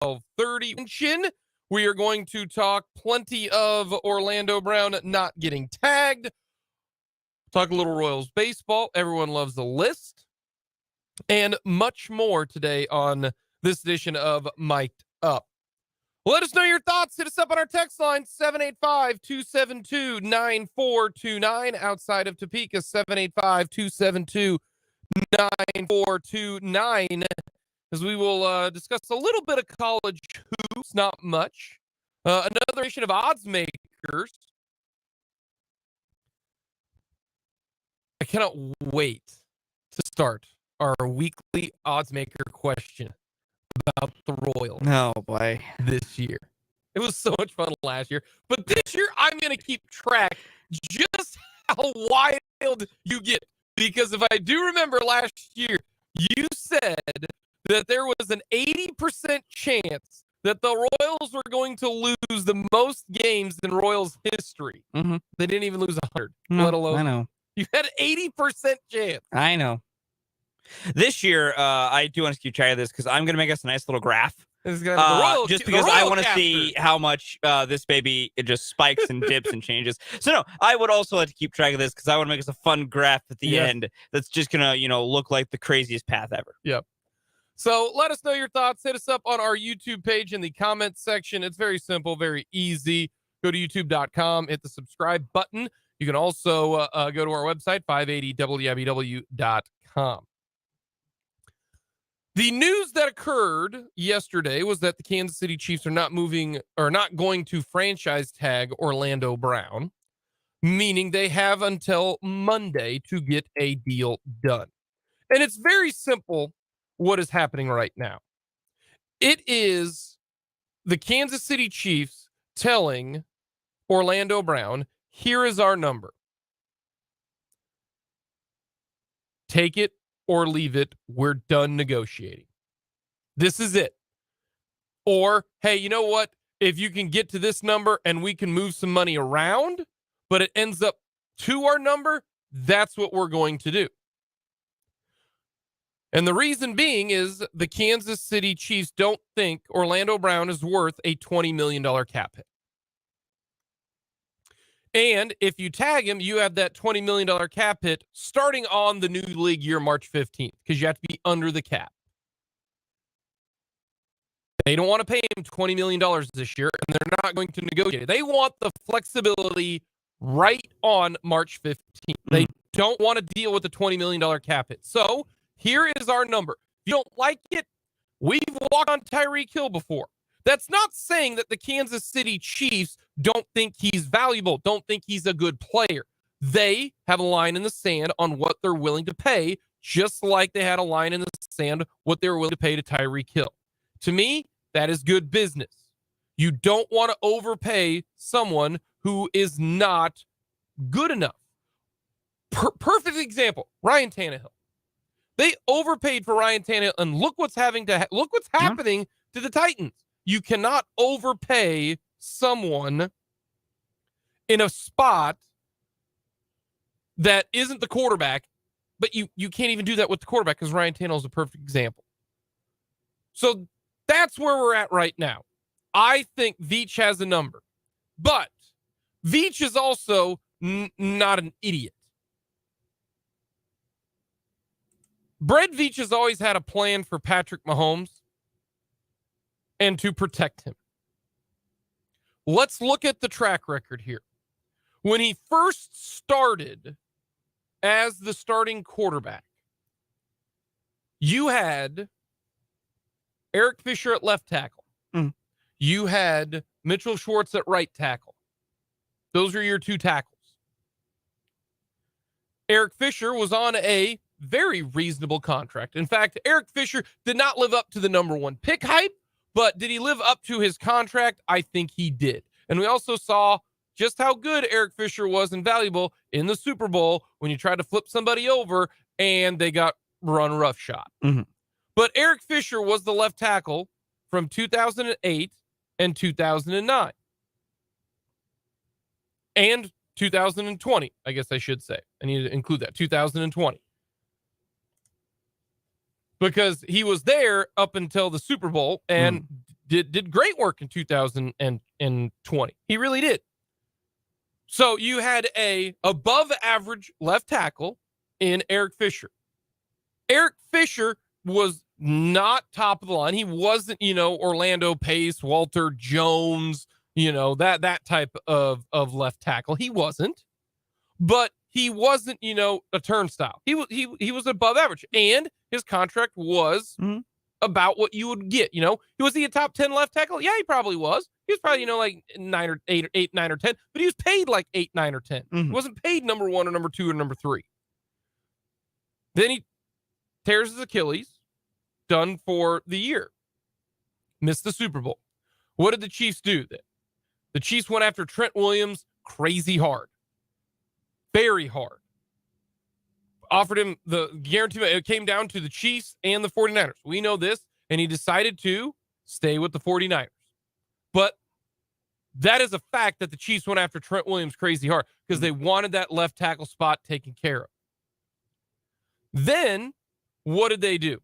12:30. We are going to talk plenty of Orlando Brown not getting tagged. Talk a little Royals baseball. Everyone loves the list. And much more today on this edition of Mic'd Up. Let us know your thoughts. Hit us up on our text line, 785-272-9429. Outside of Topeka, 785-272-9429. As we will discuss a little bit of college hoops, not much. Another edition of odds makers. I cannot wait to start our weekly odds maker question about the Royals. Oh, boy. This year. It was so much fun last year. But this year, I'm going to keep track just how wild you get. Because if I do remember last year, you said that there was an 80% chance that the Royals were going to lose the most games in Royals history. Mm-hmm. They didn't even lose 100, no, let alone. I know. You had 80% chance. I know. This year, I do want to keep track of this because I'm going to make us a nice little graph. Just because I want to see how much this baby, it just spikes and dips and changes. So no, I would also like to keep track of this because I want to make us a fun graph at the end that's just going to, look like the craziest path ever. Yep. So let us know your thoughts. Hit us up on our YouTube page in the comments section. It's very simple, very easy. Go to youtube.com, hit the subscribe button. You can also go to our website, 580wibw.com. The news that occurred yesterday was that the Kansas City Chiefs are not going to franchise tag Orlando Brown, meaning they have until Monday to get a deal done. And it's very simple what is happening right now. It is the Kansas City Chiefs telling Orlando Brown, here is our number. Take it or leave it. We're done negotiating. This is it. Or, hey, you know what? If you can get to this number and we can move some money around, but it ends up to our number, that's what we're going to do. And the reason being is the Kansas City Chiefs don't think Orlando Brown is worth a $20 million cap hit. And if you tag him, you have that $20 million cap hit starting on the new league year, March 15th, because you have to be under the cap. They don't want to pay him $20 million this year, and they're not going to negotiate it. They want the flexibility right on March 15th. They don't want to deal with the $20 million cap hit. So here is our number. If you don't like it, we've walked on Tyreek Hill before. That's not saying that the Kansas City Chiefs don't think he's valuable, don't think he's a good player. They have a line in the sand on what they're willing to pay, just like they had a line in the sand what they were willing to pay to Tyreek Hill. To me, that is good business. You don't want to overpay someone who is not good enough. Perfect example, Ryan Tannehill. They overpaid for Ryan Tannehill, and look what's happening to the Titans. You cannot overpay someone in a spot that isn't the quarterback, but you can't even do that with the quarterback because Ryan Tannehill is a perfect example. So that's where we're at right now. I think Veach has a number, but Veach is also not an idiot. Brett Veach has always had a plan for Patrick Mahomes and to protect him. Let's look at the track record here. When he first started as the starting quarterback, you had Eric Fisher at left tackle. You had Mitchell Schwartz at right tackle. Those are your two tackles. Eric Fisher was on a very reasonable contract. In fact, Eric Fisher did not live up to the number one pick hype, but did he live up to his contract? I think he did. And we also saw just how good Eric Fisher was and valuable in the Super Bowl when you tried to flip somebody over and they got run roughshod. But Eric Fisher was the left tackle from 2008 and 2009. And 2020, I guess I should say. I need to include that, 2020. Because he was there up until the Super Bowl and did great work in 2020. He really did. So you had a above average left tackle in Eric Fisher. Eric Fisher was not top of the line. He wasn't, Orlando Pace, Walter Jones, that type of left tackle. He wasn't. But he wasn't, a turnstile. He was above average, and his contract was about what you would get. Was he a top 10 left tackle? Yeah, he probably was. He was probably, like 9 or 8, 9 or 10, but he was paid like 8, 9 or 10. He wasn't paid number 1 or number 2 or number 3. Then he tears his Achilles, done for the year. Missed the Super Bowl. What did the Chiefs do then? The Chiefs went after Trent Williams crazy hard. Very hard. Offered him the guarantee. It came down to the Chiefs and the 49ers. We know this, and he decided to stay with the 49ers. But that is a fact that the Chiefs went after Trent Williams crazy hard because they wanted that left tackle spot taken care of. Then, what did they do?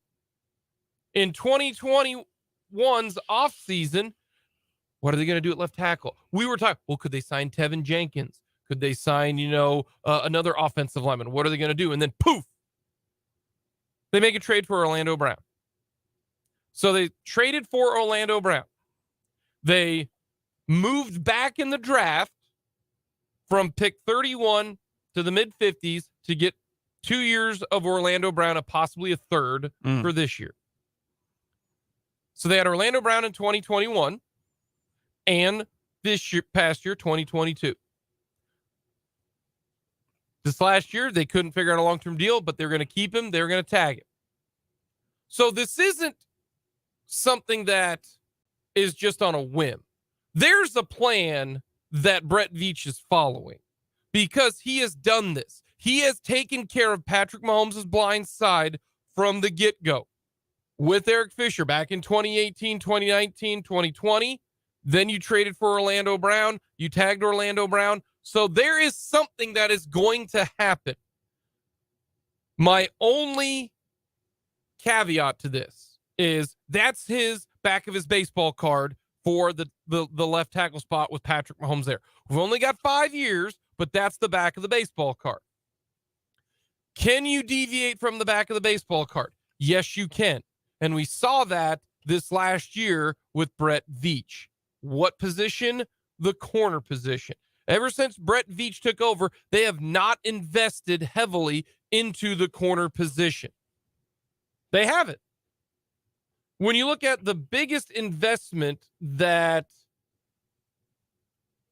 In 2021's offseason, what are they going to do at left tackle? We were talking, well, could they sign Tevin Jenkins? Could they sign, another offensive lineman? What are they going to do? And then poof, they make a trade for Orlando Brown. So they traded for Orlando Brown. They moved back in the draft from pick 31 to the mid-50s to get 2 years of Orlando Brown, and possibly a third for this year. So they had Orlando Brown in 2021 and past year, 2022. This last year, they couldn't figure out a long-term deal, but they're going to keep him. They're going to tag him. So this isn't something that is just on a whim. There's a plan that Brett Veach is following because he has done this. He has taken care of Patrick Mahomes' blind side from the get-go with Eric Fisher back in 2018, 2019, 2020. Then you traded for Orlando Brown. You tagged Orlando Brown. So there is something that is going to happen. My only caveat to this is that's his back of his baseball card for the left tackle spot with Patrick Mahomes there. We've only got 5 years, but that's the back of the baseball card. Can you deviate from the back of the baseball card? Yes, you can. And we saw that this last year with Brett Veach. What position? The corner position. Ever since Brett Veach took over, they have not invested heavily into the corner position. They haven't. When you look at the biggest investment that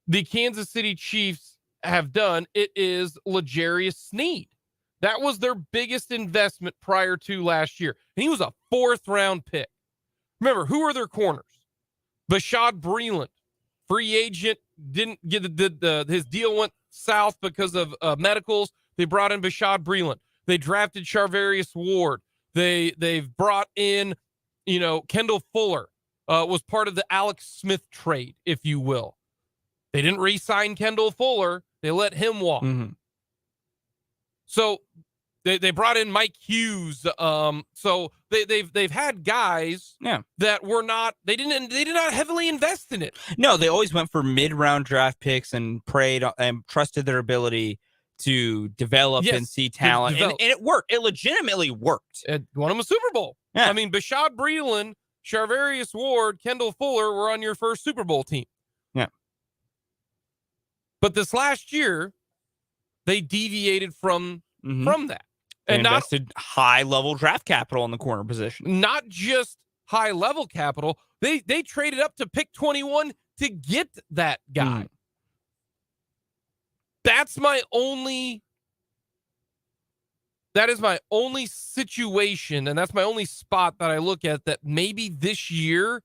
the Kansas City Chiefs have done, it is L'Jarius Sneed. That was their biggest investment prior to last year. And he was a 4th-round pick. Remember, who are their corners? Bashaud Breeland, free agent, didn't get his deal went south because of medicals. They brought in Bashaud Breeland. They drafted Charvarius Ward. They've brought in, Kendall Fuller was part of the Alex Smith trade, if you will. They didn't re-sign Kendall Fuller. They let him walk. So they brought in Mike Hughes. So they've had guys that were not, they did not heavily invest in it. No, they always went for mid-round draft picks and prayed and trusted their ability to develop and see talent. And it worked. It legitimately worked. It won them a Super Bowl. Yeah. I mean, Bashaud Breeland, Charvarius Ward, Kendall Fuller were on your first Super Bowl team. Yeah. But this last year, they deviated from that. They invested high-level draft capital in the corner position. Not just high-level capital. They traded up to pick 21 to get that guy. That is my only situation, and that's my only spot that I look at that maybe this year,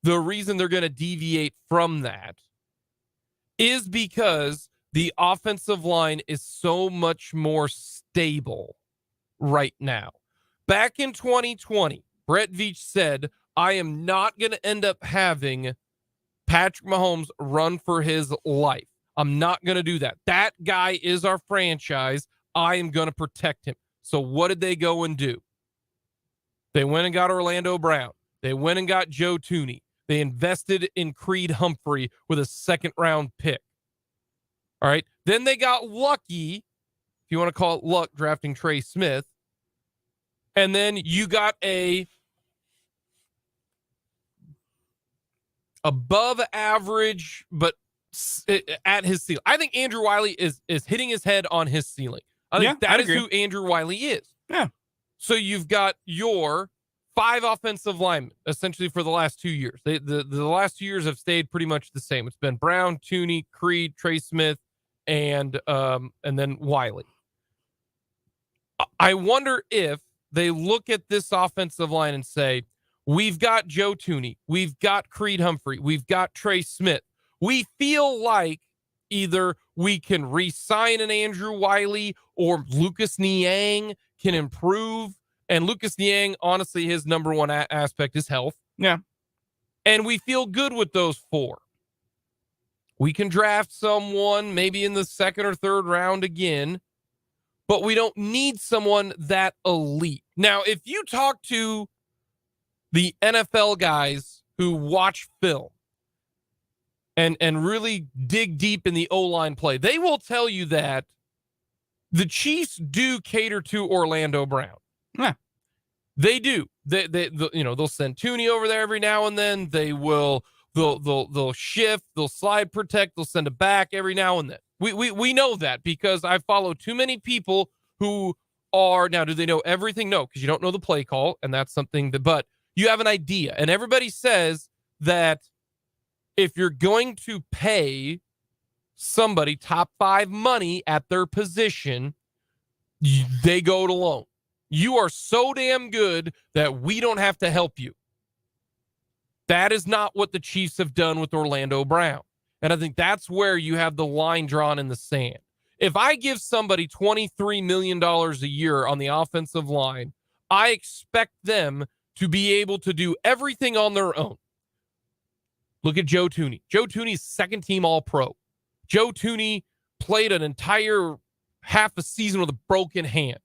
the reason they're going to deviate from that is because the offensive line is so much more stable right now. Back in 2020, Brett Veach said, I am not going to end up having Patrick Mahomes run for his life. I'm not going to do that. That guy is our franchise. I am going to protect him. So what did they go and do? They went and got Orlando Brown. They went and got Joe Thuney. They invested in Creed Humphrey with a second-round pick. All right. Then they got lucky, if you want to call it luck, drafting Trey Smith. And then you got a above average, but at his ceiling. I think Andrew Wiley is hitting his head on his ceiling. I think that is who Andrew Wiley is. Yeah. So you've got your 5 offensive linemen, essentially, for the last 2 years. The last 2 years have stayed pretty much the same. It's been Brown, Tooney, Creed, Trey Smith, and then Wiley. I wonder if they look at this offensive line and say, we've got Joe Tooney, we've got Creed Humphrey, we've got Trey Smith. We feel like either we can re-sign an Andrew Wiley or Lucas Niang can improve. And Lucas Niang, honestly, his number one aspect is health. Yeah. And we feel good with those 4. We can draft someone maybe in the 2nd or 3rd round again, but we don't need someone that elite. Now, if you talk to the NFL guys who watch film and really dig deep in the O-line play, they will tell you that the Chiefs do cater to Orlando Brown. Yeah. They do. They'll send Tooney over there every now and then. They'll shift, they'll slide protect, they'll send it back every now and then. We know that because I follow too many people who are now. Do they know everything? No, because you don't know the play call, and that's something that. But you have an idea, and everybody says that if you're going to pay somebody top 5 money at their position, they go it alone. You are so damn good that we don't have to help you. That is not what the Chiefs have done with Orlando Brown. And I think that's where you have the line drawn in the sand. If I give somebody $23 million a year on the offensive line, I expect them to be able to do everything on their own. Look at Joe Tooney. Joe Tooney's 2nd team All-Pro. Joe Tooney played an entire half a season with a broken hand.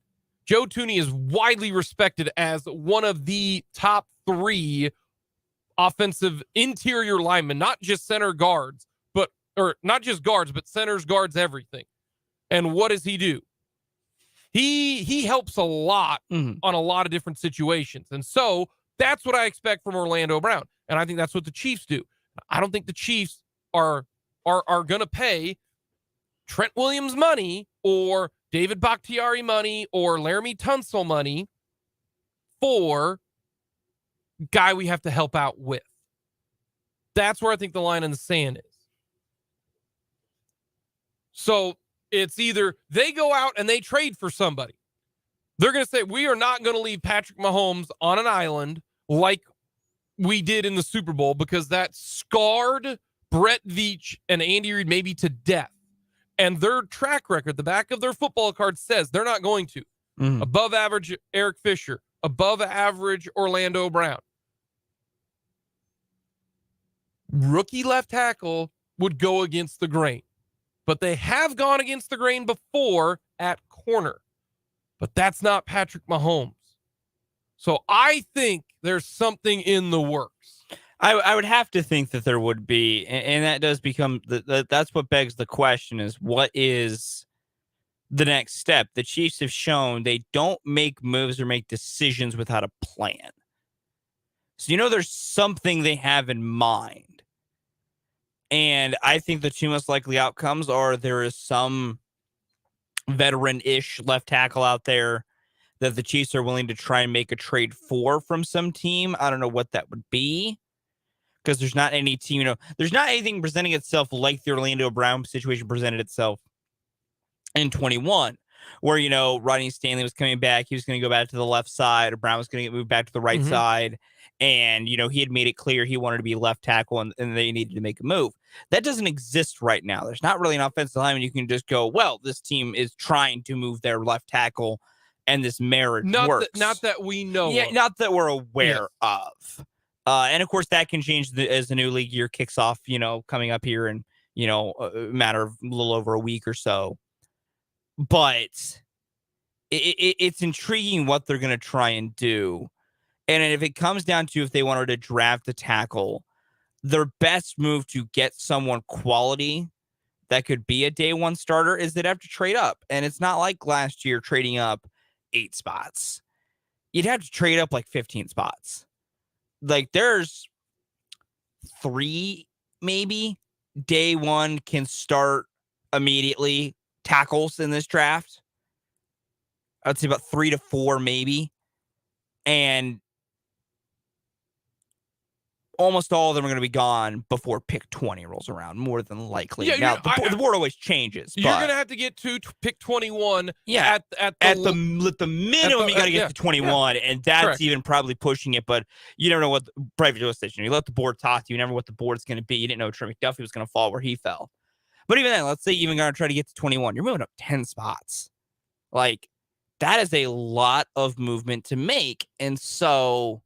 Joe Tooney is widely respected as one of the top 3 offensive interior linemen, not just center guards, or not just guards, but centers, guards, everything. And what does he do? He helps a lot on a lot of different situations. And so that's what I expect from Orlando Brown. And I think that's what the Chiefs do. I don't think the Chiefs are going to pay Trent Williams money or David Bakhtiari money or Laramie Tunsil money for guy we have to help out with. That's where I think the line in the sand is. So it's either they go out and they trade for somebody. They're going to say, we are not going to leave Patrick Mahomes on an island like we did in the Super Bowl because that scarred Brett Veach and Andy Reid maybe to death. And their track record, the back of their football card says they're not going to. Above average Eric Fisher, above average Orlando Brown. Rookie left tackle would go against the grain. But they have gone against the grain before at corner. But that's not Patrick Mahomes. So I think there's something in the works. I would have to think that there would be. And that does become, that's what begs the question is, what is the next step? The Chiefs have shown they don't make moves or make decisions without a plan. So, there's something they have in mind. And I think the 2 most likely outcomes are there is some veteran-ish left tackle out there that the Chiefs are willing to try and make a trade for from some team. I don't know what that would be because there's not any team, there's not anything presenting itself like the Orlando Brown situation presented itself in 21, where, Rodney Stanley was coming back. He was going to go back to the left side, or Brown was going to get moved back to the right side. And, he had made it clear he wanted to be left tackle and they needed to make a move. That doesn't exist right now. There's not really an offensive lineman you can just go, well, this team is trying to move their left tackle and this marriage works. Not that we know. Yeah, of. Not that we're aware of. And, of course, that can change as the new league year kicks off, coming up here in, a matter of a little over a week or so. But it's intriguing what they're going to try and do. And if it comes down to if they wanted to draft a tackle, their best move to get someone quality that could be a day one starter is they'd have to trade up. And it's not like last year trading up 8 spots. You'd have to trade up like 15 spots. Like there's 3 maybe day one can start immediately tackles in this draft. I'd say about 3 to 4 maybe. And almost all of them are going to be gone before pick 20 rolls around, more than likely. Yeah, now, the board always changes. You're going to have to get to pick 21 yeah, at the minimum, you got to get to 21, and that's correct. Even probably pushing it, but you never know what the private station. You let the board talk to you. You never know what the board's going to be. You didn't know Trey McDuffie was going to fall where he fell. But even then, let's say you even going to try to get to 21. You're moving up 10 spots. Like, that is a lot of movement to make, and so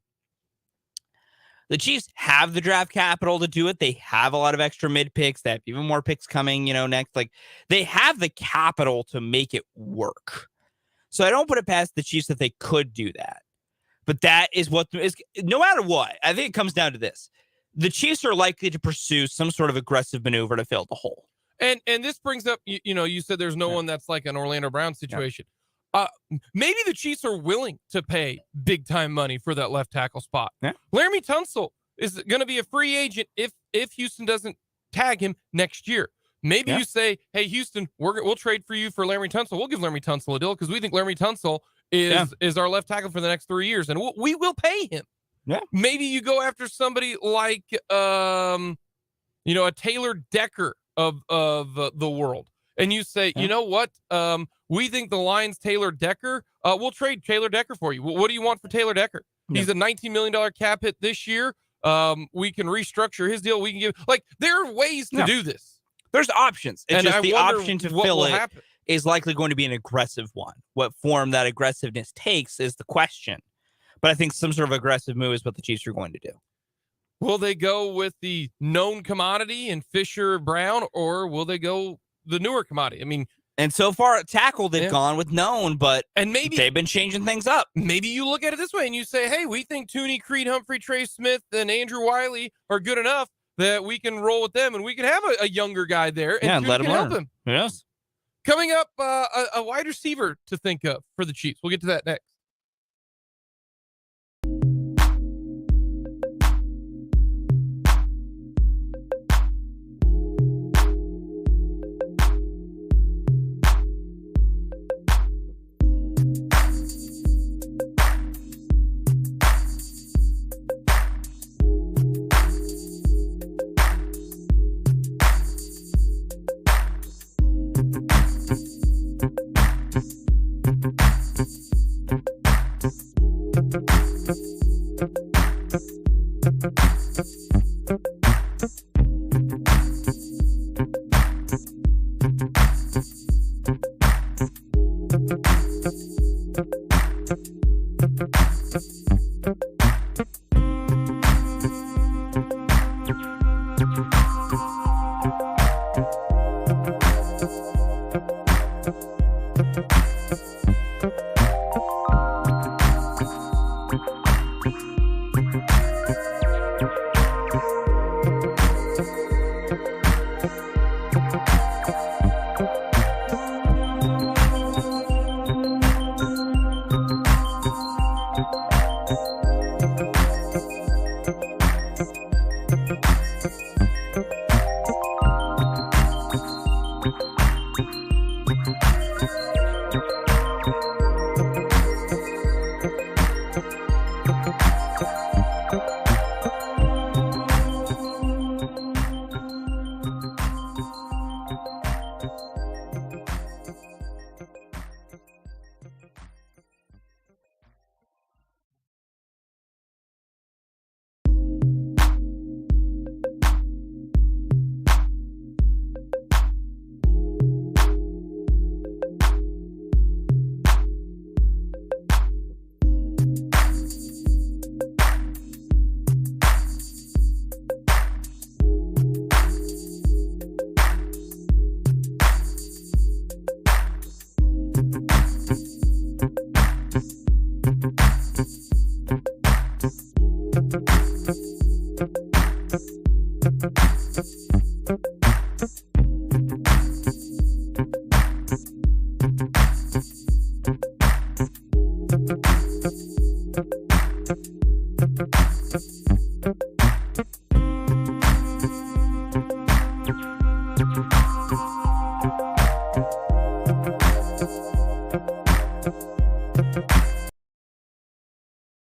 the Chiefs have the draft capital to do it. They have a lot of extra mid picks. They have even more picks coming, next. Like, they have the capital to make it work. So I don't put it past the Chiefs that they could do that. But that is what is, no matter what, I think it comes down to this. The Chiefs are likely to pursue some sort of aggressive maneuver to fill the hole. And this brings up, you said there's no one that's like an Orlando Brown situation. Maybe the Chiefs are willing to pay big time money for that left tackle spot. Yeah. Laramie Tunsil is going to be a free agent if Houston doesn't tag him next year. Maybe you say, hey, Houston, we'll trade for you for Laramie Tunsil. We'll give Laramie Tunsil a deal because we think Laramie Tunsil is our left tackle for the next 3 years, and we will pay him. Yeah. Maybe you go after somebody like a Taylor Decker of the world, and you say, you know what? We think the Lions Taylor Decker. We'll trade Taylor Decker for you. What do you want for Taylor Decker? Yeah. He's a $19 million cap hit this year. We can restructure his deal. We can give there are ways to do this. There's options. It's just the option to fill it happen. Is likely going to be an aggressive one. What form that aggressiveness takes is the question. But I think some sort of aggressive move is what the Chiefs are going to do. Will they go with the known commodity and Fisher Brown, or will they go the newer commodity? I mean, and so far at tackle, they've gone with known, but maybe they've been changing things up. Maybe you look at it this way and you say, hey, we think Tooney, Creed, Humphrey, Trey Smith, and Andrew Wiley are good enough that we can roll with them and we can have a younger guy there and let him help him. Yes. Coming up, a wide receiver to think of for the Chiefs. We'll get to that next.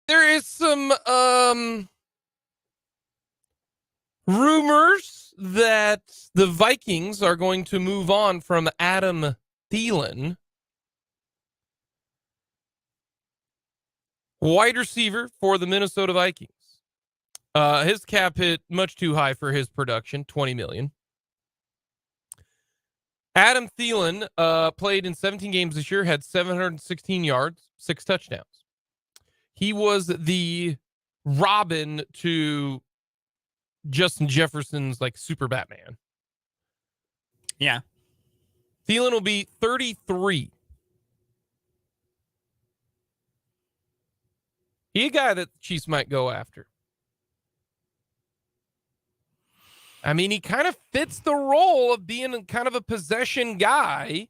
There is some rumors that the Vikings are going to move on from Adam Thielen, wide receiver for the Minnesota Vikings. His cap hit much too high for his production, $20 million. Adam Thielen played in 17 games this year, had 716 yards, 6 touchdowns. He was the Robin to Justin Jefferson's like super Batman. Yeah. Thielen will be 33. He a guy that the Chiefs might go after. I mean, he kind of fits the role of being kind of a possession guy.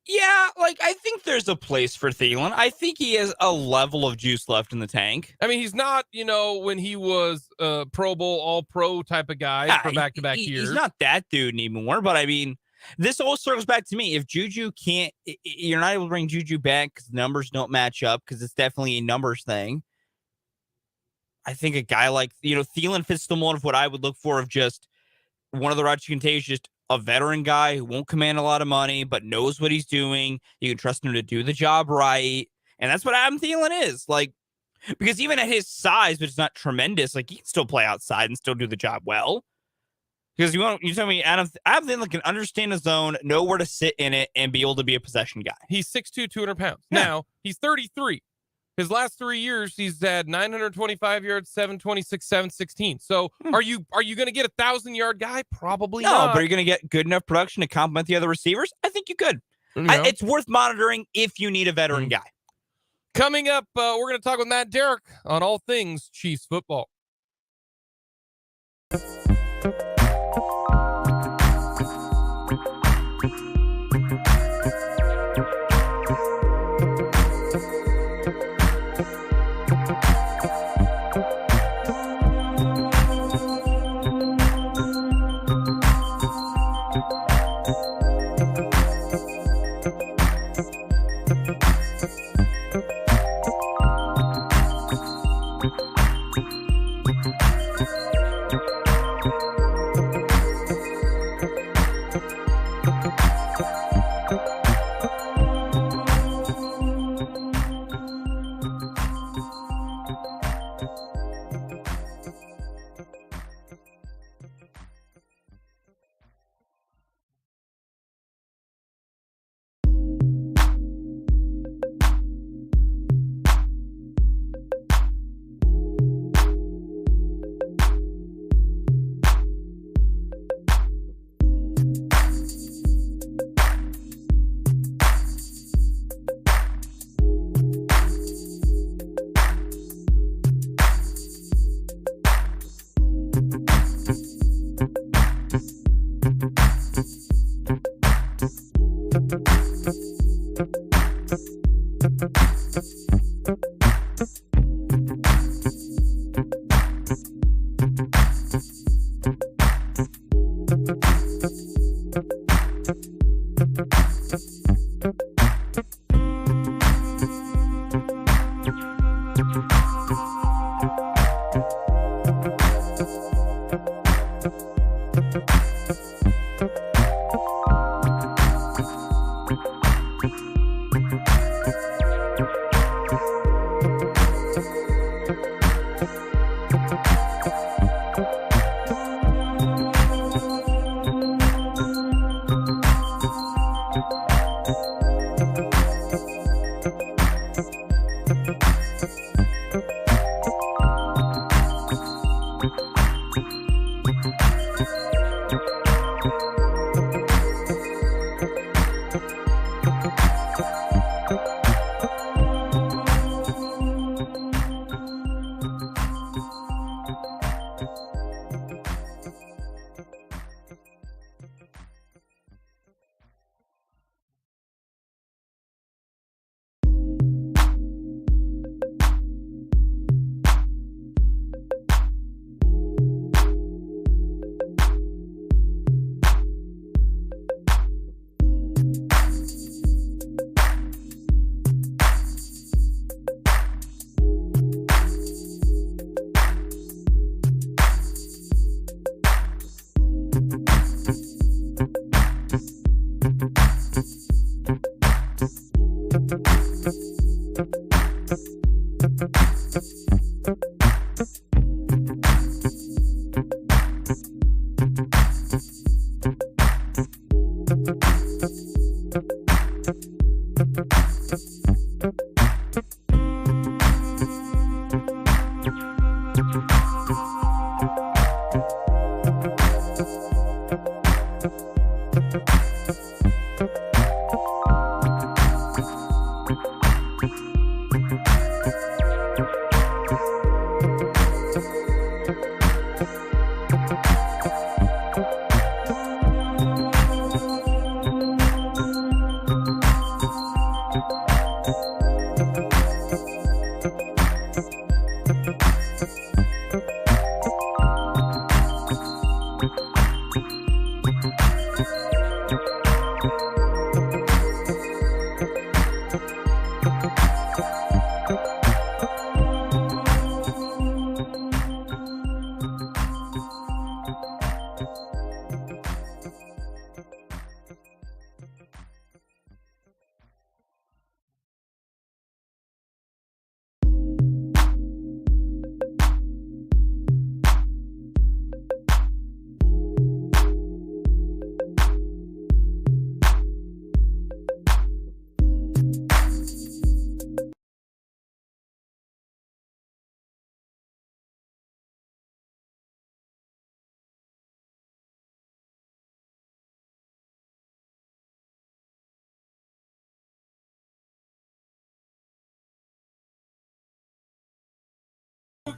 Yeah, like, I think there's a place for Thielen. I think he has a level of juice left in the tank. I mean, he's not, when he was a Pro Bowl, All-Pro type of guy for back-to-back years. He's not that dude anymore, but I mean, this all circles back to me. If Juju can't, you're not able to bring Juju back because numbers don't match up, because it's definitely a numbers thing. I think a guy like, Thielen fits the mold of what I would look for, of just one of the routes you can take is just a veteran guy who won't command a lot of money, but knows what he's doing. You can trust him to do the job right. And that's what Adam Thielen is. Like, because even at his size, which is not tremendous, like, he can still play outside and still do the job well. Because you tell me Adam Thielen can understand his zone, know where to sit in it, and be able to be a possession guy. He's 6'2", 200 pounds. Yeah. Now, he's 33. His last 3 years, he's had 925 yards, 726, 716. So are you going to get 1,000-yard guy? Probably not. No, but are you going to get good enough production to complement the other receivers? I think you could. It's worth monitoring if you need a veteran guy. Coming up, we're going to talk with Matt Derrick on all things Chiefs football.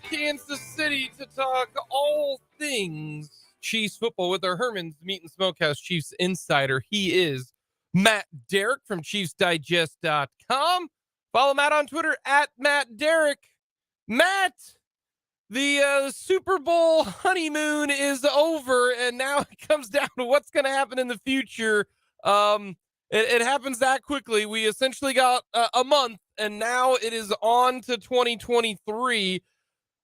Kansas City to talk all things Chiefs football with our Herman's Meat and Smokehouse Chiefs insider. He is Matt Derrick from ChiefsDigest.com. Follow Matt on Twitter at Matt Derrick. Matt, the Super Bowl honeymoon is over, and now it comes down to what's going to happen in the future. It happens that quickly. We essentially got a month, and now it is on to 2023.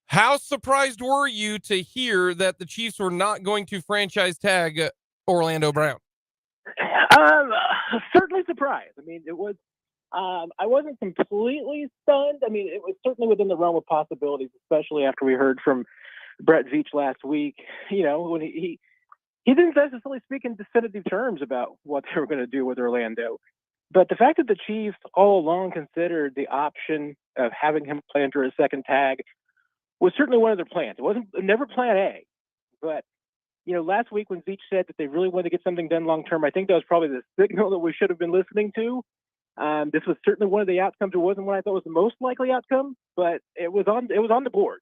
How surprised were you to hear that the Chiefs were not going to franchise tag Orlando Brown? Certainly surprised. I mean, it was. I wasn't completely stunned. I mean, it was certainly within the realm of possibilities, especially after we heard from Brett Veach last week. You know, when he didn't necessarily speak in definitive terms about what they were going to do with Orlando. But the fact that the Chiefs all along considered the option of having him play under a second tag was certainly one of their plans. It wasn't never plan A, but you know, last week when Veach said that they really wanted to get something done long term, I think that was probably the signal that we should have been listening to. This was certainly one of the outcomes. It wasn't what I thought was the most likely outcome, but it was on the board.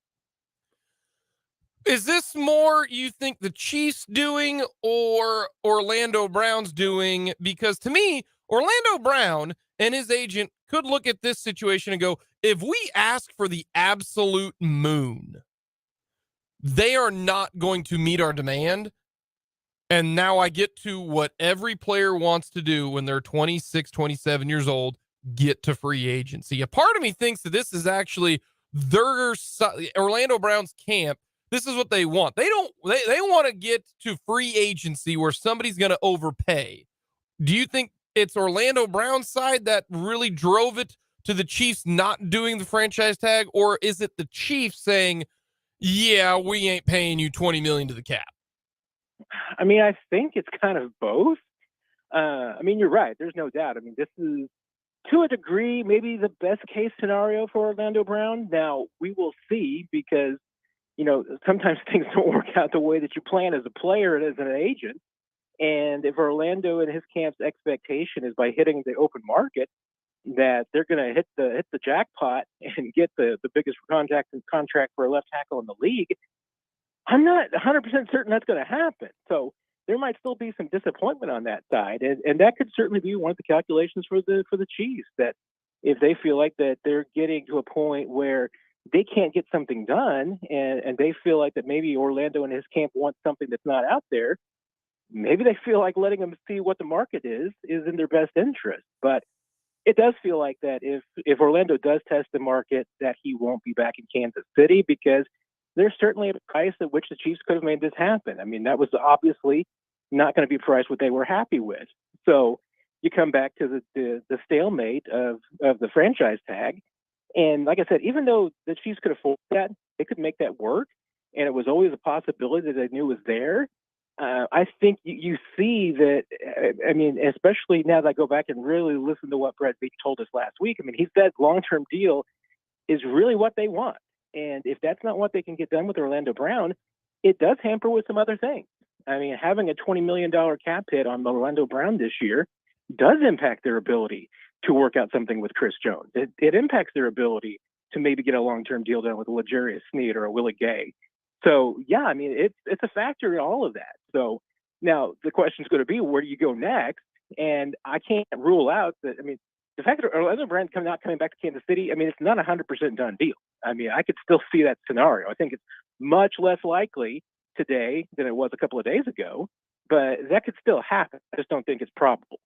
Is this more you think the Chiefs doing or Orlando Brown's doing? Because to me, Orlando Brown and his agent could look at this situation and go, if we ask for the absolute moon, they are not going to meet our demand. And now I get to what every player wants to do when they're 26, 27 years old, get to free agency. A part of me thinks that this is actually their Orlando Brown's camp. This is what they want. They want to get to free agency where somebody's going to overpay. Do you think it's Orlando Brown's side that really drove it to the Chiefs not doing the franchise tag, or is it the Chiefs saying, yeah, we ain't paying you $20 million to the cap? I mean, I think it's kind of both. I mean, you're right. There's no doubt. I mean, this is, to a degree, maybe the best case scenario for Orlando Brown. Now, we will see, because, you know, sometimes things don't work out the way that you plan as a player and as an agent. And if Orlando and his camp's expectation is by hitting the open market that they're going to hit the jackpot and get the biggest contract for a left tackle in the league, I'm not 100% certain that's going to happen. So there might still be some disappointment on that side, and that could certainly be one of the calculations for the Chiefs, that if they feel like that they're getting to a point where they can't get something done, and they feel like that maybe Orlando and his camp want something that's not out there, maybe they feel like letting them see what the market is in their best interest. But it does feel like that if Orlando does test the market, that he won't be back in Kansas City, because there's certainly a price at which the Chiefs could have made this happen. I mean, that was obviously not going to be priced what they were happy with. So you come back to the stalemate of the franchise tag. And like I said, even though the Chiefs could afford that, they could make that work, and it was always a possibility that they knew was there. I think you see that, I mean, especially now that I go back and really listen to what Brett Veach told us last week. I mean, he said long-term deal is really what they want. And if that's not what they can get done with Orlando Brown, it does hamper with some other things. I mean, having a $20 million cap hit on Orlando Brown this year does impact their ability to work out something with Chris Jones. It impacts their ability to maybe get a long-term deal done with a L'Jarius Sneed or a Willie Gay. So, yeah, I mean, it's a factor in all of that. So now the question is going to be, where do you go next? And I can't rule out that, I mean, the fact that Orlando Brown not coming back to Kansas City, I mean, it's not a 100% done deal. I mean, I could still see that scenario. I think it's much less likely today than it was a couple of days ago, but that could still happen. I just don't think it's probable.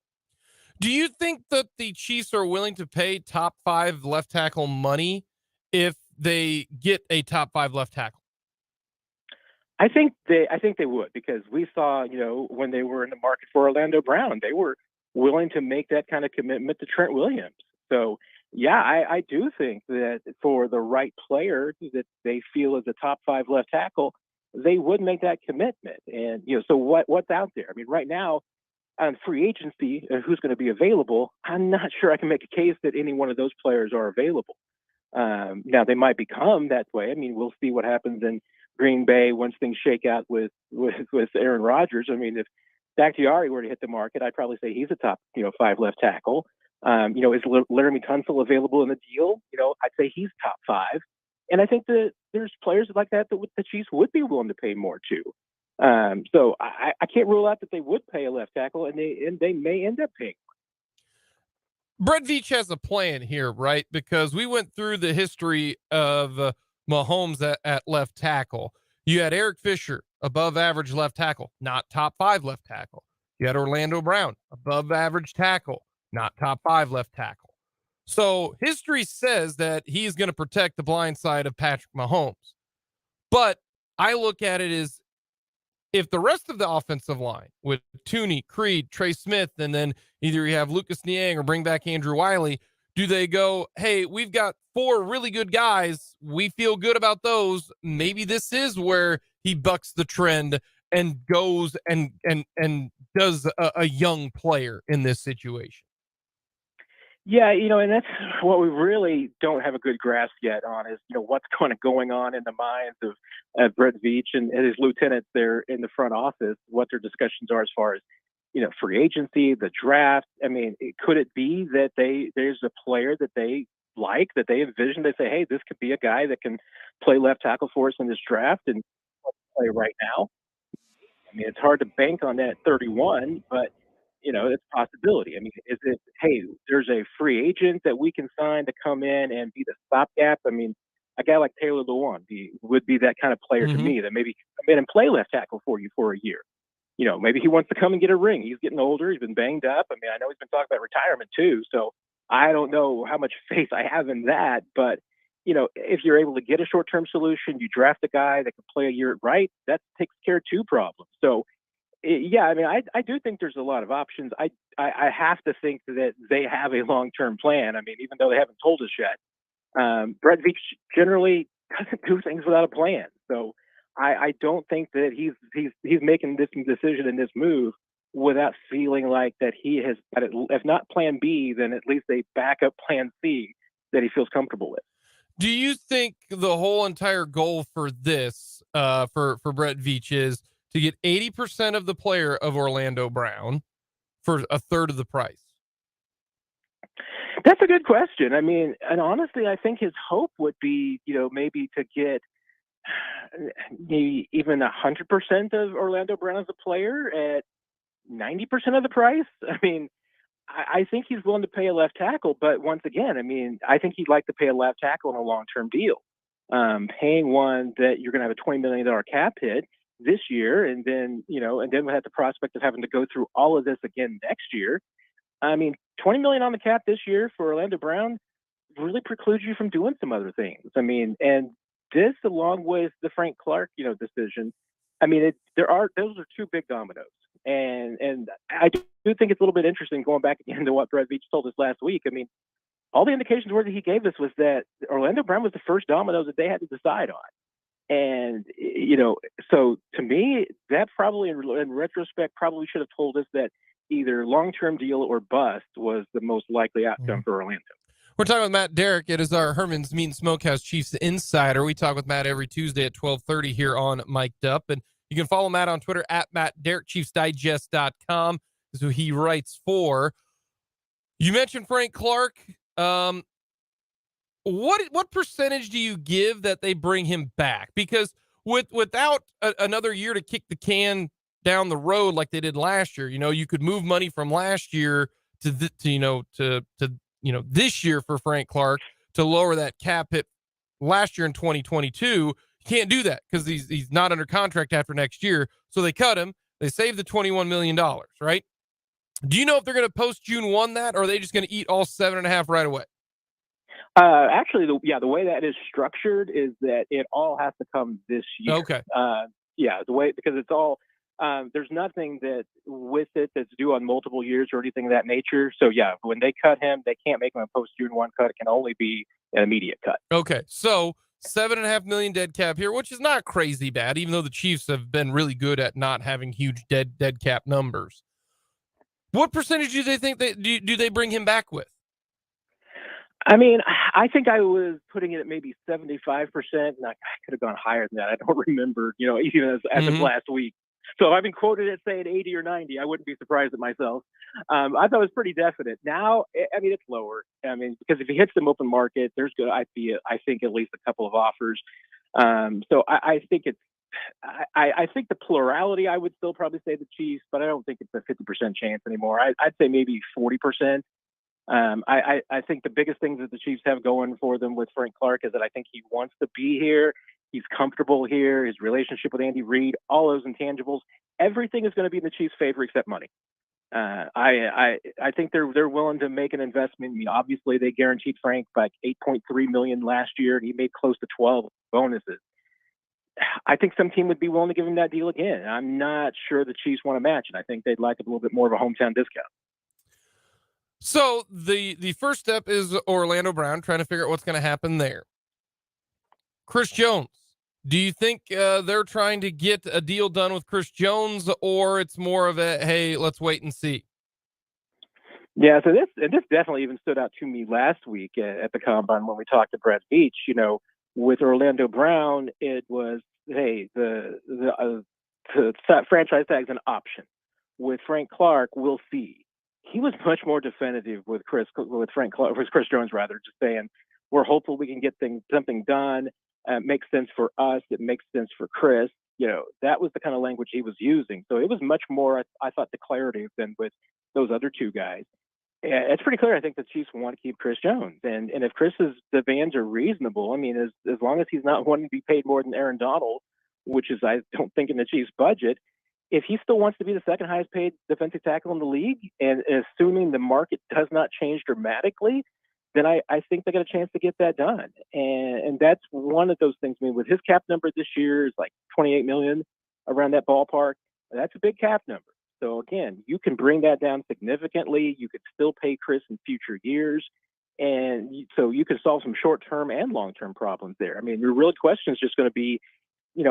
Do you think that the Chiefs are willing to pay top 5 left tackle money if they get a top 5 left tackle? I think they would, because we saw, when they were in the market for Orlando Brown, they were willing to make that kind of commitment to Trent Williams. So, yeah, I do think that for the right player that they feel is a top 5 left tackle, they would make that commitment. And, so what's out there? I mean, right now, on free agency, who's going to be available, I'm not sure I can make a case that any one of those players are available. Now, they might become that way. I mean, we'll see what happens in Green Bay once things shake out with Aaron Rodgers. I mean, if Bakhtiari were to hit the market, I'd probably say he's a top 5 left tackle. Is Laramie Tunsil available in the deal? I'd say he's top 5. And I think that there's players like that the Chiefs would be willing to pay more to. So I can't rule out that they would pay a left tackle, and they may end up paying. Brett Veach has a plan here, right? Because we went through the history of Mahomes at left tackle. You had Eric Fisher, above average left tackle, not top 5 left tackle. You had Orlando Brown, above average tackle, not top 5 left tackle. So history says that he's going to protect the blind side of Patrick Mahomes. But I look at it as, if the rest of the offensive line with Tooney, Creed, Trey Smith, and then either you have Lucas Niang or bring back Andrew Wiley, do they go, hey, we've got 4 really good guys, we feel good about those, maybe this is where he bucks the trend and goes and does a young player in this situation? Yeah, and that's what we really don't have a good grasp yet on is, what's kind of going on in the minds of Brett Veach and his lieutenants there in the front office, what their discussions are as far as, free agency, the draft. I mean, could it be that there's a player that they like, that they envision, they say, hey, this could be a guy that can play left tackle for us in this draft and play right now? I mean, it's hard to bank on that 31, but it's a possibility. I mean, is it, hey, there's a free agent that we can sign to come in and be the stopgap? I mean, a guy like Taylor Lewan would be that kind of player to me, that maybe come in and play left tackle for you for a year. Maybe he wants to come and get a ring. He's getting older. He's been banged up. I mean, I know he's been talking about retirement too. So I don't know how much faith I have in that. But, if you're able to get a short-term solution, you draft a guy that can play a year at right, that takes care of 2 problems. So, yeah, I mean, I do think there's a lot of options. I have to think that they have a long-term plan. I mean, even though they haven't told us yet, Brett Veach generally doesn't do things without a plan. So I don't think that he's making this decision and this move without feeling like that he has got it, if not plan B, then at least a backup plan C that he feels comfortable with. Do you think the whole entire goal for this, for Brett Veach, is to get 80% of the player of Orlando Brown for a third of the price? That's a good question. I mean, and honestly, I think his hope would be, maybe to get maybe even 100% of Orlando Brown as a player at 90% of the price. I mean, I think he's willing to pay a left tackle, but once again, I mean, I think he'd like to pay a left tackle on a long-term deal. Paying one that you're going to have a $20 million cap hit this year, and then we have the prospect of having to go through all of this again next year. I mean, $20 million on the cap this year for Orlando Brown really precludes you from doing some other things. I mean, and this, along with the Frank Clark, decision, I mean, those are 2 big dominoes. And I do think it's a little bit interesting going back again to what Brett Veach told us last week. I mean, all the indications that he gave us was that Orlando Brown was the first domino that they had to decide on. And, so to me, that probably in retrospect probably should have told us that either long-term deal or bust was the most likely outcome for Orlando. We're talking with Matt Derrick. It is our Herman's Meat and Smokehouse Chiefs Insider. We talk with Matt every Tuesday at 12:30 here on Mic'd Up. And You can follow Matt on Twitter at Matt, DerrickChiefsDigest.com is who he writes for. You mentioned Frank Clark. What percentage do you give that they bring him back? Because without another year to kick the can down the road like they did last year, you could move money from last year to this year for Frank Clark to lower that cap hit last year in 2022. You can't do that because he's not under contract after next year. So they cut him. They saved the $21 million, right? Do you know if they're going to post June 1 that, or are they just going to eat all 7.5 right away? Actually, the way that is structured is that it all has to come this year. Okay. Because it's all, there's nothing that with it that's due on multiple years or anything of that nature. So yeah, when they cut him, they can't make him a post June 1 cut. It can only be an immediate cut. Okay. So $7.5 million dead cap here, which is not crazy bad, even though the Chiefs have been really good at not having huge dead cap numbers. What percentage do they think do they bring him back with? I mean, I think I was putting it at maybe 75%, and I could have gone higher than that. I don't remember, even as of last week. So I've been quoted as saying 80 or 90. I wouldn't be surprised at myself. I thought it was pretty definite. Now, I mean, it's lower. I mean, because if he hits them open market, there's going to, I think, at least a couple of offers. So I think it's, I think the plurality, I would still probably say the Chiefs, but I don't think it's a 50% chance anymore. I'd say maybe 40%. I think the biggest things that the Chiefs have going for them with Frank Clark is that I think he wants to be here. He's comfortable here. His relationship with Andy Reid, all those intangibles, everything is going to be in the Chiefs' favor except money. I think they're willing to make an investment. I mean, obviously they guaranteed Frank like $8.3 million last year, and he made close to 12 bonuses. I think some team would be willing to give him that deal again. I'm not sure the Chiefs want to match it. I think they'd like a little bit more of a hometown discount. So the first step is Orlando Brown trying to figure out what's going to happen there. Chris Jones, do you think they're trying to get a deal done with Chris Jones, or it's more of a, hey, let's wait and see? Yeah, so this definitely even stood out to me last week at the Combine when we talked to Brad Beach. With Orlando Brown, it was, hey, the franchise tag's an option. With Frank Clark, we'll see. He was much more definitive with Chris Jones, rather, just saying, we're hopeful we can get something done. It makes sense for us. It makes sense for Chris. That was the kind of language he was using. So it was much more, I thought, declarative than with those other two guys. It's pretty clear. I think the Chiefs want to keep Chris Jones. And if Chris's demands are reasonable, I mean, as long as he's not wanting to be paid more than Aaron Donald, which is, I don't think, in the Chiefs' budget, if he still wants to be the second highest paid defensive tackle in the league, and assuming the market does not change dramatically, then I think they got a chance to get that done. And that's one of those things. I mean, with his cap number this year is like $28 million, around that ballpark. That's a big cap number. So again, you can bring that down significantly. You could still pay Chris in future years. And so you can solve some short-term and long-term problems there. I mean, your real question is just going to be,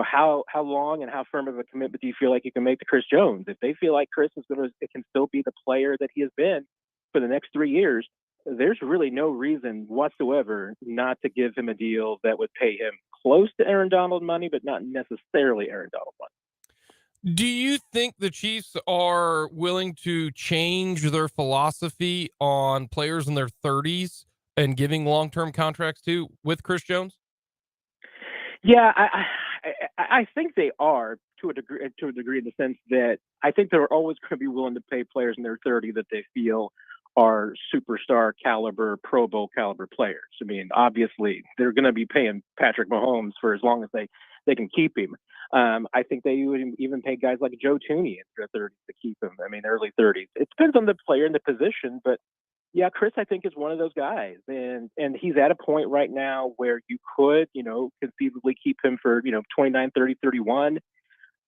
how long and how firm of a commitment do you feel like you can make to Chris Jones? If they feel like Chris can still be the player that he has been for the next 3 years, there's really no reason whatsoever not to give him a deal that would pay him close to Aaron Donald money, but not necessarily Aaron Donald money. Do you think the Chiefs are willing to change their philosophy on players in their 30s and giving long-term contracts with Chris Jones? Yeah, I think they are to a degree in the sense that I think they're always going to be willing to pay players in their 30 that they feel are superstar caliber, Pro Bowl caliber players. I mean, obviously they're going to be paying Patrick Mahomes for as long as they can keep him. I think they would even pay guys like Joe Tooney in their 30s to keep him. I mean, early 30s. It depends on the player and the position, but yeah, Chris, I think, is one of those guys. And he's at a point right now where you could, conceivably keep him for, 29, 30, 31.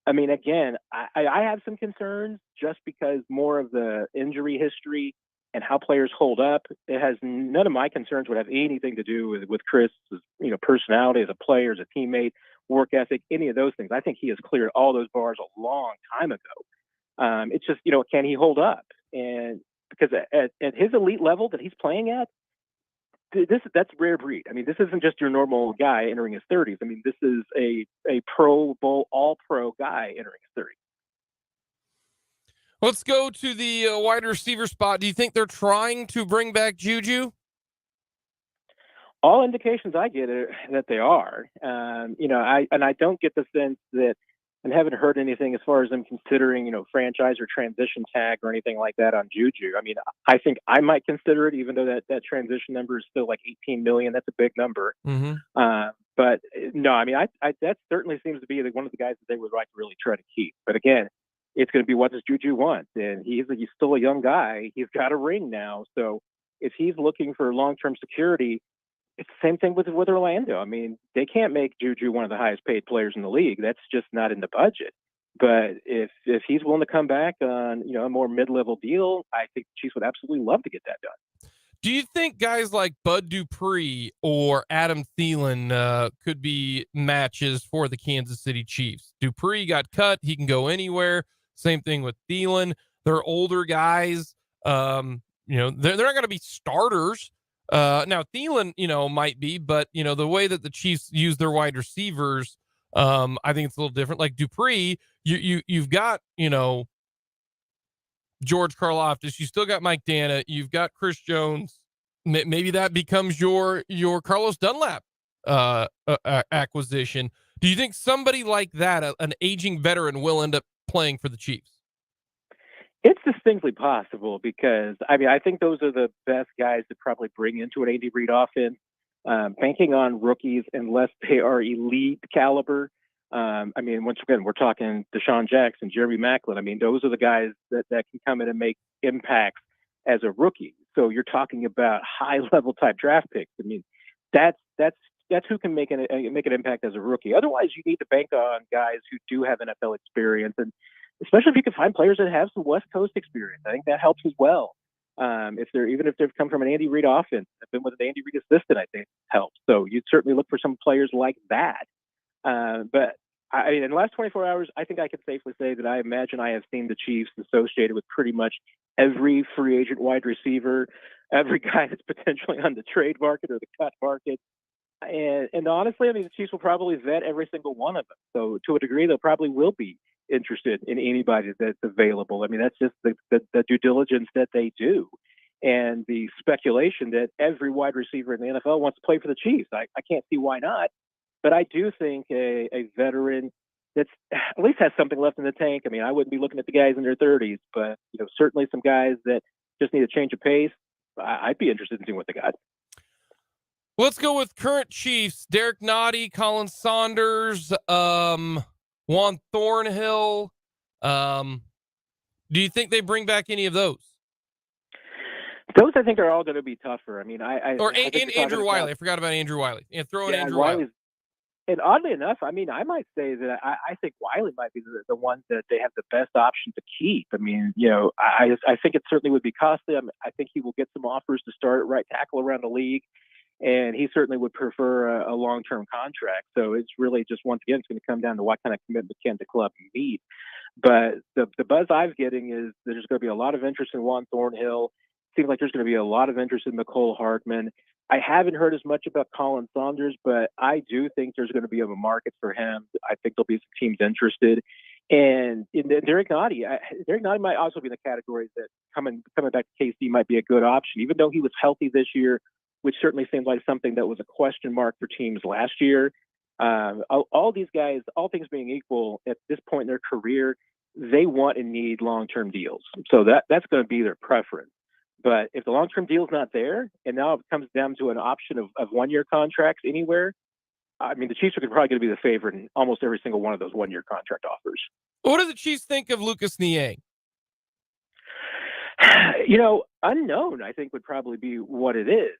I mean, again, I have some concerns just because more of the injury history and how players hold up. It has none of my concerns would have anything to do with Chris' personality as a player, as a teammate, work ethic, any of those things. I think he has cleared all those bars a long time ago. It's just, can he hold up? And because at his elite level that he's playing at, that's rare breed. I mean, this isn't just your normal guy entering his 30s. I mean, this is a Pro Bowl All-Pro guy entering his 30s. Let's go to the wide receiver spot. Do you think they're trying to bring back Juju? All indications I get are that they are. I don't get the sense that, and haven't heard anything as far as them considering, franchise or transition tag or anything like that on Juju. I mean, I think I might consider it, even though that transition number is still like 18 million. That's a big number. Mm-hmm. But no, I mean, I that certainly seems to be one of the guys that they would like to really try to keep. But again, it's going to be, what does Juju want? And he's still a young guy. He's got a ring now. So if he's looking for long-term security, it's the same thing with Orlando. I mean, they can't make Juju one of the highest paid players in the league. That's just not in the budget. But if he's willing to come back on, a more mid-level deal, I think the Chiefs would absolutely love to get that done. Do you think guys like Bud Dupree or Adam Thielen could be matches for the Kansas City Chiefs? Dupree got cut. He can go anywhere. Same thing with Thielen. They're older guys. They're not going to be starters. Now Thielen, might be, but the way that the Chiefs use their wide receivers, I think it's a little different. Like Dupree, you've got, George Karlaftis, you still got Mike Dana, you've got Chris Jones. Maybe that becomes your Carlos Dunlap acquisition. Do you think somebody like that, an aging veteran, will end up playing for the Chiefs? It's distinctly possible, because I think those are the best guys to probably bring into an Andy Reid offense. Banking on rookies unless they are elite caliber. Once again, we're talking Deshaun Jackson, Jeremy Maclin. I mean, those are the guys that can come in and make impacts as a rookie. So you're talking about high level type draft picks. I mean, that's who can make an impact as a rookie. Otherwise, you need to bank on guys who do have NFL experience, and especially if you can find players that have some West Coast experience. I think that helps as well. If they've come from an Andy Reid offense, have been with an Andy Reid assistant, I think helps. So you'd certainly look for some players like that. But in the last 24 hours, I think I can safely say that I imagine I have seen the Chiefs associated with pretty much every free agent wide receiver, every guy that's potentially on the trade market or the cut market. And honestly, the Chiefs will probably vet every single one of them. So to a degree, they'll probably will be interested in anybody that's available. I mean, that's just the due diligence that they do. And the speculation that every wide receiver in the NFL wants to play for the Chiefs. I can't see why not. But I do think a veteran that's at least has something left in the tank. I mean, I wouldn't be looking at the guys in their 30s, but certainly some guys that just need a change of pace. I'd be interested in seeing what they got. Let's go with current Chiefs: Derrick Nnadi, Colin Saunders, Juan Thornhill. Do you think they bring back any of those? Those, I think, are all going to be tougher. I mean, Andrew Wiley. I forgot about Andrew Wiley. Yeah, throw in Andrew Wiley. And oddly enough, I might say that I think Wiley might be the one that they have the best option to keep. I mean, I think it certainly would be costly. I think he will get some offers to start at right tackle around the league, and he certainly would prefer a long-term contract. So it's really just, once again, it's going to come down to what kind of commitment can the club meet. But the buzz I'm getting is there's going to be a lot of interest in Juan Thornhill. Seems like there's going to be a lot of interest in Mecole Hardman. I haven't heard as much about Colin Saunders, but I do think there's going to be a market for him. I think there'll be some teams interested. And Derrick Nnadi might also be in the category that coming back to KC might be a good option, even though he was healthy this year, which certainly seemed like something that was a question mark for teams last year. All these guys, all things being equal, at this point in their career, they want and need long-term deals. So that's going to be their preference. But if the long-term deal is not there, and now it comes down to an option of one-year contracts anywhere, the Chiefs are probably going to be the favorite in almost every single one of those one-year contract offers. What do the Chiefs think of Lucas Niang? Unknown, I think, would probably be what it is.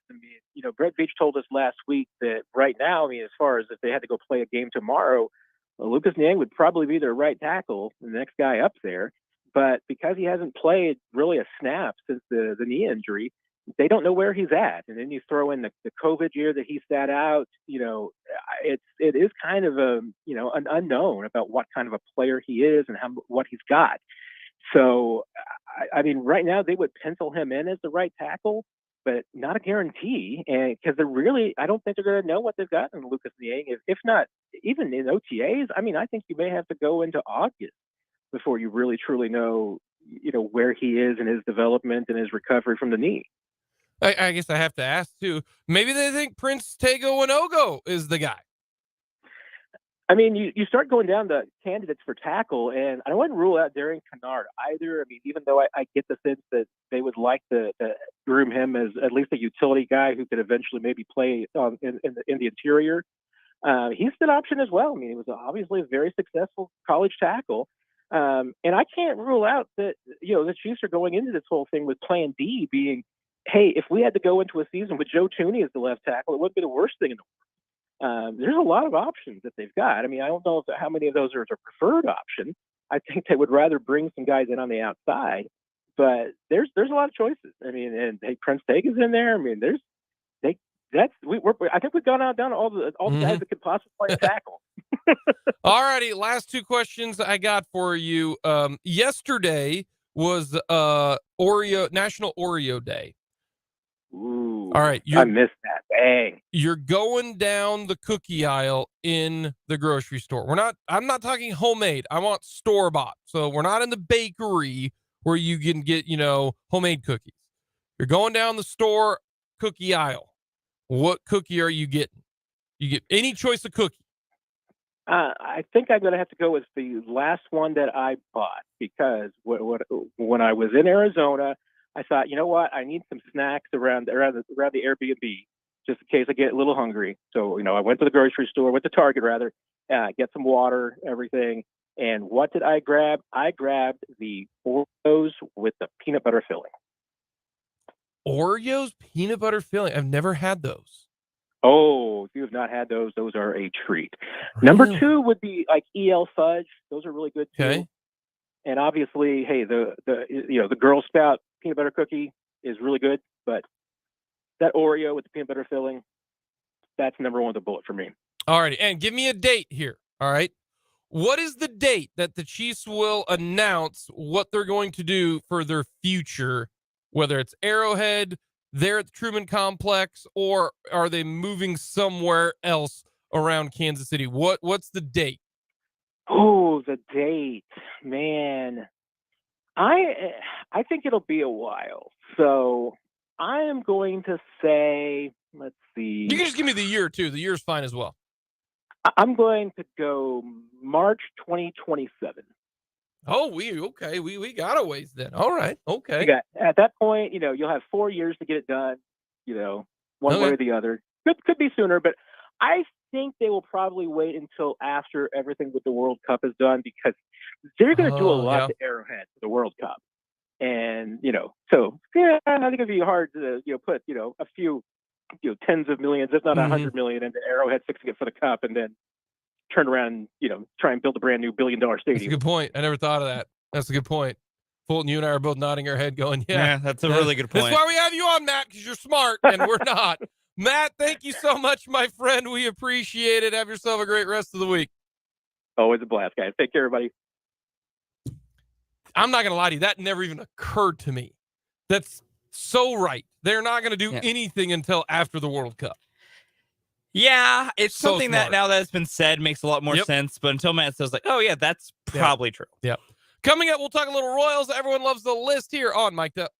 Brett Veach told us last week that right now, as far as if they had to go play a game tomorrow, Lucas Niang would probably be their right tackle, the next guy up there. But because he hasn't played really a snap since the knee injury, they don't know where he's at. And then you throw in the COVID year that he sat out, it is kind of an unknown about what kind of a player he is and what he's got. So, right now they would pencil him in as the right tackle. but not a guarantee. And because I don't think they're going to know what they've got in Lucas Niang. If not, even in OTAs, I mean, I think you may have to go into August before you really truly know, where he is in his development and his recovery from the knee. I guess I have to ask too. Maybe they think Prince Tego Winogo is the guy. I mean, you start going down the candidates for tackle, and I wouldn't rule out Derrick Kennard either. I mean, even though I get the sense that they would like to groom him as at least a utility guy who could eventually maybe play in the interior, he's an option as well. I mean, he was obviously a very successful college tackle, and I can't rule out that the Chiefs are going into this whole thing with Plan B being, hey, if we had to go into a season with Joe Thuney as the left tackle, it wouldn't be the worst thing in the world. There's a lot of options that they've got. I mean, I don't know how many of those are their preferred option. I think they would rather bring some guys in on the outside, but there's a lot of choices. I mean, and hey, Prince Teg is in there. I mean, I think we've gone out down all the guys that could possibly play tackle. All righty, last two questions I got for you. Yesterday was National Oreo Day. Ooh, all right, I missed that. Dang. You're going down the cookie aisle in the grocery store. I'm not talking homemade. I want store-bought. So we're not in the bakery where you can get, homemade cookies. You're going down the store cookie aisle. What cookie are you getting? You get any choice of cookie. I think I'm going to have to go with the last one that I bought because when I was in Arizona, I thought, you know what? I need some snacks around the Airbnb just in case I get a little hungry. So, I went to the grocery store, went to Target rather, get some water, everything. And what did I grab? I grabbed the Oreos with the peanut butter filling. Oreos peanut butter filling? I've never had those. Oh, if you have not had those are a treat. Really? Number 2 would be like EL fudge. Those are really good too. Okay. And obviously, hey, the Girl Scout peanut butter cookie is really good, but that Oreo with the peanut butter filling, that's number 1 with the bullet for me. All right, and give me a date here. All right. What is the date that the Chiefs will announce what they're going to do for their future, whether it's Arrowhead, they're at the Truman Complex, or are they moving somewhere else around Kansas City? What's the date? Oh, the date, man. I think it'll be a while. So I am going to say, let's see. You can just give me the year too. The year's fine as well. I'm going to go March 2027. Oh, we got a ways then. All right, okay. At that point, you'll have 4 years to get it done. One way or the other. Could be sooner, but I think they will probably wait until after everything with the World Cup is done because they're going to do a lot to Arrowhead for the World Cup. And, so I think it'd be hard to, put, a few, tens of millions, if not 100 million into Arrowhead fixing it for the Cup and then turn around, try and build a brand new $1 billion stadium. That's a good point. I never thought of that. That's a good point. Fulton, you and I are both nodding our head going, yeah, that's a really good point. That's why we have you on, Matt, because you're smart and we're not. Matt, thank you so much, my friend. We appreciate it. Have yourself a great rest of the week. Always a blast, guys. Take care, everybody. I'm not going to lie to you. That never even occurred to me. That's so right. They're not going to do anything until after the World Cup. Yeah, it's so something smart. that now that it's been said makes a lot more sense. But until Matt says oh yeah, that's probably true. Yeah. Coming up, we'll talk a little Royals. Everyone loves the list here on Mic'd Up.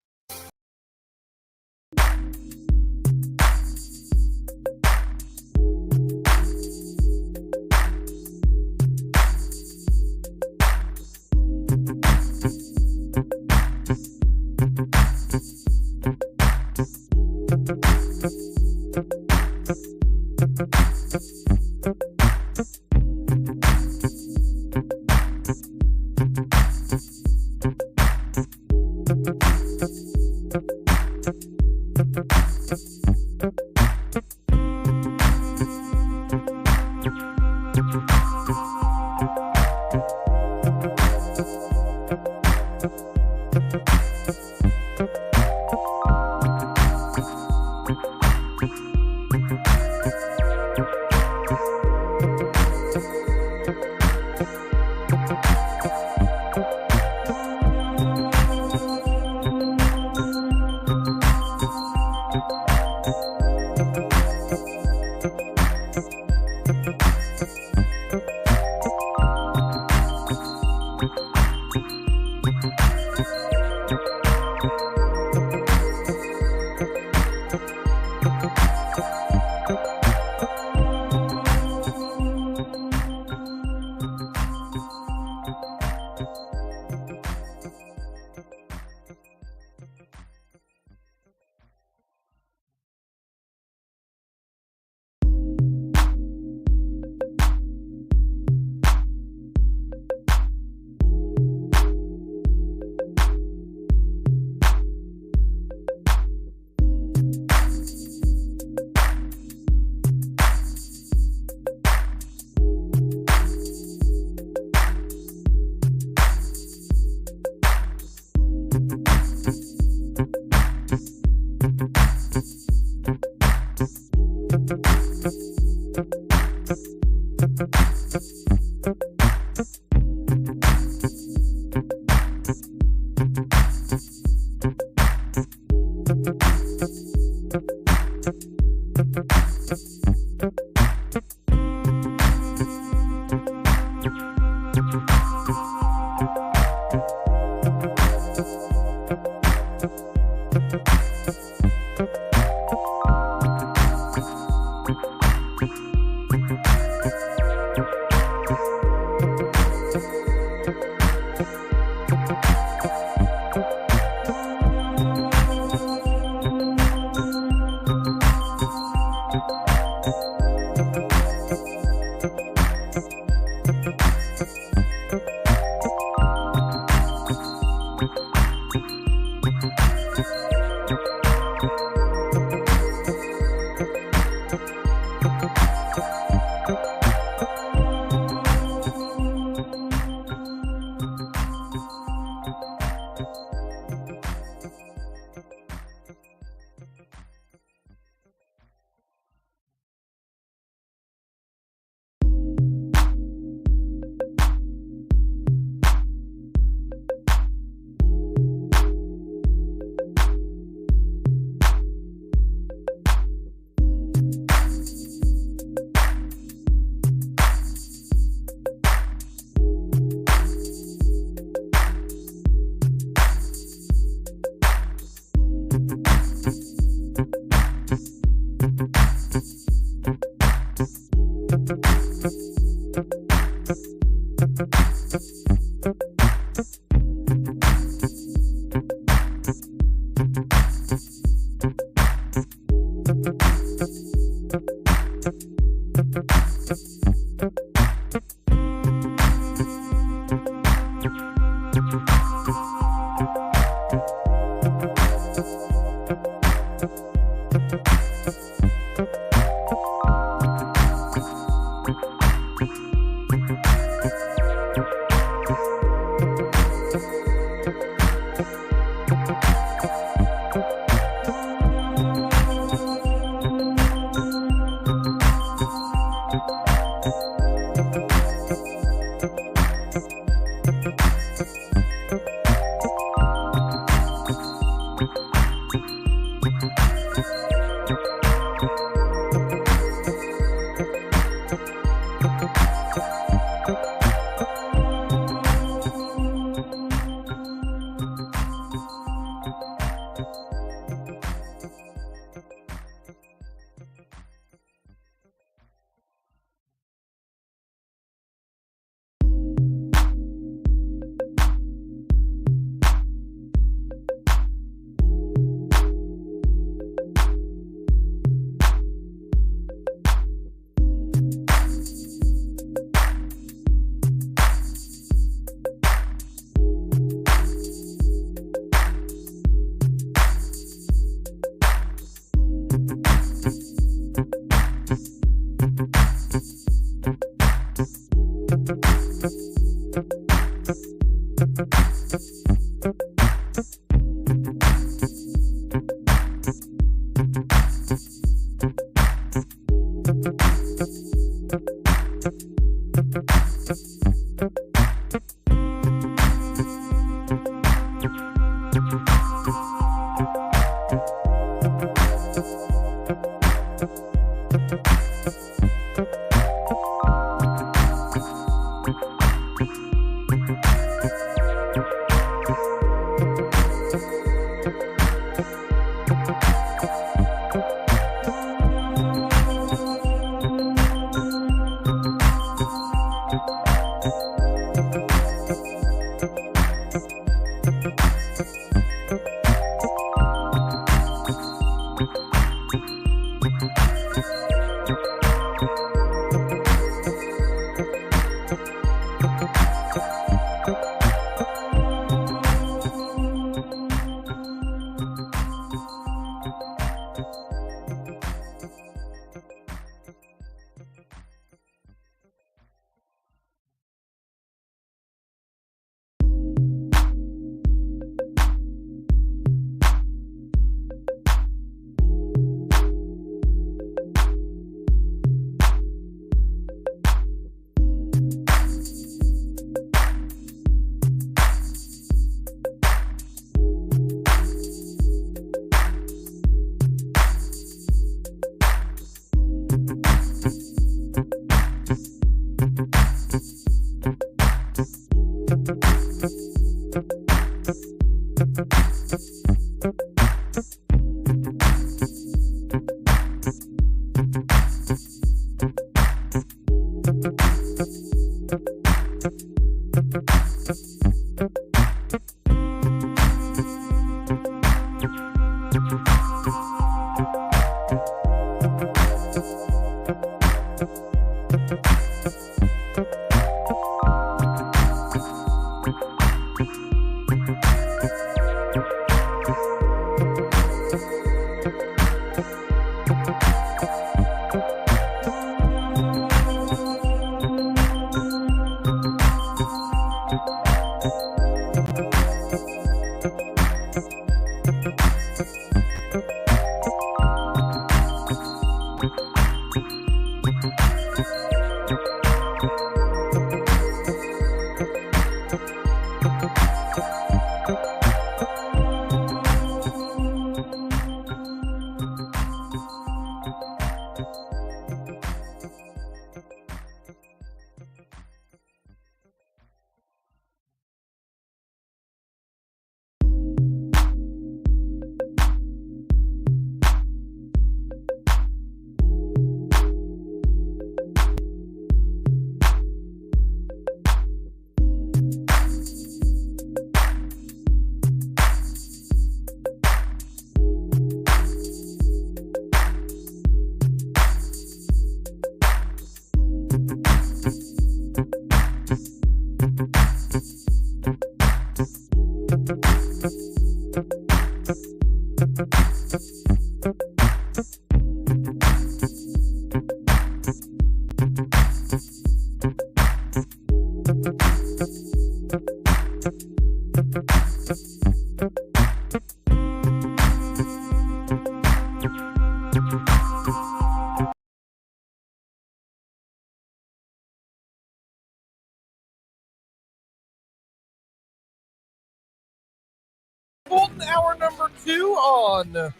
Fulton, hour number 2 on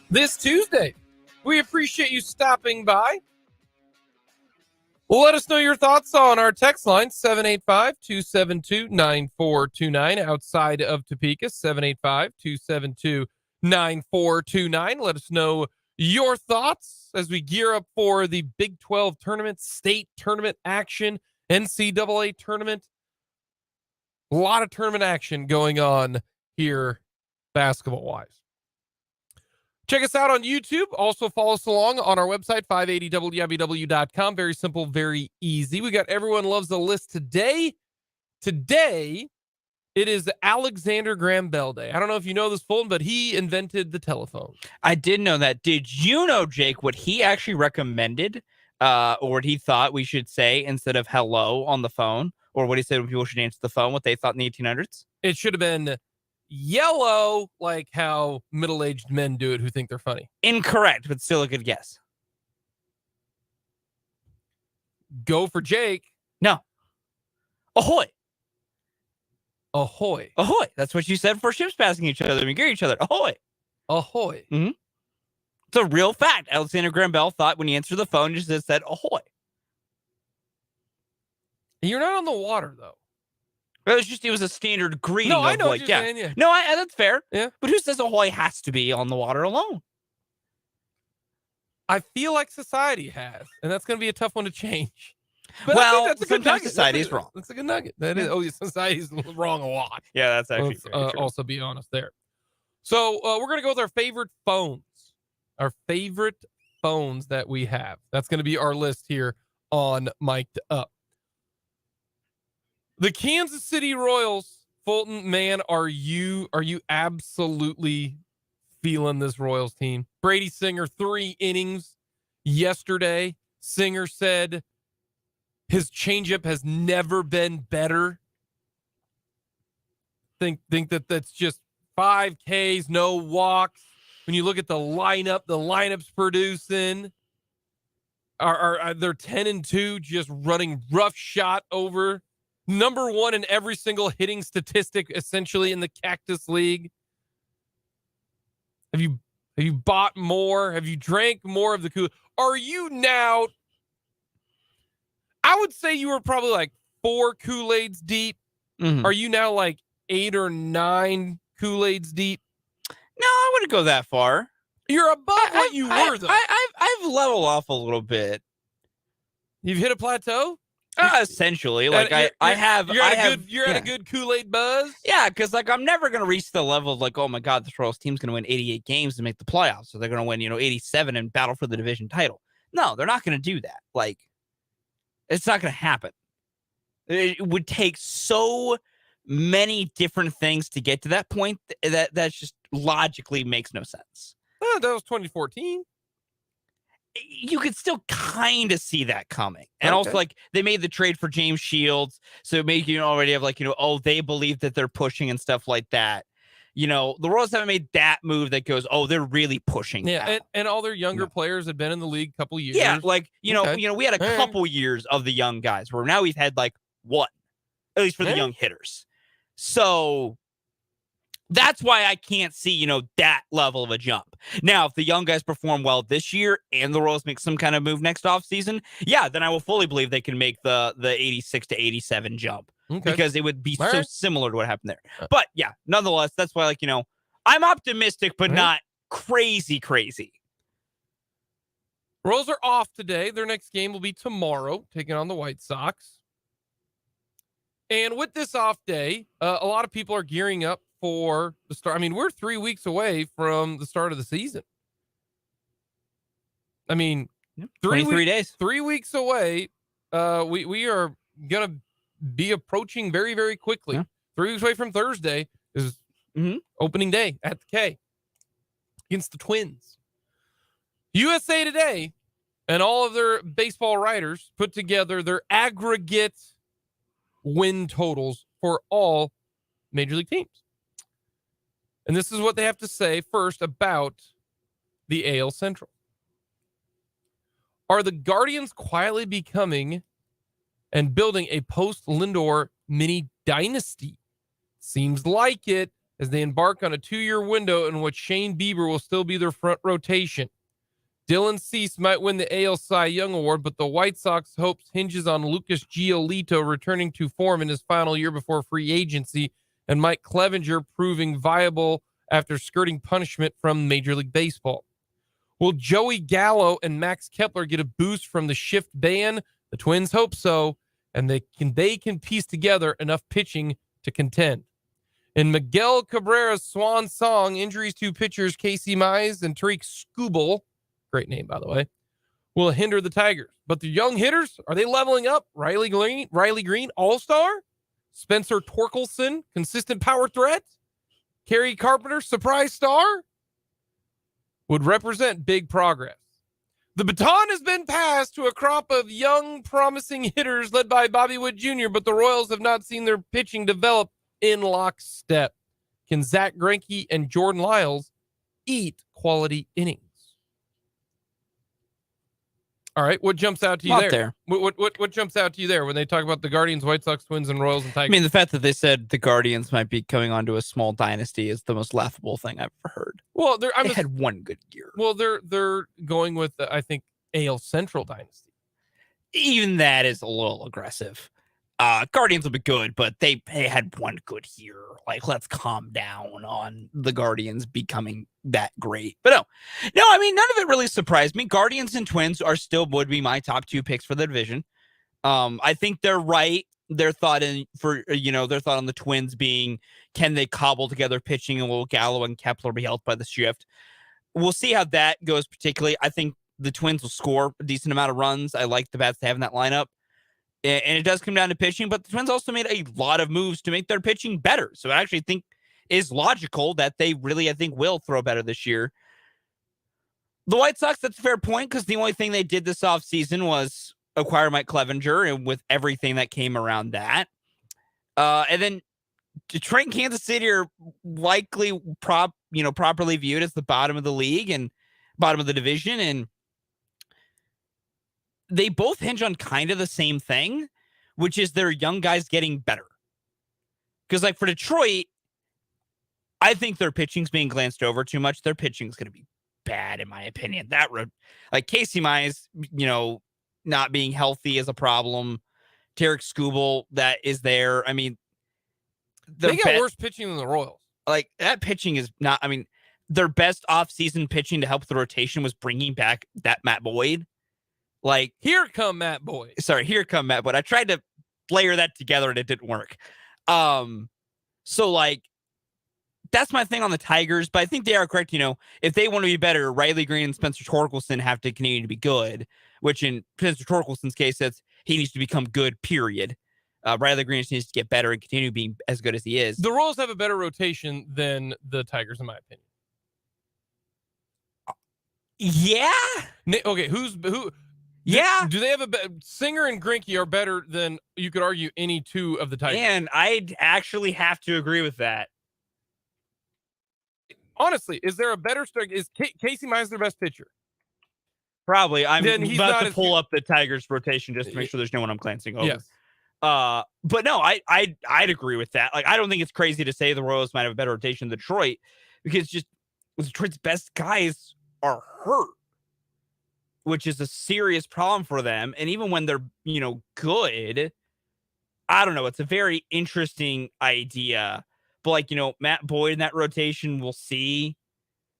this Tuesday. We appreciate you stopping by. Let us know your thoughts on our text line, 785-272-9429. Outside of Topeka, 785-272-9429. Let us know your thoughts as we gear up for the Big 12 tournament, state tournament action, NCAA tournament. A lot of tournament action going on here basketball-wise. Check us out on YouTube. Also follow us along on our website, 580wibw.com. Very simple, very easy. We got Everyone Loves the List today. Today, it is Alexander Graham Bell Day. I don't know if you know this, Fulton, but he invented the telephone. I did know that. Did you know, Jake, what he actually recommended or what he thought we should say instead of hello on the phone? Or what he said when people should answer the phone, what they thought in the 1800s? It should have been yellow, like how middle-aged men do it who think they're funny. Incorrect, but still a good guess. Go for Jake. No. Ahoy. Ahoy. Ahoy. That's what you said for ships passing each other and gear each other. Ahoy. Ahoy. Mm-hmm. It's a real fact. Alexander Graham Bell thought when he answered the phone, he just said ahoy. You're not on the water, though. It was a standard greeting. No, I know like, what you're yeah. saying, yeah. No, that's fair. Yeah. But who says ahoy has to be on the water alone? I feel like society has, and that's going to be a tough one to change. But Well, I think that's a good sometimes nugget. society is wrong. That's a good nugget. That is. Oh, yeah, society's wrong a lot. Yeah, that's actually Let's true. also be honest there. So we're going to go with our favorite phones. Our favorite phones that we have. That's going to be our list here on Mic'd Up. The Kansas City Royals, Fulton, man, are you absolutely feeling this Royals team? Brady Singer, 3 innings yesterday. Singer said his changeup has never been better. Think that's just 5 Ks, no walks. When you look at the lineup's producing. Are they're 10-2, just running rough shot over. Number 1 in every single hitting statistic, essentially in the Cactus League. Have you bought more? Have you drank more of the Kool-Aid? Are you now? I would say you were probably like 4 Kool-Aids deep. Mm-hmm. Are you now like 8 or 9 Kool-Aids deep? No, I wouldn't go that far. You're above what you were, though. I've leveled off a little bit. You've hit a plateau. Essentially, like you're at a good Kool-Aid buzz. Yeah, because like I'm never gonna reach the level of like, oh my god, this Royals team's gonna win 88 games to make the playoffs, so they're gonna win 87 and battle for the division title. No, they're not gonna do that. Like, it's not gonna happen. It would take so many different things to get to that point that just logically makes no sense. Oh, that was 2014. You could still kind of see that coming. And also, like, they made the trade for James Shields. So it made you already have, like, oh, they believe that they're pushing and stuff like that. The Royals haven't made that move that goes, oh, they're really pushing. Yeah, and all their younger players had been in the league a couple years. Yeah, like, we had a couple years of the young guys where now we've had, like, one, at least for the young hitters. So that's why I can't see, that level of a jump. Now, if the young guys perform well this year and the Royals make some kind of move next offseason, yeah, then I will fully believe they can make the 86 to 87 jump because it would be so similar to what happened there. But yeah, nonetheless, that's why, I'm optimistic, but not crazy. Royals are off today. Their next game will be tomorrow, taking on the White Sox. And with this off day, a lot of people are gearing up for the start. I mean, we're 3 weeks away from the start of the season. I mean, 23 days. 3 weeks away. We are going to be approaching very, very quickly 3 weeks away from Thursday is opening day at the K against the Twins. USA Today and all of their baseball writers put together their aggregate win totals for all major league teams. And this is what they have to say first about the AL Central. Are the Guardians quietly becoming and building a post-Lindor mini dynasty? Seems like it, as they embark on a 2-year window in which Shane Bieber will still be their front rotation. Dylan Cease might win the AL Cy Young Award, but the White Sox hopes hinges on Lucas Giolito returning to form in his final year before free agency and Mike Clevenger proving viable after skirting punishment from Major League Baseball. Will Joey Gallo and Max Kepler get a boost from the shift ban? The Twins hope so, and they can piece together enough pitching to contend. In Miguel Cabrera's swan song, injuries to pitchers Casey Mize and Tariq Skubal, great name by the way, will hinder the Tigers. But the young hitters, are they leveling up? Riley Green, all-star? Spencer Torkelson, consistent power threat? Kerry Carpenter, surprise star? Would represent big progress. The baton has been passed to a crop of young, promising hitters led by Bobby Wood Jr., but the Royals have not seen their pitching develop in lockstep. Can Zach Greinke and Jordan Lyles eat quality innings? All right, what jumps out to you there? What jumps out to you there when they talk about the Guardians, White Sox, Twins, and Royals and Tigers? I mean, the fact that they said the Guardians might be coming onto a small dynasty is the most laughable thing I've ever heard. Well, they had one good year. Well, they're going with I think AL Central dynasty. Even that is a little aggressive. Guardians will be good, but they had one good year. Like, let's calm down on the Guardians becoming that great. But no, I mean, none of it really surprised me. Guardians and Twins would be my top 2 picks for the division. I think they're right. Their thought on the Twins being, can they cobble together pitching, and will Gallo and Kepler be helped by the shift? We'll see how that goes. Particularly, I think the Twins will score a decent amount of runs. I like the bats they have in that lineup. And it does come down to pitching, but the Twins also made a lot of moves to make their pitching better. So I actually think is logical that they really, I think, will throw better this year. The White Sox, that's a fair point, because the only thing they did this offseason was acquire Mike Clevenger, and with everything that came around that. And then Detroit and Kansas City are likely properly viewed as the bottom of the league and bottom of the division, and they both hinge on kind of the same thing, which is their young guys getting better. Because, like, for Detroit, I think their pitching's being glanced over too much. Their pitching's going to be bad, in my opinion. Like Casey Mize, not being healthy is a problem. Derrick Skubal, that is there. I mean, they got worse pitching than the Royals. Like, that pitching is not. I mean, their best offseason pitching to help the rotation was bringing back that Matt Boyd. Like, here come Matt Boyd. I tried to layer that together and it didn't work. So, like, that's my thing on the Tigers, but I think they are correct. If they want to be better, Riley Green and Spencer Torkelson have to continue to be good, which in Spencer Torkelson's case, he needs to become good, period. Riley Green just needs to get better and continue being as good as he is. The Royals have a better rotation than the Tigers, in my opinion. Yeah. Okay, who? Yeah. Do they have Singer and Greinke are better than, you could argue, any 2 of the Tigers? And I'd actually have to agree with that. Honestly, is there a better strike? Is Casey Mize their best pitcher? Probably. I'm about to pull good. Up the Tigers rotation just to make sure there's no one I'm glancing over. Yes. But no, I'd agree with that. Like, I don't think it's crazy to say the Royals might have a better rotation than Detroit, because just Detroit's best guys are hurt, which is a serious problem for them. And even when they're, good, I don't know. It's a very interesting idea. But, like, Matt Boyd in that rotation, we'll see.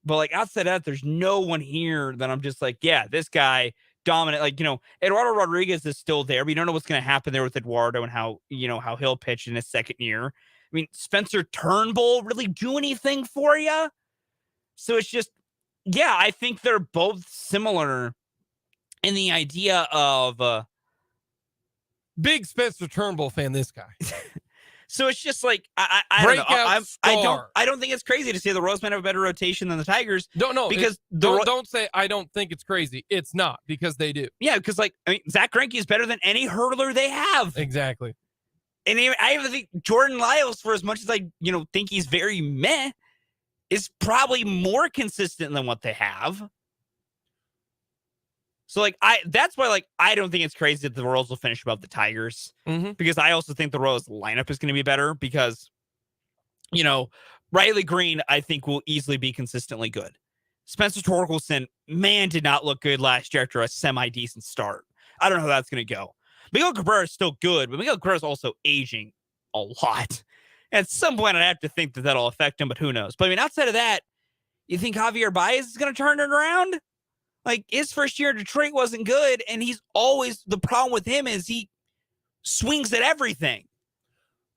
But, like, outside of that, there's no one here that I'm just like, yeah, this guy dominant. Like, Eduardo Rodriguez is still there. We don't know what's going to happen there with Eduardo and how he'll pitch in his second year. I mean, Spencer Turnbull really do anything for you? So it's just, yeah, I think they're both similar in the idea of big Spencer Turnbull fan, this guy. So it's just like I don't know. Breakout star. I don't think it's crazy to say the Royals might have a better rotation than the Tigers. No, because don't say I don't think it's crazy. It's not, because they do. Yeah, because Zach Greinke is better than any hurdler they have. Exactly. And I even think Jordan Lyles, for as much as I think he's very meh, is probably more consistent than what they have. So that's why I don't think it's crazy that the Royals will finish above the Tigers, because I also think the Royals lineup is going to be better because, Riley Green, I think, will easily be consistently good. Spencer Torkelson, man, did not look good last year after a semi-decent start. I don't know how that's going to go. Miguel Cabrera is still good, but Miguel Cabrera is also aging a lot. At some point, I'd have to think that that'll affect him, but who knows? But outside of that, you think Javier Baez is going to turn it around? His first year in Detroit wasn't good, and the problem with him is he swings at everything.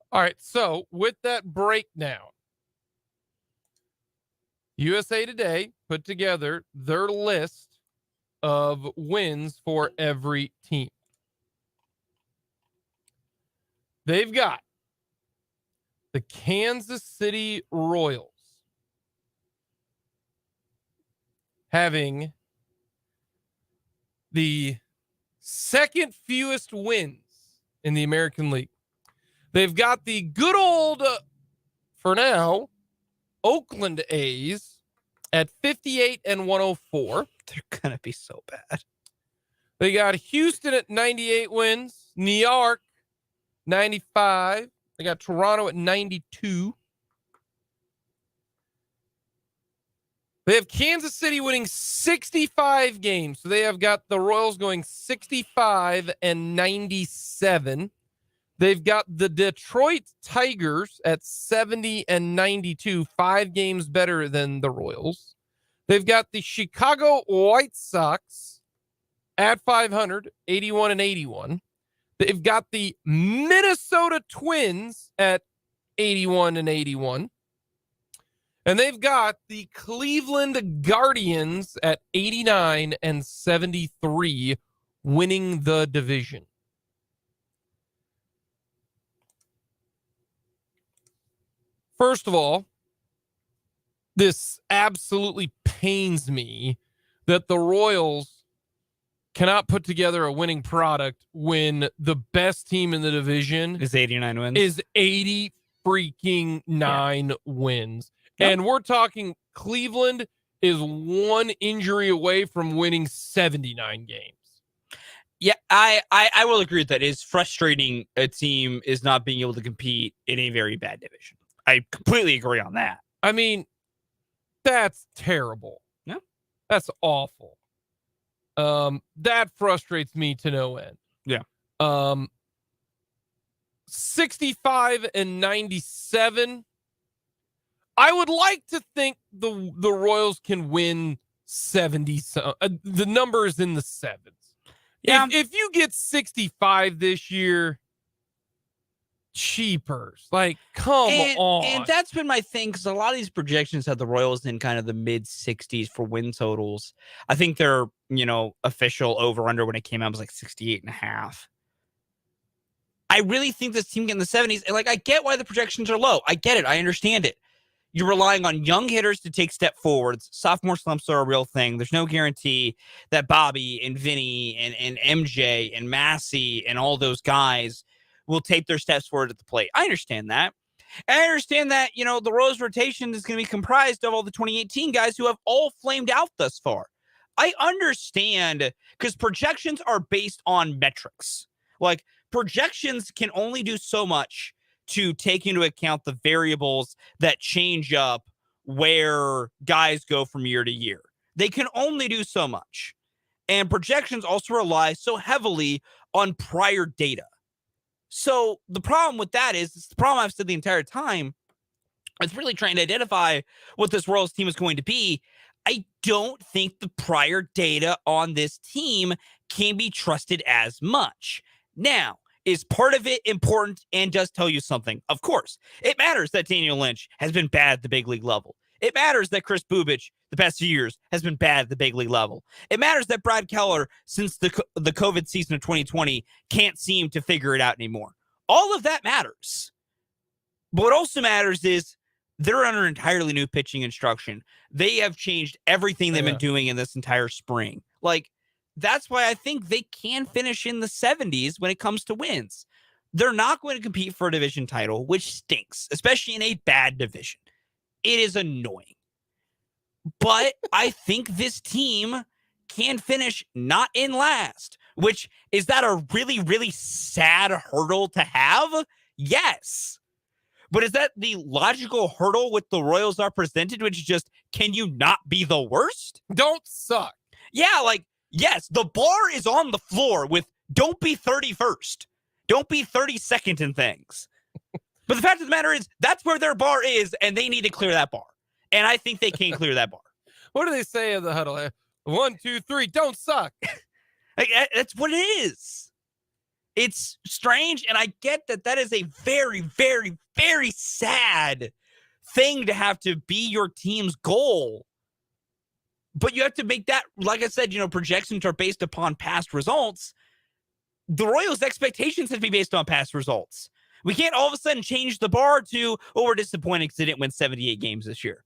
All right, so with that breakdown, USA Today put together their list of wins for every team. They've got the Kansas City Royals having the second fewest wins in the American League. They've got the good old, for now, Oakland A's at 58 and 104. They're going to be so bad. They got Houston at 98 wins, New York 95. They got Toronto at 92. They have Kansas City winning 65 games. So they have got the Royals going 65 and 97. They've got the Detroit Tigers at 70 and 92, 5 games better than the Royals. They've got the Chicago White Sox at 500, 81 and 81. They've got the Minnesota Twins at 81 and 81. And they've got the Cleveland Guardians at 89 and 73, winning the division. First of all, this absolutely pains me that the Royals cannot put together a winning product when the best team in the division is 89 wins. Is 80 freaking 9 wins. Yep. And we're talking Cleveland is one injury away from winning 79 games. Yeah, I will agree with that. It's frustrating a team is not being able to compete in a very bad division. I completely agree on that. I mean, that's terrible. Yeah. That's awful. That frustrates me to no end. Yeah. 65 and 97. I would like to think the Royals can win 70. The number is in the sevens. Yeah. If you get 65 this year, cheapers. Come on. And that's been my thing, because a lot of these projections have the Royals in kind of the mid 60s for win totals. I think their, official over-under when it came out was 68 and a half. I really think this team get in the 70s. And I get why the projections are low. I get it. I understand it. You're relying on young hitters to take step forwards. Sophomore slumps are a real thing. There's no guarantee that Bobby and Vinny and MJ and Massey and all those guys will take their steps forward at the plate. I understand that. And I understand that, the Royals rotation is going to be comprised of all the 2018 guys who have all flamed out thus far. I understand, because projections are based on metrics. Projections can only do so much to take into account the variables that change up where guys go from year to year. They can only do so much. And projections also rely so heavily on prior data. So the problem with that is, it's the problem I've said the entire time, is really trying to identify what this Royals team is going to be. I don't think the prior data on this team can be trusted as much. Now, is part of it important and does tell you something? Of course. It matters that Daniel Lynch has been bad at the big league level. It matters that Chris Bubich, the past few years, has been bad at the big league level. It matters that Brad Keller, since the COVID season of 2020, can't seem to figure it out anymore. All of that matters. But what also matters is they're under entirely new pitching instruction. They have changed everything they've been doing in this entire spring. Like, that's why I think they can finish in the 70s when it comes to wins. They're not going to compete for a division title, which stinks, especially in a bad division. It is annoying. But I think this team can finish not in last, which is that a really, really sad hurdle to have? Yes. But is that the logical hurdle with the Royals are presented, which is just, can you not be the worst? Don't suck. Yeah, like, yes, the bar is on the floor with don't be 31st. Don't be 32nd in things. But the fact of the matter is, that's where their bar is, and they need to clear that bar. And I think they can clear that bar. What do they say in the huddle? 1, 2, 3, don't suck. Like, that's what it is. It's strange, and I get that that is a very, very, very sad thing to have to be your team's goal. But you have to make that, like I said, projections are based upon past results. The Royals' expectations have to be based on past results. We can't all of a sudden change the bar to, oh, we're disappointed because they didn't win 78 games this year.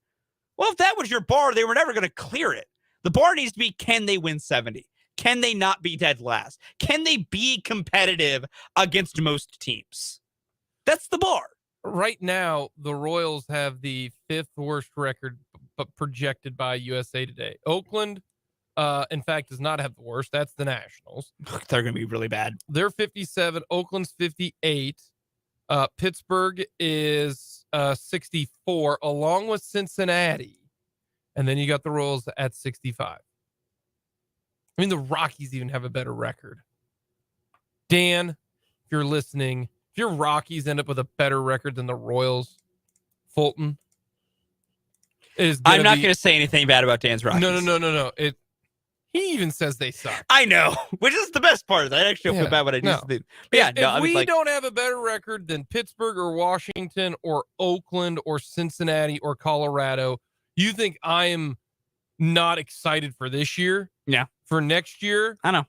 Well, if that was your bar, they were never going to clear it. The bar needs to be, can they win 70? Can they not be dead last? Can they be competitive against most teams? That's the bar. Right now, the Royals have the 5th worst record projected by USA Today. Oakland, in fact, does not have the worst. That's the Nationals. They're going to be really bad. They're 57. Oakland's 58. Pittsburgh is 64, along with Cincinnati. And then you got the Royals at 65. I mean, the Rockies even have a better record. Dan, if you're listening, if your Rockies end up with a better record than the Royals, Fulton is I'm not going to say anything bad about Dan's Rockies. No. He even says they suck. I know, which is the best part of that. I actually feel bad what I just did. If we don't have a better record than Pittsburgh or Washington or Oakland or Cincinnati or Colorado, you think I am not excited for this year? Yeah. For next year? I know.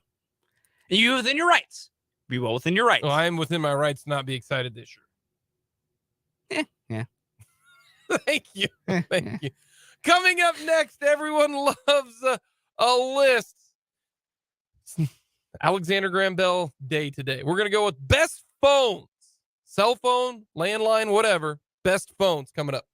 You within your rights. Be well within your rights. Well, I am within my rights to not be excited this year. Yeah. Thank you. Thank you. Coming up next, everyone loves a list. Alexander Graham Bell day today. We're going to go with best phones. Cell phone, landline, whatever. Best phones coming up.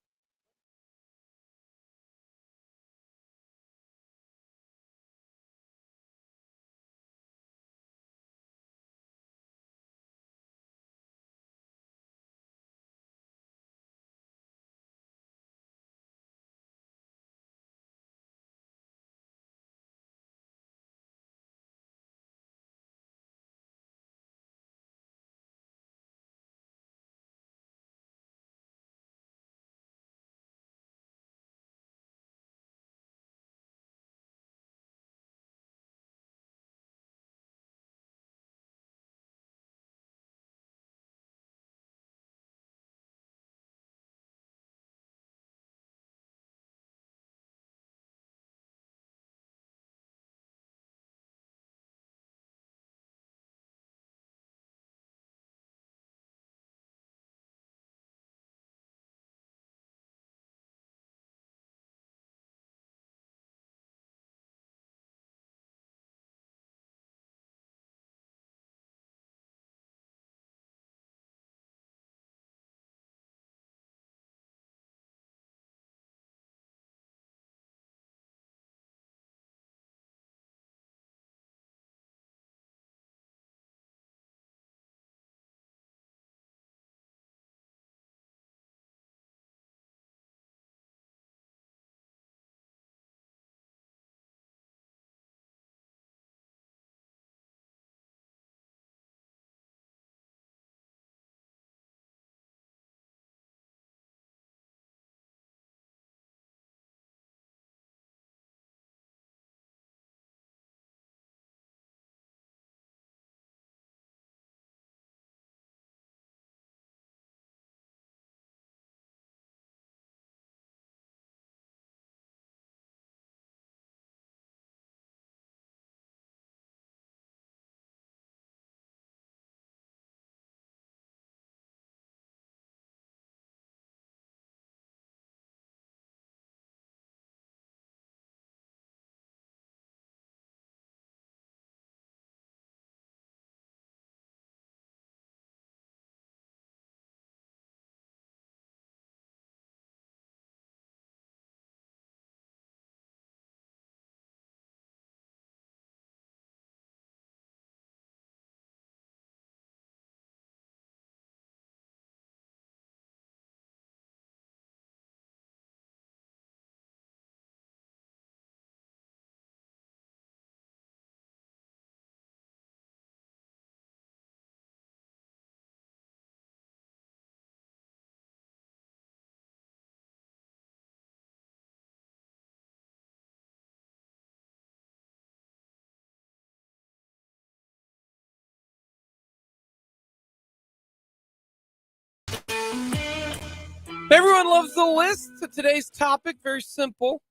Everyone loves the list. So today's topic, very simple.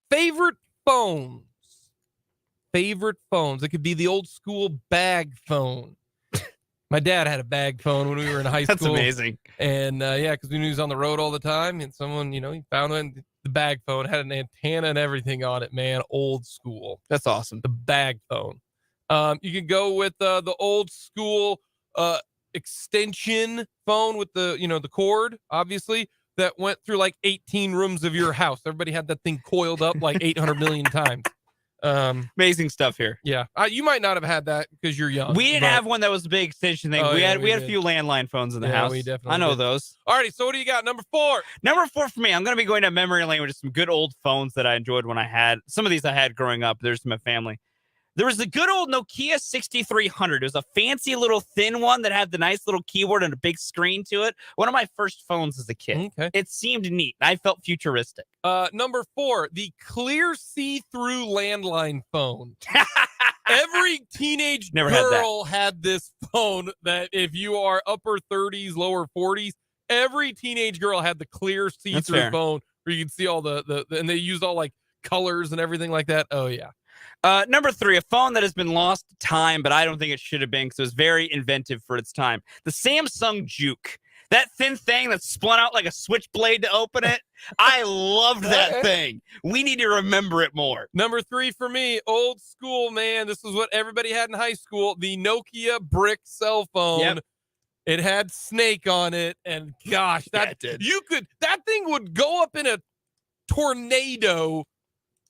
Favorite phones. Favorite phones. It could be the old school bag phone. My dad had a bag phone when we were in high school. That's amazing. And yeah, because we knew he was on the road all the time. And someone, he found one. The bag phone had an antenna and everything on it, man. Old school. That's awesome. The bag phone. You can go with the old school extension phone with the cord, obviously, that went through like 18 rooms of your house. Everybody had that thing coiled up like 800 million times. Amazing stuff here. Yeah, you might not have had that because you're young. We didn't have one that was a big extension thing. Oh, we yeah, had we a did. few landline phones in the Yeah, house. we definitely I know did. those. Alrighty, so what do you got? Number 4. Number 4 for me, I'm going to be going to memory lane with some good old phones that I enjoyed when I had. Some of these I had growing up. There's my family. There was the good old Nokia 6300. It was a fancy little thin one that had the nice little keyboard and a big screen to it. One of my first phones as a kid. Okay. It seemed neat. I felt futuristic. Number 4, the clear see-through landline phone. Every teenage girl had this phone that if you are upper 30s, lower 40s, every teenage girl had the clear see-through phone where you can see all the and they used all like colors and everything like that. Oh, yeah. Number 3, a phone that has been lost to time, but I don't think it should have been because it was very inventive for its time. The Samsung Juke. That thin thing that spun out like a switchblade to open it. I loved that thing. We need to remember it more. Number 3 for me, old school, man. This is what everybody had in high school. The Nokia brick cell phone. Yep. It had Snake on it. And gosh, that thing would go up in a tornado,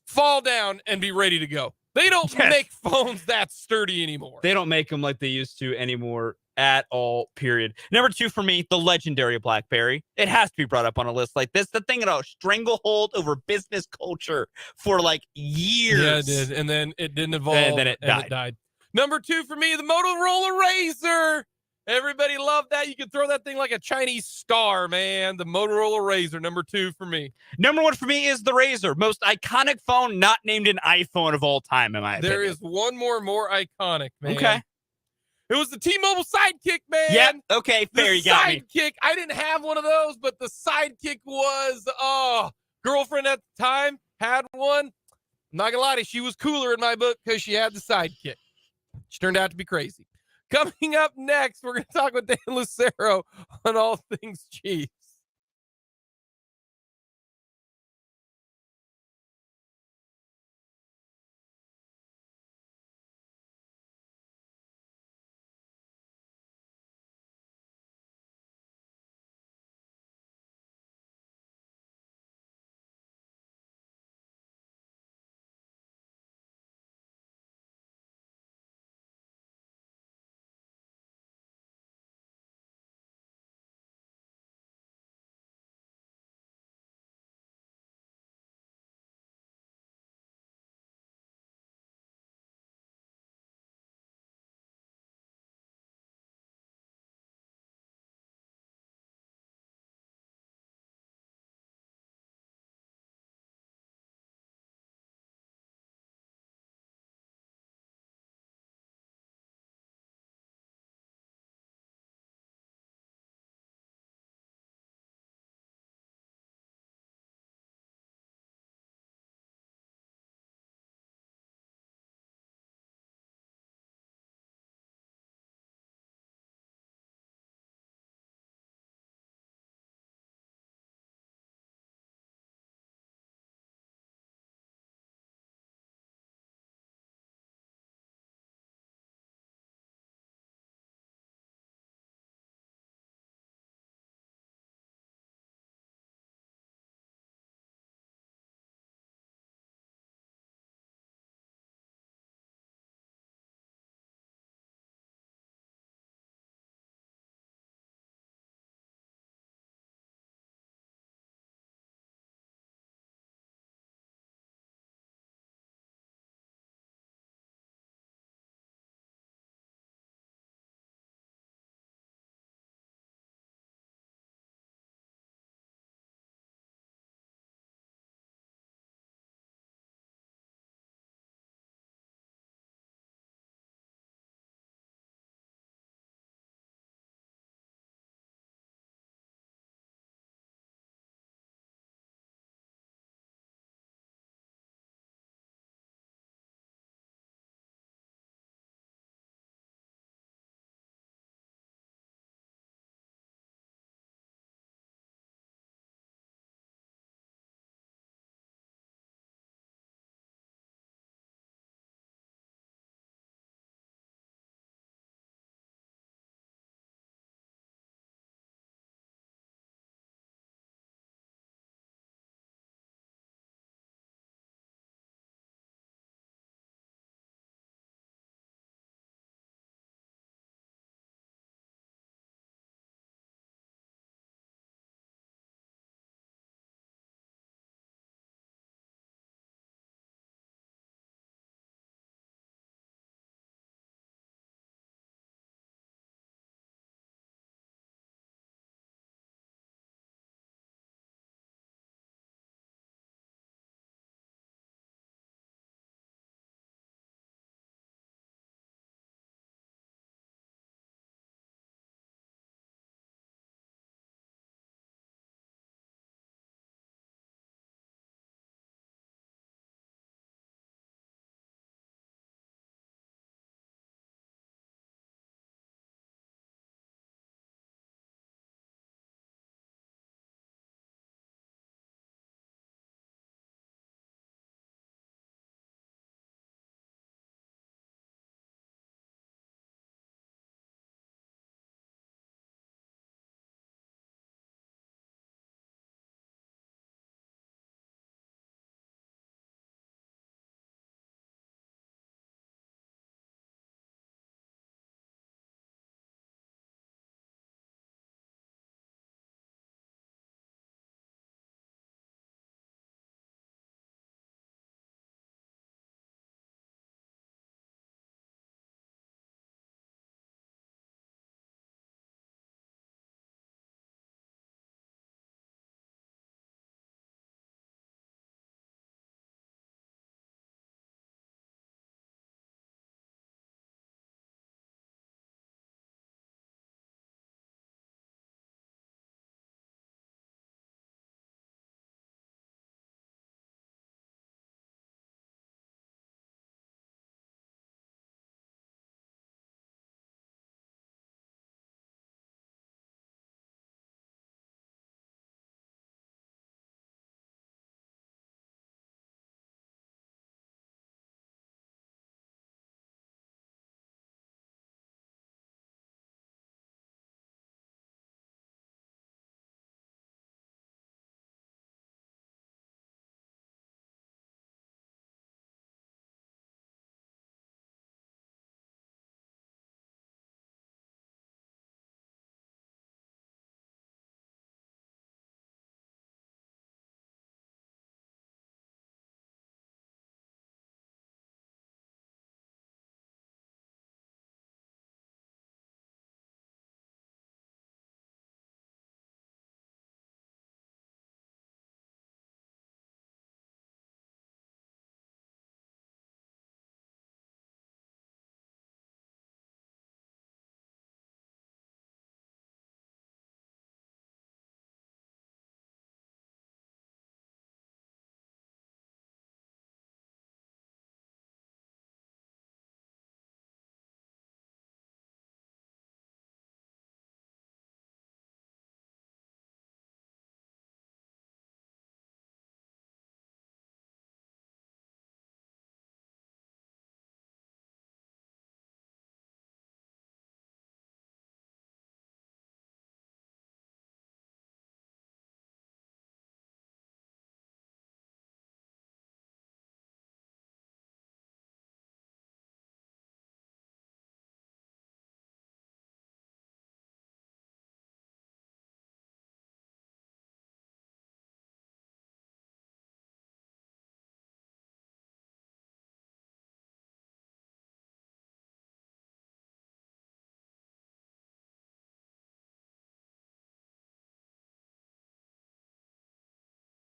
fall down, and be ready to go. They don't make phones that sturdy anymore. They don't make them like they used to anymore at all, period. Number 2 for me, the legendary BlackBerry. It has to be brought up on a list like this. The thing had a stranglehold over business culture for like years. Yeah, it did. And then it didn't evolve. And then it died. Number 2 for me, the Motorola Razr. Everybody loved that. You could throw that thing like a Chinese star, man. The Motorola Razr, number 2 for me. Number 1 for me is the Razr. Most iconic phone not named an iPhone of all time, in my opinion. There is one more iconic, man. Okay. It was the T-Mobile Sidekick, man. Yep. Okay, fair. You got me. Sidekick. I didn't have one of those, but the Sidekick was, girlfriend at the time had one. I'm not gonna lie to you, she was cooler in my book because she had the Sidekick. She turned out to be crazy. Coming up next, we're going to talk with Dan Lucero on all things Chiefs.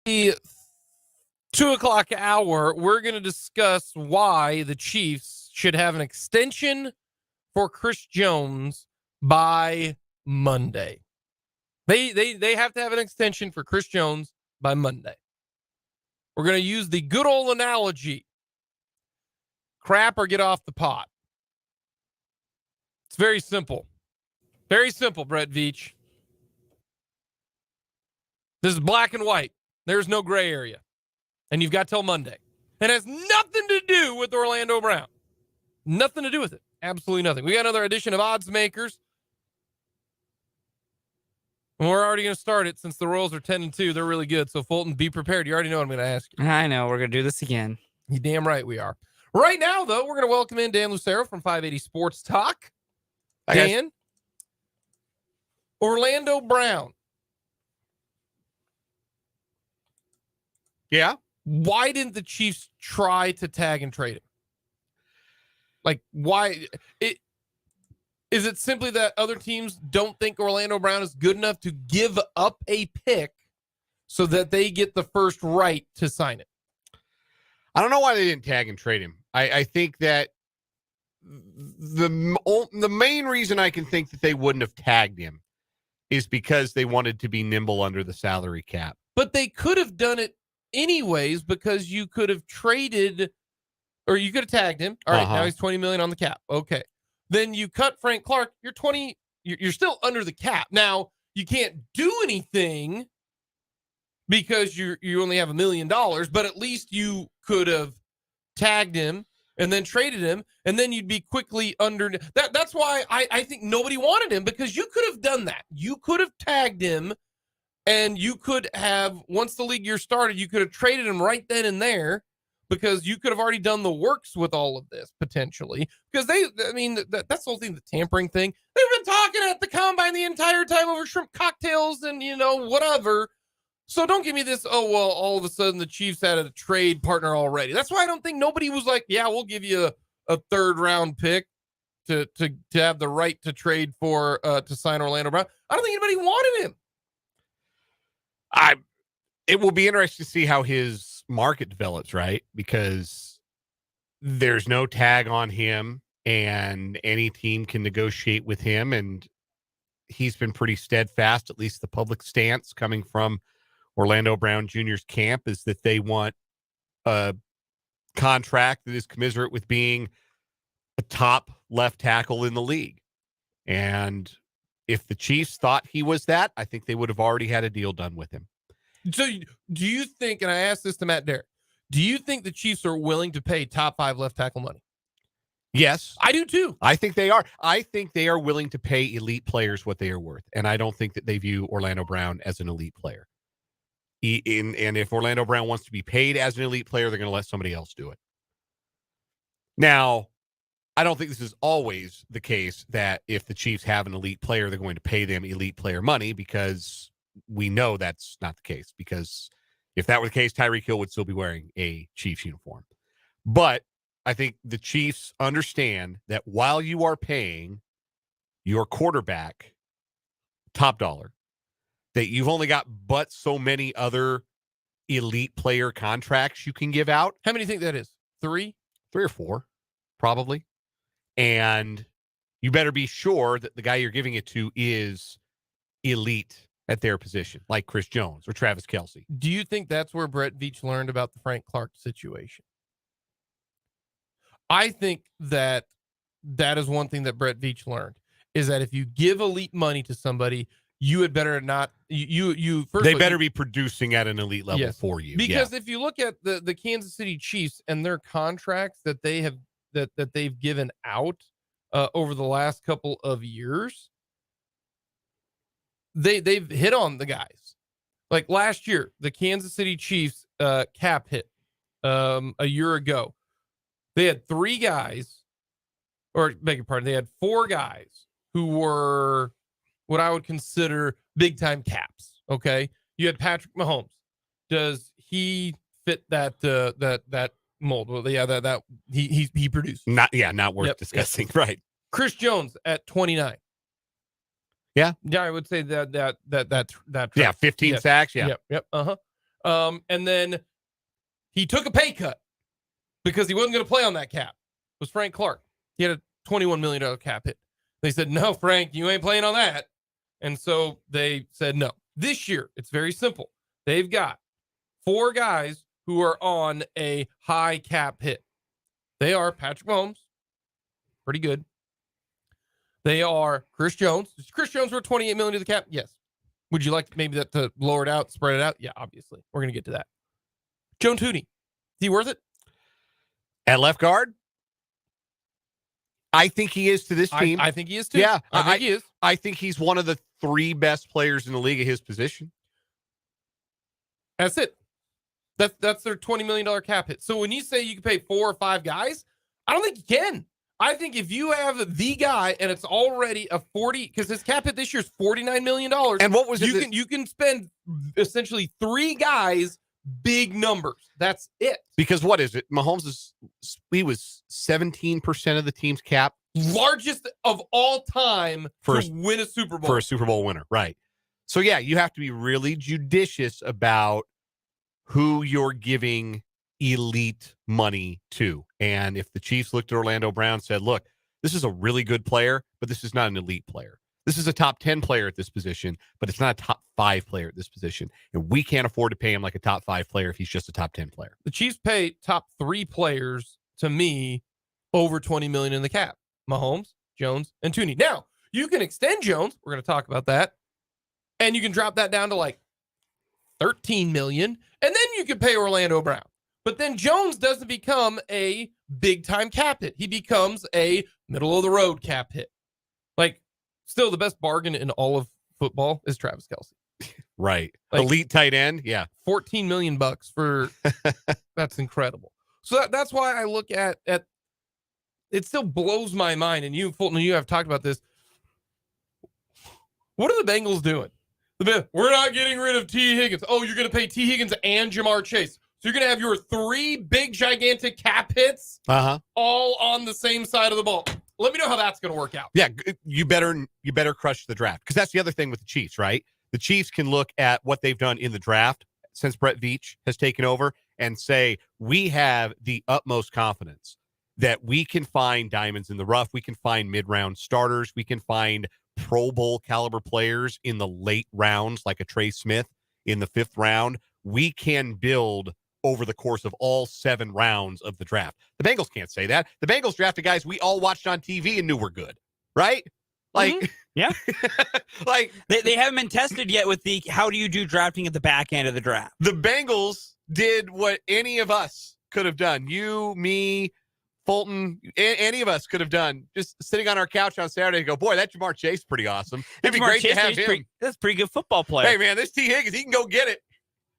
the 2:00 hour, we're going to discuss why the Chiefs should have an extension for Chris Jones by Monday. They have to have an extension for Chris Jones by Monday. We're going to use the good old analogy: crap or get off the pot. It's very simple. Very simple, Brett Veach. This is black and white. There's no gray area. And you've got till Monday. It has nothing to do with Orlando Brown. Nothing to do with it. Absolutely nothing. We got another edition of Odds Makers. And we're already going to start it since the Royals are 10-2. They're really good. So, Fulton, be prepared. You already know what I'm going to ask you. I know. We're going to do this again. You damn right we are. Right now, though, we're going to welcome in Dan Lucero from 580 Sports Talk. Hi, Dan, guys. Orlando Brown. Yeah. Why didn't the Chiefs try to tag and trade him? Like, why? Is it simply that other teams don't think Orlando Brown is good enough to give up a pick so that they get the first right to sign it? I don't know why they didn't tag and trade him. I think that the main reason I can think that they wouldn't have tagged him is because they wanted to be nimble under the salary cap. But they could have done it anyways, because you could have traded, or you could have tagged him. All right, now he's $20 million on the cap. Okay. Then you cut Frank Clark. You're still under the cap. Now, you can't do anything because you only have $1 million, but at least you could have tagged him and then traded him, and then you'd be quickly under that. That's why I think nobody wanted him, because you could have done that. You could have tagged him, and you could have, once the league year started, you could have traded him right then and there, because you could have already done the works with all of this potentially. Because that's the whole thing, the tampering thing. They've been talking at the combine the entire time over shrimp cocktails and, whatever. So don't give me this, all of a sudden the Chiefs had a trade partner already. That's why I don't think nobody was like, yeah, we'll give you a third round pick to have the right to trade for, to sign Orlando Brown. I don't think anybody wanted him. It will be interesting to see how his market develops, right? Because there's no tag on him, and any team can negotiate with him, and he's been pretty steadfast. At least the public stance coming from Orlando Brown Jr.'s camp is that they want a contract that is commensurate with being a top left tackle in the league. And if the Chiefs thought he was that, I think they would have already had a deal done with him. So do you think, and I asked this to Matt Derrick, do you think the Chiefs are willing to pay top 5 left tackle money? Yes. I do too. I think they are. I think they are willing to pay elite players what they are worth. And I don't think that they view Orlando Brown as an elite player. And if Orlando Brown wants to be paid as an elite player, they're going to let somebody else do it. Now, I don't think this is always the case that if the Chiefs have an elite player, they're going to pay them elite player money, because we know that's not the case. Because if that were the case, Tyreek Hill would still be wearing a Chiefs uniform. But I think the Chiefs understand that while you are paying your quarterback top dollar, that you've only got but so many other elite player contracts you can give out. How many do you think that is? 3? 3 or 4, probably. And you better be sure that the guy you're giving it to is elite at their position, like Chris Jones or Travis Kelce. Do you think that's where Brett Veach learned about the Frank Clark situation? I think that is one thing that Brett Veach learned, is that if you give elite money to somebody, you had better not. They better be producing at an elite level for you. Because if you look at the Kansas City Chiefs and their contracts that they have that they've given out over the last couple of years, they've hit on the guys. Like last year, the Kansas City Chiefs cap hit a year ago. They had 3 guys, or beg your pardon, they had 4 guys who were what I would consider big time caps. Okay, you had Patrick Mahomes. Does he fit that mold? Well, yeah, that he produced. Not worth discussing. Yep. Right. Chris Jones at 29. Yeah, I would say that. Yeah, 15 sacks. Yeah. Yep. And then he took a pay cut because he wasn't going to play on that cap. It was Frank Clark. He had a $21 million cap hit. They said, no, Frank, you ain't playing on that. And so they said no. This year, it's very simple. They've got 4 guys who are on a high cap hit. They are Patrick Mahomes, pretty good. They are Chris Jones. Is Chris Jones worth $28 million to the cap? Yes. Would you like maybe that to lower it out, spread it out? Yeah, obviously. We're going to get to that. Joe Tooney, is he worth it? At left guard? I think he is to this team. I think he is too. Yeah, I think he is. I think he's one of the 3 best players in the league at his position. That's it. That's their $20 million cap hit. So when you say you can pay 4 or 5 guys, I don't think you can. I think if you have the guy and it's already a 40, because his cap hit this year is $49 million. And what was it? You can spend essentially 3 guys, big numbers. That's it. Because what is it? Mahomes he was 17% of the team's cap. Largest of all time to win a Super Bowl. For a Super Bowl winner, right. So yeah, you have to be really judicious about who you're giving elite money to. And if the Chiefs looked at Orlando Brown and said, look, this is a really good player, but this is not an elite player. This is a top 10 player at this position, but it's not a top 5 player at this position. And we can't afford to pay him like a top 5 player if he's just a top 10 player. The Chiefs pay top 3 players, to me, over $20 million in the cap. Mahomes, Jones, and Tooney. Now, you can extend Jones. We're going to talk about that. And you can drop that down to like $13 million. And then you can pay Orlando Brown. But then Jones doesn't become a big-time cap hit. He becomes a middle-of-the-road cap hit. Like, still the best bargain in all of football is Travis Kelce. Right. Like, elite tight end. Yeah. $14 million for that's incredible. So that's why I look at it still blows my mind. And you, Fulton, you have talked about this. What are the Bengals doing? We're not getting rid of T. Higgins. Oh, you're going to pay T. Higgins and Jamar Chase. So you're going to have your 3 big, gigantic cap hits all on the same side of the ball. Let me know how that's going to work out. Yeah, you better crush the draft, because that's the other thing with the Chiefs, right? The Chiefs can look at what they've done in the draft since Brett Veach has taken over and say, we have the utmost confidence that we can find diamonds in the rough. We can find mid-round starters. We can find Pro Bowl caliber players in the late rounds, like a Trey Smith in the 5th round. We can build over the course of all 7 rounds of the draft. The Bengals can't say that. The Bengals drafted guys we all watched on TV and knew were good, right? Like, yeah, like they haven't been tested yet with the how do you do drafting at the back end of the draft. The Bengals did what any of us could have done. You, me, Fulton, any of us could have done, just sitting on our couch on Saturday and go, boy, that Jamar Chase is pretty awesome. It'd be great to have him. That's a pretty good football player. Hey, man, this T. Higgins, he can go get it.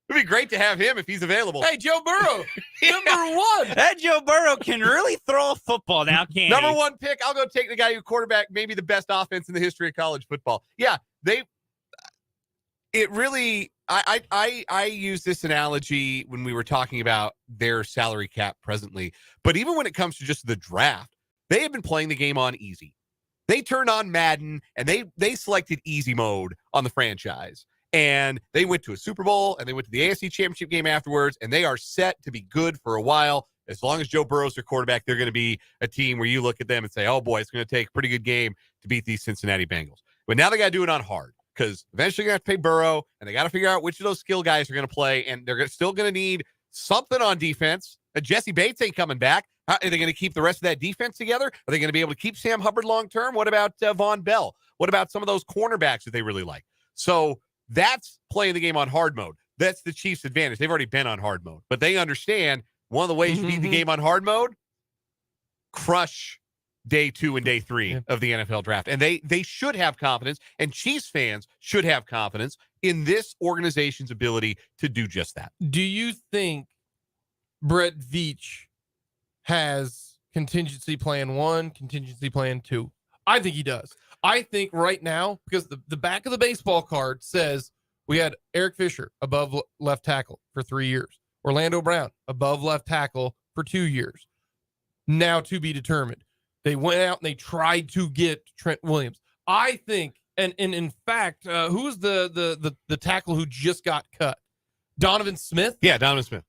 It'd be great to have him if he's available. Hey, Joe Burrow, number 1. That Joe Burrow can really throw a football now, can't Number he? 1 pick. I'll go take the guy who quarterback maybe the best offense in the history of college football. Yeah, I use this analogy when we were talking about their salary cap presently. But even when it comes to just the draft, they have been playing the game on easy. They turned on Madden and they selected easy mode on the franchise. And they went to a Super Bowl, and they went to the AFC Championship game afterwards, and they are set to be good for a while. As long as Joe Burrow's their quarterback, they're going to be a team where you look at them and say, oh, boy, it's going to take a pretty good game to beat these Cincinnati Bengals. But now they got to do it on hard, because eventually they're going to have to pay Burrow, and they got to figure out which of those skill guys are going to play, and they're still going to need something on defense. Jesse Bates ain't coming back. Are they going to keep the rest of that defense together? Are they going to be able to keep Sam Hubbard long-term? What about Von Bell? What about some of those cornerbacks that they really like? So that's playing the game on hard mode. That's the Chiefs' advantage. They've already been on hard mode, but they understand one of the ways you beat the game on hard mode, crush day 2 and day 3 of the NFL draft. And they should have confidence, and Chiefs fans should have confidence in this organization's ability to do just that. Do you think Brett Veach has contingency plan 1, contingency plan 2? I think he does. I think right now, because the back of the baseball card says we had Eric Fisher above left tackle for 3 years. Orlando Brown above left tackle for 2 years. Now to be determined. They went out and they tried to get Trent Williams. I think, and in fact, who's the tackle who just got cut? Donovan Smith? Yeah, Donovan Smith.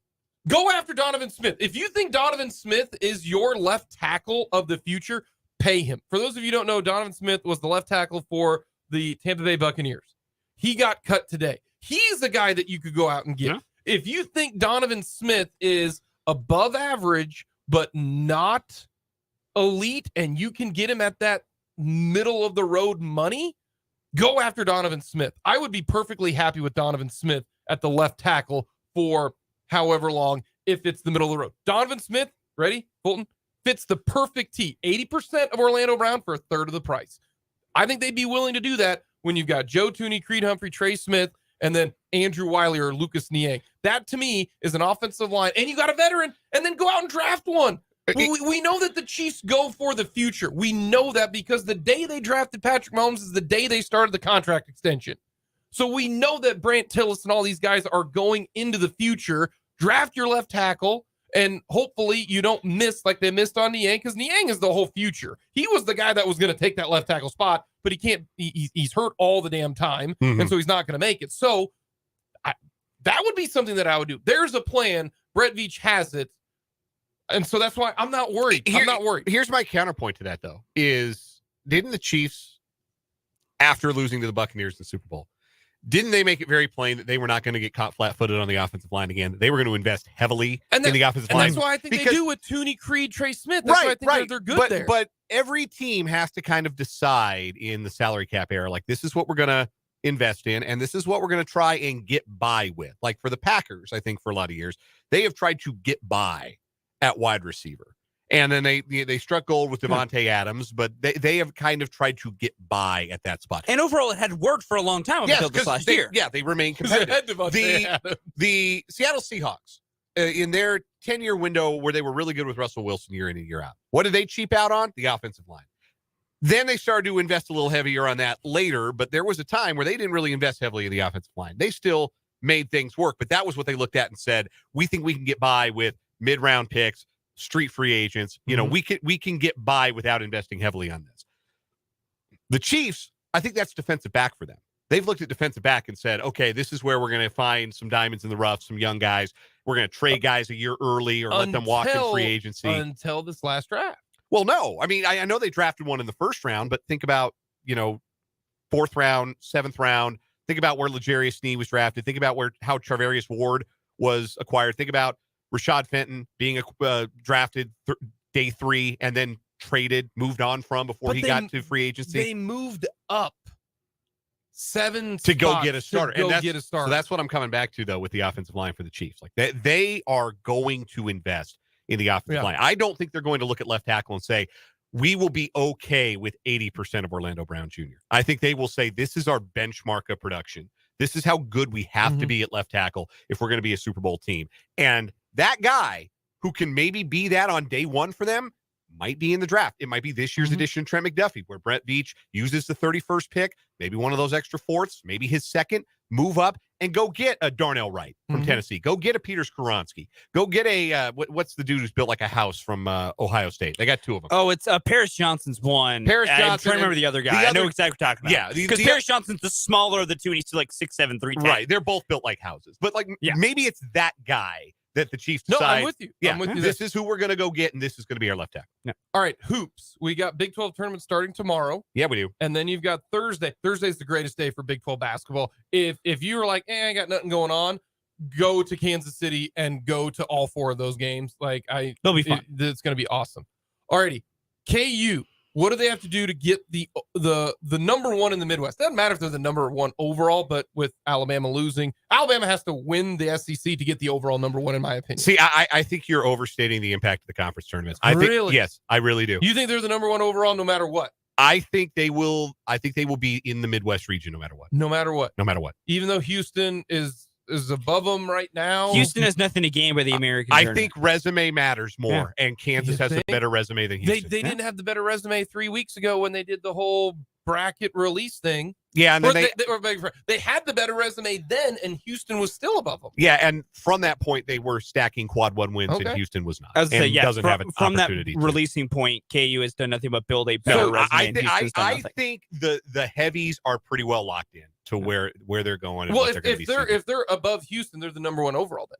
Go after Donovan Smith. If you think Donovan Smith is your left tackle of the future, pay him. For those of you who don't know, Donovan Smith was the left tackle for the Tampa Bay Buccaneers. He got cut today. He's the guy that you could go out and get. Yeah. If you think Donovan Smith is above average, but not elite, and you can get him at that middle of the road money, go after Donovan Smith. I would be perfectly happy with Donovan Smith at the left tackle for however long if it's the middle of the road. Donovan Smith, ready, Fulton, fits the perfect T. 80% of Orlando Brown for a third of the price. I think they'd be willing to do that when you've got Joe Thuney, Creed Humphrey, Trey Smith, and then Andrew Wiley or Lucas Niang. That, to me, is an offensive line. And you got a veteran, and then go out and draft one. We know that the Chiefs go for the future. We know that because the day they drafted Patrick Mahomes is the day they started the contract extension. So we know that Brant Tillis and all these guys are going into the future. Draft your left tackle, and hopefully you don't miss like they missed on Niang, because Niang is the whole future. He was the guy that was going to take that left tackle spot, but he can't. He's hurt all the damn time, and so he's not going to make it. So that would be something that I would do. There's a plan. Brett Veach has it. And so that's why I'm not worried. I'm not worried. Here's my counterpoint to that, though, is didn't the Chiefs, after losing to the Buccaneers in the Super Bowl, didn't they make it very plain that they were not going to get caught flat-footed on the offensive line again? That they were going to invest heavily in the offensive line. And that's why I think they do with Thuney, Creed, Trey Smith. That's why I think they're good there. But every team has to kind of decide in the salary cap era, like, this is what we're going to invest in, and this is what we're going to try and get by with. Like for the Packers, I think for a lot of years, they have tried to get by at wide receiver. And then they struck gold with Devontae Adams, but they have kind of tried to get by at that spot. And overall, it had worked for a long time until this last year. Yeah, they remain competitive. The Seattle Seahawks, in their 10-year window where they were really good with Russell Wilson year in and year out, what did they cheap out on? The offensive line. Then they started to invest a little heavier on that later, but there was a time where they didn't really invest heavily in the offensive line. They still made things work, but that was what they looked at and said, we think we can get by with mid-round picks, street free agents. You know, we can get by without investing heavily on this. The Chiefs, I think that's defensive back for them. They've looked at defensive back and said, okay, this is where we're going to find some diamonds in the rough, some young guys. We're going to trade guys a year early or let them walk in free agency. Until this last draft. Well, no. I mean, I know they drafted one in the first round, but think about, 4th round, 7th round. Think about where L'Jarius Sneed was drafted. Think about how Charvarius Ward was acquired. Think about Rashad Fenton being drafted day 3 and then traded, moved on from before he got to free agency. They moved up 7 to go get a starter. So that's what I'm coming back to, though, with the offensive line for the Chiefs. Like they are going to invest in the offensive line. I don't think they're going to look at left tackle and say, we will be okay with 80% of Orlando Brown Jr. I think they will say, this is our benchmark of production. This is how good we have to be at left tackle if we're going to be a Super Bowl team. And that guy who can maybe be that on day 1 for them might be in the draft. It might be this year's edition of Trent McDuffie, where Brett Veach uses the 31st pick, maybe one of those extra 4ths, maybe his second, move up and go get a Darnell Wright from Tennessee. Go get a Peter Skoronski. Go get a, what's the dude who's built like a house from Ohio State? They got 2 of them. Oh, it's Paris Johnson's one. Paris Johnson. I'm trying to remember the other guy. I know exactly what you're talking about. Yeah. Because Paris Johnson's the smaller of the two, and he's still like 6'7", 310. Right. They're both built like houses. But maybe it's that guy that the Chiefs decide. No, I'm with you. Yeah, I'm with you. This is who we're going to go get, and this is going to be our left tackle. Yeah. All right, hoops. We got Big 12 tournament starting tomorrow. Yeah, we do. And then you've got Thursday. Thursday's the greatest day for Big 12 basketball. If you were like, I got nothing going on, go to Kansas City and go to all 4 of those games. They'll be fun. It's going to be awesome. All righty. KU. What do they have to do to get the number 1 in the Midwest? Doesn't matter if they're the number 1 overall, but with Alabama losing, Alabama has to win the SEC to get the overall number 1, in my opinion. See, I think you're overstating the impact of the conference tournaments. Yes, I really do. You think they're the number 1 overall no matter what? I think they will be in the Midwest region no matter what. No matter what. No matter what. Even though Houston is above them right now. Houston has nothing to gain by the American I think resume matters more, and Kansas has a better resume than Houston. They didn't have the better resume 3 weeks ago when they did the whole bracket release thing. Yeah, and then they had the better resume then, and Houston was still above them. Yeah, and from that point, they were stacking quad 1 wins, and Houston was not. I was and say, doesn't have an from that opportunity releasing point, KU has done nothing but build a better resume. I think the heavies are pretty well locked in. to where they're going. And Well, what if they're above Houston, they're the number 1 overall then.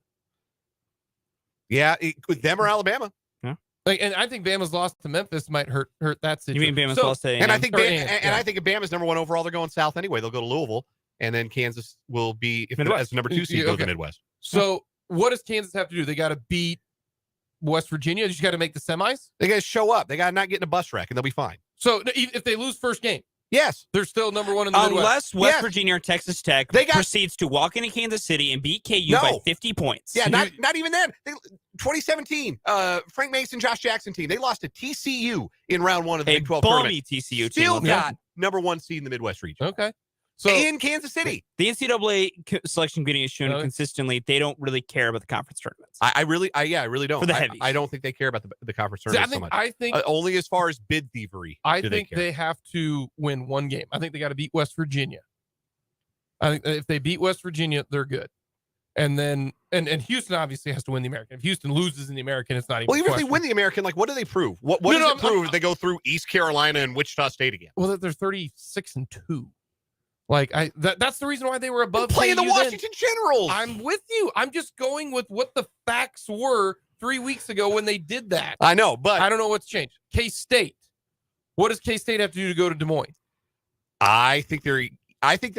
Yeah, them or Alabama. Like, and I think Bama's loss to Memphis might hurt that situation. You mean Bama's loss to A&M? And I think I think if Bama's number 1 overall, they're going south anyway. They'll go to Louisville, and then Kansas will be as number 2 seed go to the Midwest. So what does Kansas have to do? They got to beat West Virginia. They just got to make the semis. They got to show up. They got to not get in a bus wreck, and they'll be fine. So if they lose first game, yes, they're still number 1 in the Midwest. Unless West Virginia or Texas Tech proceeds to walk into Kansas City and beat KU by 50 points. Yeah, not even then. 2017, Frank Mason, Josh Jackson team. They lost to TCU in round 1 of the Big 12 tournament. TCU Still team. got number 1 seed in the Midwest region. Okay. So in Kansas City. The NCAA selection committee has shown consistently they don't really care about the conference tournaments. I really don't. For the heavies. I don't think they care about the conference tournament so much. I think only as far as bid thievery. I think they have to win 1 game. I think they got to beat West Virginia. I think if they beat West Virginia, they're good. And then and Houston obviously has to win the American. If Houston loses in the American, it's not even. Well, even if they win the American, like what do they prove? What does it prove? They go through East Carolina and Wichita State again. Well, they're 36-2. Like that's the reason why they were above playing the Washington Generals. I'm with you. I'm just going with what the facts were 3 weeks ago when they did that. I know, but I don't know what's changed. K-State. What does K-State have to do to go to Des Moines? I think they're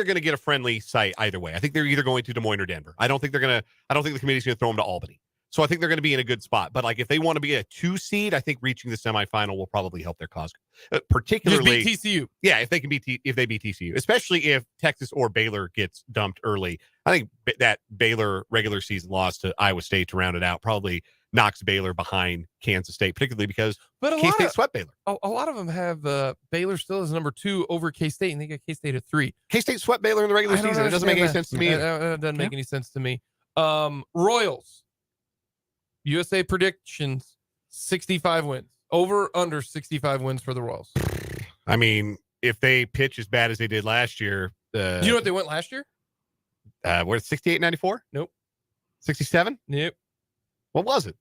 going to get a friendly site either way. I think they're either going to Des Moines or Denver. I don't think the committee's going to throw them to Albany. So I think they're going to be in a good spot. But like if they want to be a 2 seed, I think reaching the semifinal will probably help their cause. Particularly just beat TCU. Yeah, if they beat TCU, especially if Texas or Baylor gets dumped early. I think that Baylor regular season loss to Iowa State to round it out probably knocks Baylor behind Kansas State, particularly because K-State swept Baylor. A lot of them have Baylor still as number 2 over K-State, and they got K-State at 3. K-State swept Baylor in the regular season. It doesn't make any sense to me. It doesn't make any sense to me. Royals. USA predictions, 65 wins. Over, under 65 wins for the Royals. I mean, if they pitch as bad as they did last year. Do you know what they went last year? We're at 68-94? Nope. 67? Nope. What was it?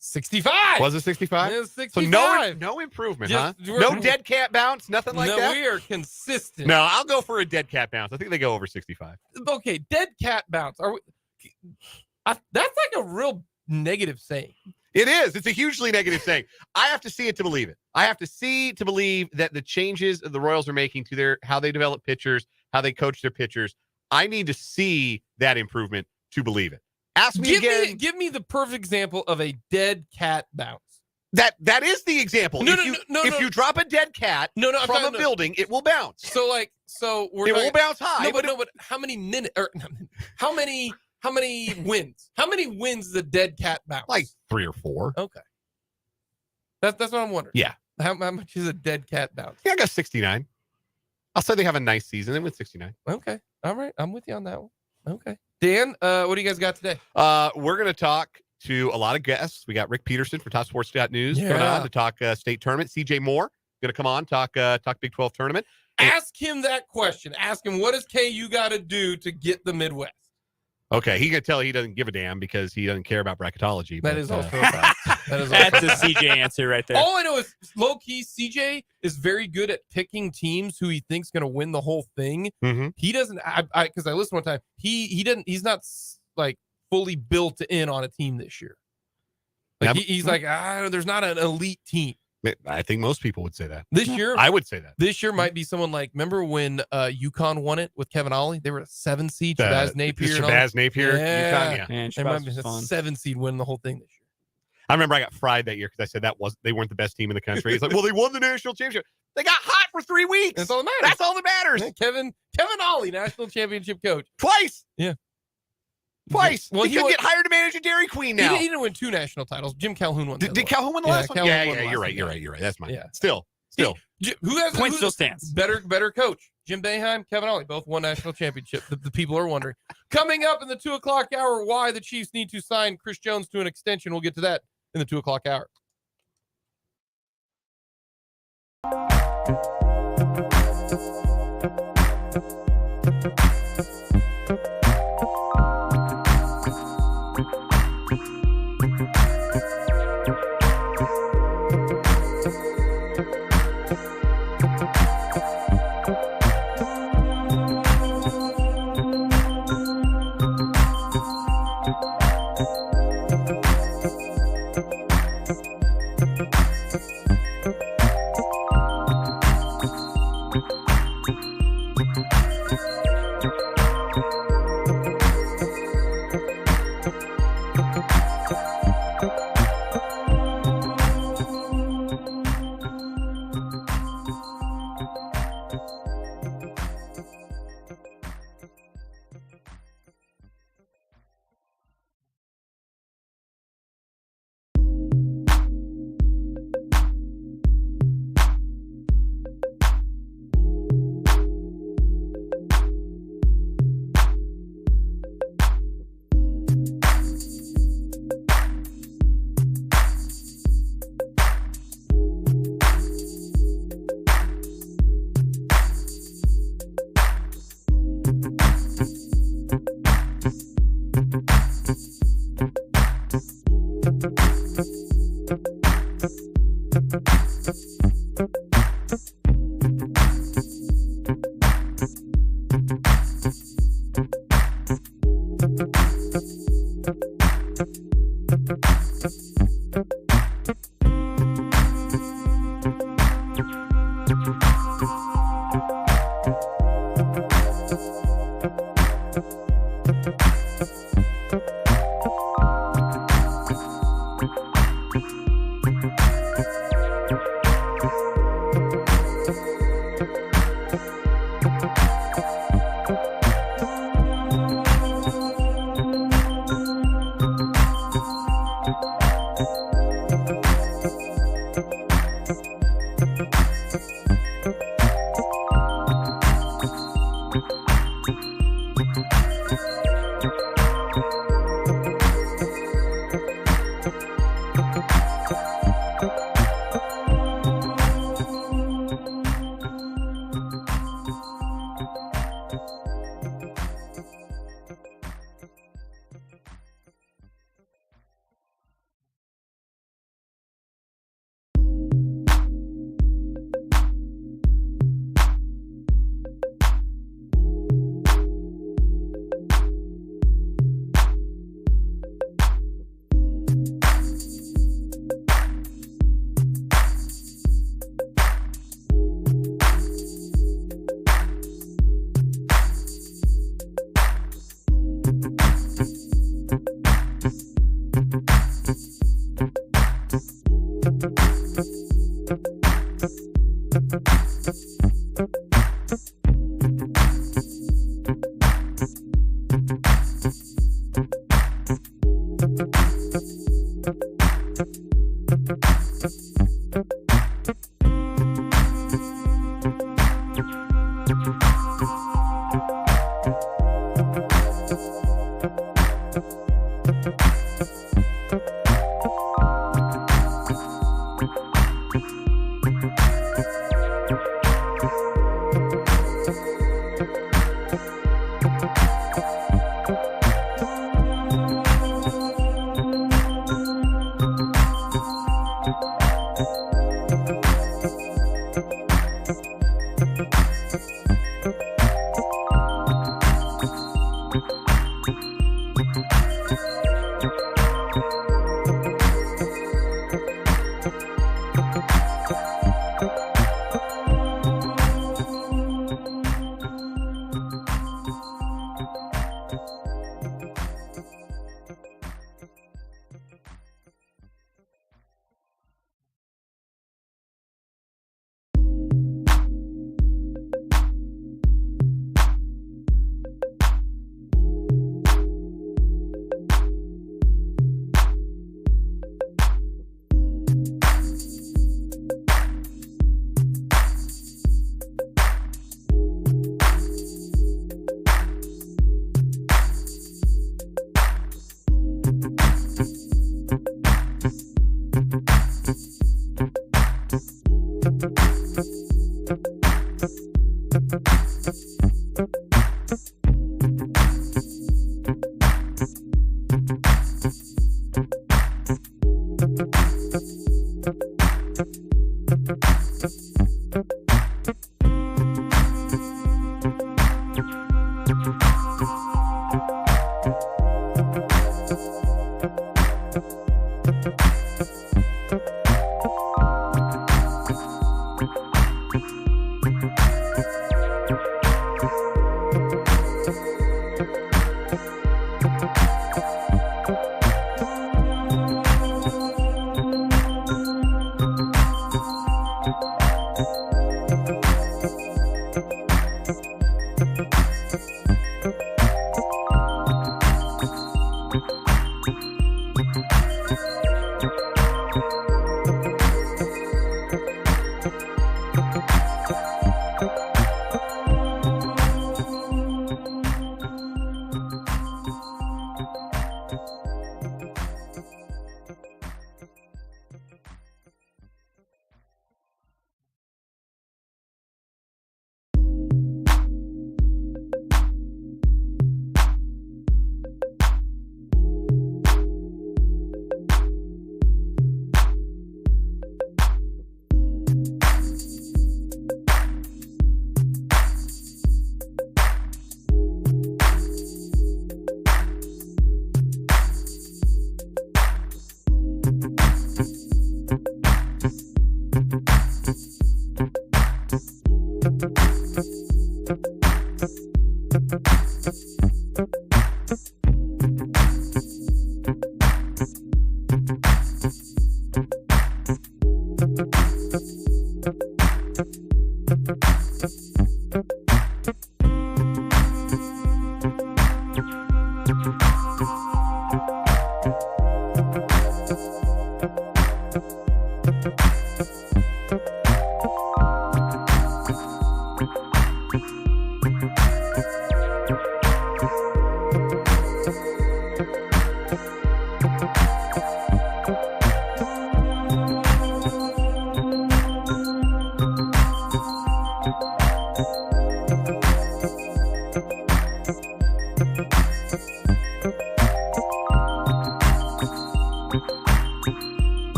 65. Was it 65? It was 65. So no improvement, huh? No dead cat bounce, nothing like that? No, we are consistent. No, I'll go for a dead cat bounce. I think they go over 65. Okay, dead cat bounce. That's like a real negative saying. It is. It's a hugely negative saying. I have to see it to believe it. I have to see to believe that the changes the Royals are making to how they develop pitchers, how they coach their pitchers, I need to see that improvement to believe it. Ask me again. Give me the perfect example of a dead cat bounce. That is the example. If you drop a dead cat from a building, it will bounce. So it will bounce high. But how many minutes or how many wins? How many wins the dead cat bounce? Like 3 or 4. Okay. That's what I'm wondering. Yeah. How much is a dead cat bounce? Yeah, I got 69. I'll say they have a nice season. They win 69. Okay. All right. I'm with you on that one. Okay. Dan, what do you guys got today? We're going to talk to a lot of guests. We got Rick Peterson from TopSports.news coming on to talk state tournament. CJ Moore going to come on, talk Big 12 tournament. Ask him that question. Ask him, what does KU got to do to get the Midwest? Okay, he can tell he doesn't give a damn because he doesn't care about bracketology. That is also a fact. That's a CJ answer right there. All I know is low-key, CJ is very good at picking teams who he thinks going to win the whole thing. Mm-hmm. He doesn't, because I listened one time, he's not like fully built in on a team this year. Like he's like, there's not an elite team. I think most people would say that. This year, I would say that. This year might be someone like, remember when UConn won it with Kevin Ollie? They were a 7 seed. Shabazz Napier. UConn, Man, they might be a 7 seed winning the whole thing this year. I remember I got fried that year because I said they weren't the best team in the country. He's like, well, they won the national championship. They got hot for 3 weeks. That's all that matters. Yeah, Kevin Ollie, national championship coach. Twice. Yeah. Twice. Well, he could get hired to manage a Dairy Queen now. He didn't win 2 national titles. Jim Calhoun won. Did Calhoun win the last one? Yeah, you're right. That's mine. Yeah. Still. Point still stands. Better coach. Jim Boeheim, Kevin Ollie, both won national championship. The people are wondering. Coming up in the 2 o'clock hour, why the Chiefs need to sign Chris Jones to an extension. We'll get to that in the 2 o'clock hour.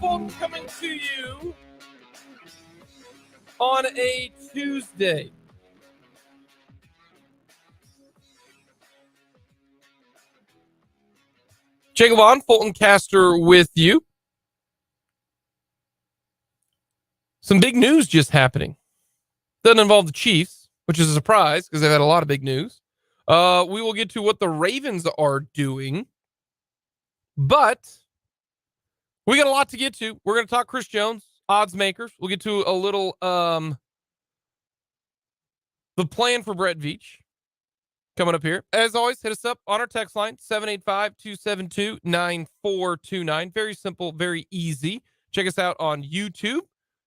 Fulton coming to you on a Tuesday. Jake and Fulton Caster with you. Some big news just happening. Doesn't involve the Chiefs, which is a surprise because they've had a lot of big news. We will get to what the Ravens are doing, but we got a lot to get to. We're going to talk Chris Jones, odds makers. We'll get to a little the plan for Brett Veach coming up here. As always, hit us up on our text line, 785-272-9429. Very simple, very easy. Check us out on YouTube.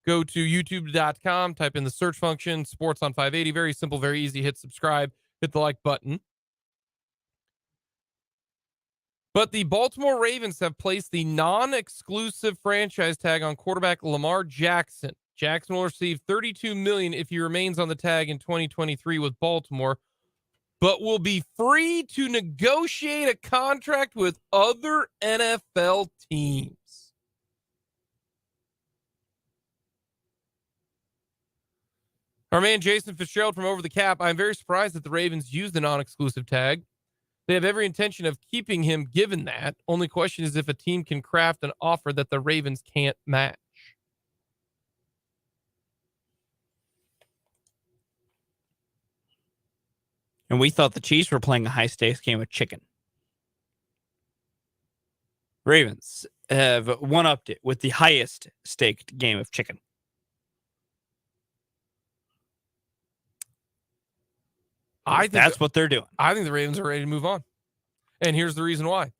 Go to youtube.com, type in the search function, Sports on 580. Very simple, very easy. Hit subscribe, hit the like button. But the Baltimore Ravens have placed the non-exclusive franchise tag on quarterback Lamar Jackson. Jackson will receive $32 million if he remains on the tag in 2023 with Baltimore, but will be free to negotiate a contract with other NFL teams. Our man Jason Fitzgerald from Over the Cap. I'm very surprised that the Ravens used the non-exclusive tag. They have every intention of keeping him given that. Only question is if a team can craft an offer that the Ravens can't match. And we thought the Chiefs were playing a high-stakes game of chicken. Ravens have one-upped it with the highest-staked game of chicken. I think that's what they're doing. I think the Ravens are ready to move on. And here's the reason why.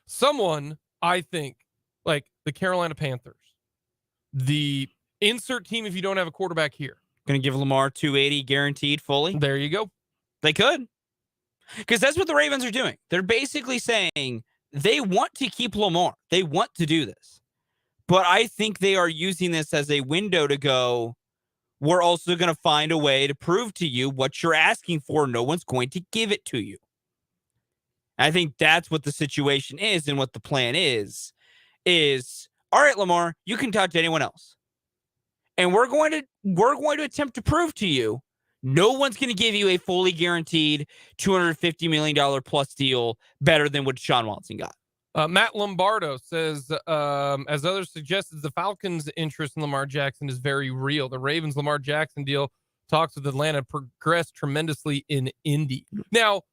Someone, I think, like the Carolina Panthers, the insert team if you don't have a quarterback here. Going to give Lamar $280 guaranteed fully? There you go. They could. Because that's what the Ravens are doing. They're basically saying they want to keep Lamar. They want to do this. But I think they are using this as a window to go, we're also going to find a way to prove to you what you're asking for. No one's going to give it to you. I think that's what the situation is, and what the plan is all right, Lamar, you can talk to anyone else. And we're going to attempt to prove to you no one's going to give you a fully guaranteed $250 million plus deal better than what Sean Watson got. Matt Lombardo says, as others suggested, the Falcons' interest in Lamar Jackson is very real. The Ravens' Lamar Jackson deal talks with Atlanta progressed tremendously in Indy. Now,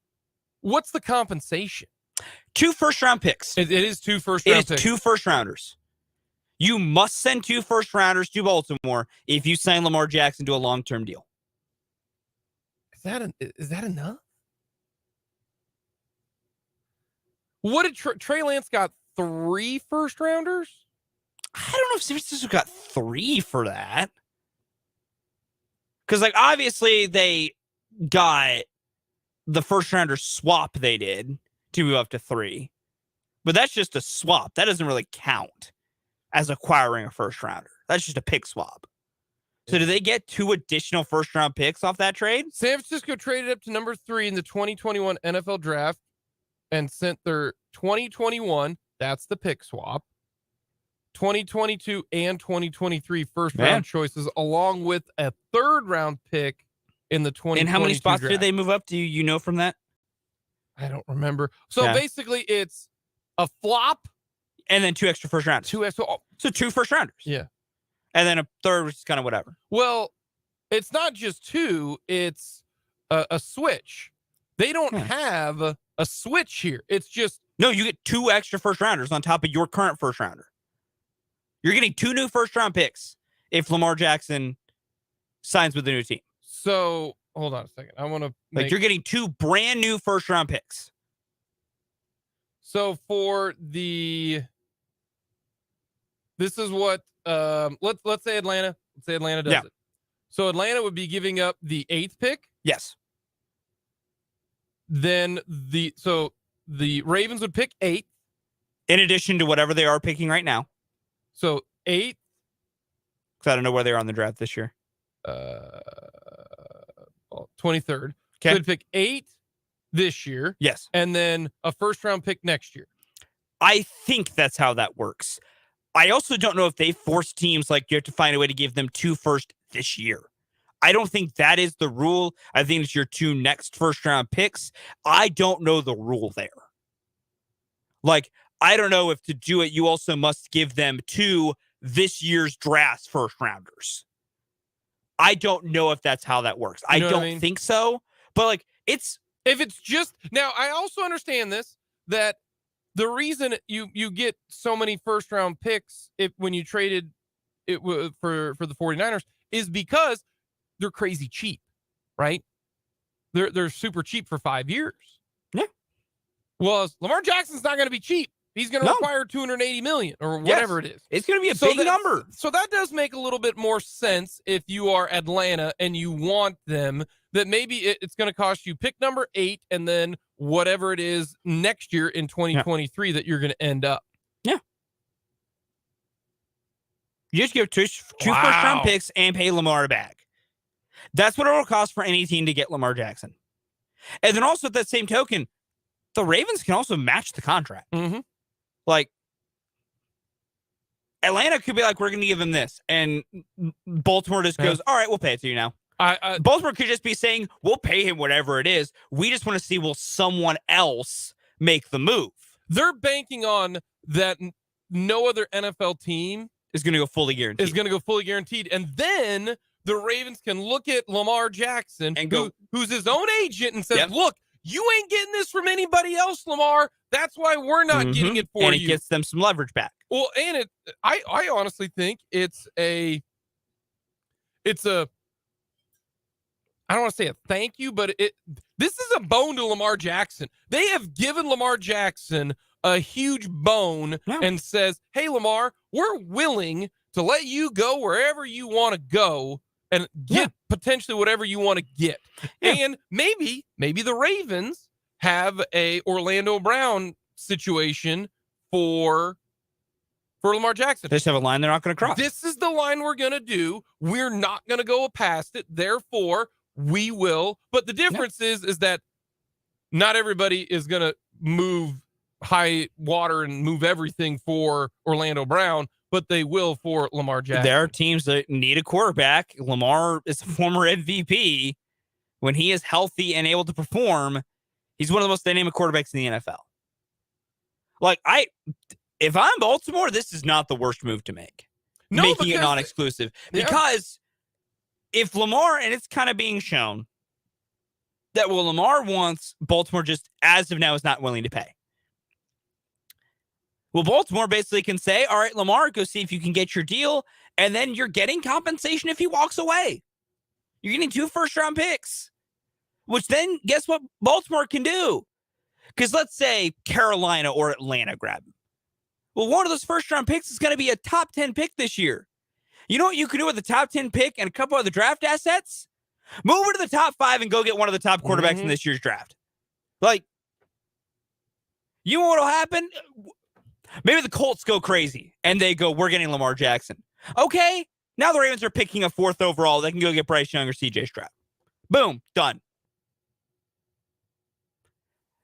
what's the compensation? 2 first-round picks. It is 2 first-round picks. 2 first-rounders. You must send 2 first-rounders to Baltimore if you sign Lamar Jackson to a long-term deal. Is that enough? What did Trey Lance got? 3 first-rounders? I don't know if San Francisco got 3 for that. Because, like, obviously they got the first-rounder swap they did to move up to 3. But that's just a swap. That doesn't really count as acquiring a first-rounder. That's just a pick swap. So do they get 2 additional first-round picks off that trade? San Francisco traded up to number 3 in the 2021 NFL draft and sent their 2021, that's the pick swap, 2022 and 2023 first-round choices, along with a third-round pick in the 2022 And how many spots draft. did they move up? Do you know from that? I don't remember. So basically, it's a flop. And then 2 extra first-rounders. So 2 first-rounders. Yeah. And then a third, which is kind of whatever. Well, it's not just 2. It's a switch. They don't have a switch here. It's just... No, you get 2 extra first-rounders on top of your current first-rounder. You're getting 2 new first-round picks if Lamar Jackson signs with the new team. So, hold on a second. I want to Like, you're getting 2 brand new first-round picks. So, for the... This is what... let's say Atlanta. Let's say Atlanta does it. So, Atlanta would be giving up the 8th pick. Yes. Then the Ravens would pick 8. In addition to whatever they are picking right now. So 8. Because I don't know where they are on the draft this year. 23rd. Okay. Could pick 8 this year. Yes. And then a first-round pick next year. I think that's how that works. I also don't know if they force teams like you have to find a way to give them 2 first this year. I don't think that is the rule. I think it's your 2 next first-round picks. I don't know the rule there. Like, I don't know if to do it, you also must give them 2 this year's draft first-rounders. I don't know if that's how that works. I don't think so. But, like, if it's just... Now, I also understand this, that the reason you get so many first-round picks when you traded it for the 49ers is because they're crazy cheap, right? They're super cheap for 5 years. Yeah. Well, Lamar Jackson's not going to be cheap. He's going to require $280 million or whatever it is. It's going to be a big number. So that does make a little bit more sense if you are Atlanta and you want them, that maybe it's going to cost you pick number 8 and then whatever it is next year in 2023 that you're going to end up. Yeah. You just give 2 first-round picks and pay Lamar a bag. That's what it will cost for any team to get Lamar Jackson. And then also at that same token, the Ravens can also match the contract. Mm-hmm. Like, Atlanta could be like, we're going to give him this. And Baltimore just goes, all right, we'll pay it to you now. Baltimore could just be saying, we'll pay him whatever it is. We just want to see, will someone else make the move? They're banking on that no other NFL team is going to go fully guaranteed. And then the Ravens can look at Lamar Jackson, and who's his own agent, and says, look, you ain't getting this from anybody else, Lamar. That's why we're not getting it for you. And it gets them some leverage back. Well, and I honestly think it's a I don't want to say a thank you, but this is a bone to Lamar Jackson. They have given Lamar Jackson a huge bone and says, hey, Lamar, we're willing to let you go wherever you want to go and get potentially whatever you want to get. And maybe the Ravens have a Orlando Brown situation for Lamar Jackson. They just have a line they're not going to cross. This is the line we're going to do. We're not going to go past it. Therefore, we will. But the difference is that not everybody is going to move high water and move everything for Orlando Brown, but they will for Lamar Jackson. There are teams that need a quarterback. Lamar is a former MVP. When he is healthy and able to perform, he's one of the most dynamic quarterbacks in the NFL. Like, if I'm Baltimore, this is not the worst move to make. No, making it non-exclusive. Yeah. Because if Lamar, and it's kind of being shown, that what Lamar wants, Baltimore just, as of now, is not willing to pay. Well, Baltimore basically can say, all right, Lamar, go see if you can get your deal, and then you're getting compensation if he walks away. You're getting 2 first-round picks, which then, guess what Baltimore can do? Because let's say Carolina or Atlanta grab him. Well, one of those first-round picks is going to be a top 10 pick this year. You know what you can do with the top 10 pick and a couple other draft assets? Move over to the top 5 and go get one of the top quarterbacks in this year's draft. Like, you know what will happen? Maybe the Colts go crazy and they go, we're getting Lamar Jackson. Okay, now the Ravens are picking a 4th overall. They can go get Bryce Young or CJ Stroud. Boom, done.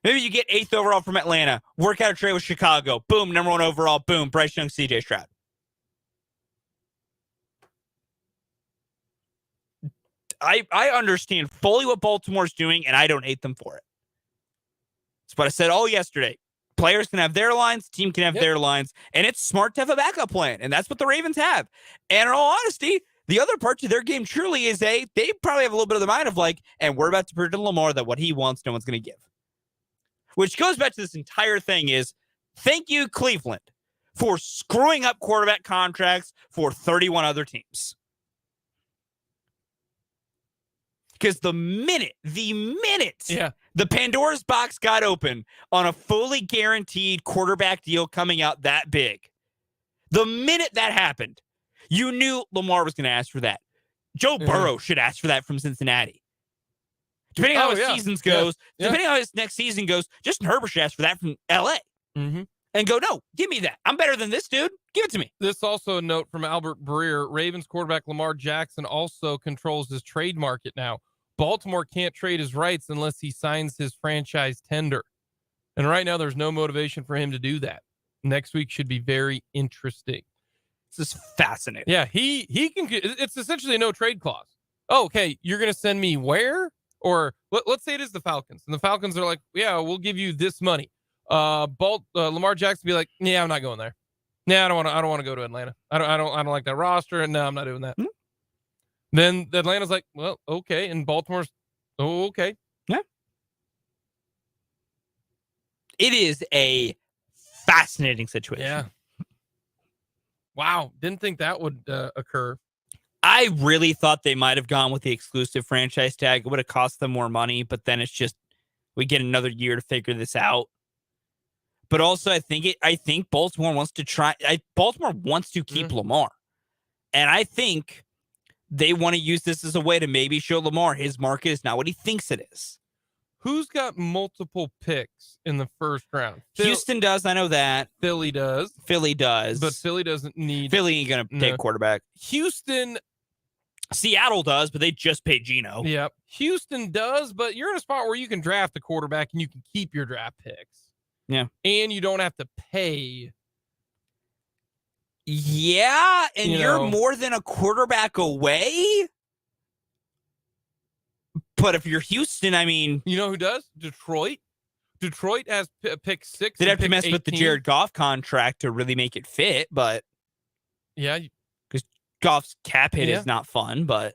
Maybe you get 8th overall from Atlanta. Work out a trade with Chicago. Boom, number 1 overall. Boom, Bryce Young, CJ Stroud. I understand fully what Baltimore's doing, and I don't hate them for it. That's what I said all yesterday. Players can have their lines, team can have their lines, and it's smart to have a backup plan, and that's what the Ravens have. And in all honesty, the other part to their game truly is they probably have a little bit of the mind of like, and we're about to prove to Lamar that what he wants, no one's going to give. Which goes back to this entire thing is, thank you, Cleveland, for screwing up quarterback contracts for 31 other teams. Because the minute the Pandora's box got open on a fully guaranteed quarterback deal coming out that big, the minute that happened, you knew Lamar was going to ask for that. Joe Burrow should ask for that from Cincinnati. Depending on how his seasons goes, depending on how his next season goes, Justin Herbert should ask for that from LA. And go, no, give me that. I'm better than this dude. Give it to me. This also a note from Albert Breer. Ravens quarterback Lamar Jackson also controls his trade market now. Baltimore can't trade his rights unless he signs his franchise tender. And right now there's no motivation for him to do that. Next week should be very interesting. This is fascinating. Yeah, he can. It's essentially a no trade clause. Oh, okay, you're going to send me where? Or let's say it is the Falcons. And the Falcons are like, yeah, we'll give you this money. Lamar Jackson be like, yeah, I'm not going there. Yeah, I don't want to go to Atlanta. I don't like that roster, and no, I'm not doing that. Then Atlanta's like, well, okay, and Baltimore's, oh, okay. Yeah. It is a fascinating situation. Yeah. Wow, didn't think that would occur. I really thought they might have gone with the exclusive franchise tag. It would have cost them more money, but then it's just we get another year to figure this out. But also, I think Baltimore wants to try. Baltimore wants to keep Lamar, and I think they want to use this as a way to maybe show Lamar his market is not what he thinks it is. Who's got multiple picks in the first round? Houston does. I know that. Philly does. But Philly doesn't need. Philly ain't gonna take quarterback. Houston. Seattle does, but they just paid Geno. Yep. Houston does, but you're in a spot where you can draft a quarterback and you can keep your draft picks. Yeah. And you don't have to pay. Yeah, and you're more than a quarterback away. But if you're Houston, I mean... You know who does? Detroit. Detroit has pick 6. They'd have to mess 18. With the Jared Goff contract to really make it fit, but... Yeah. Because Goff's cap hit is not fun, but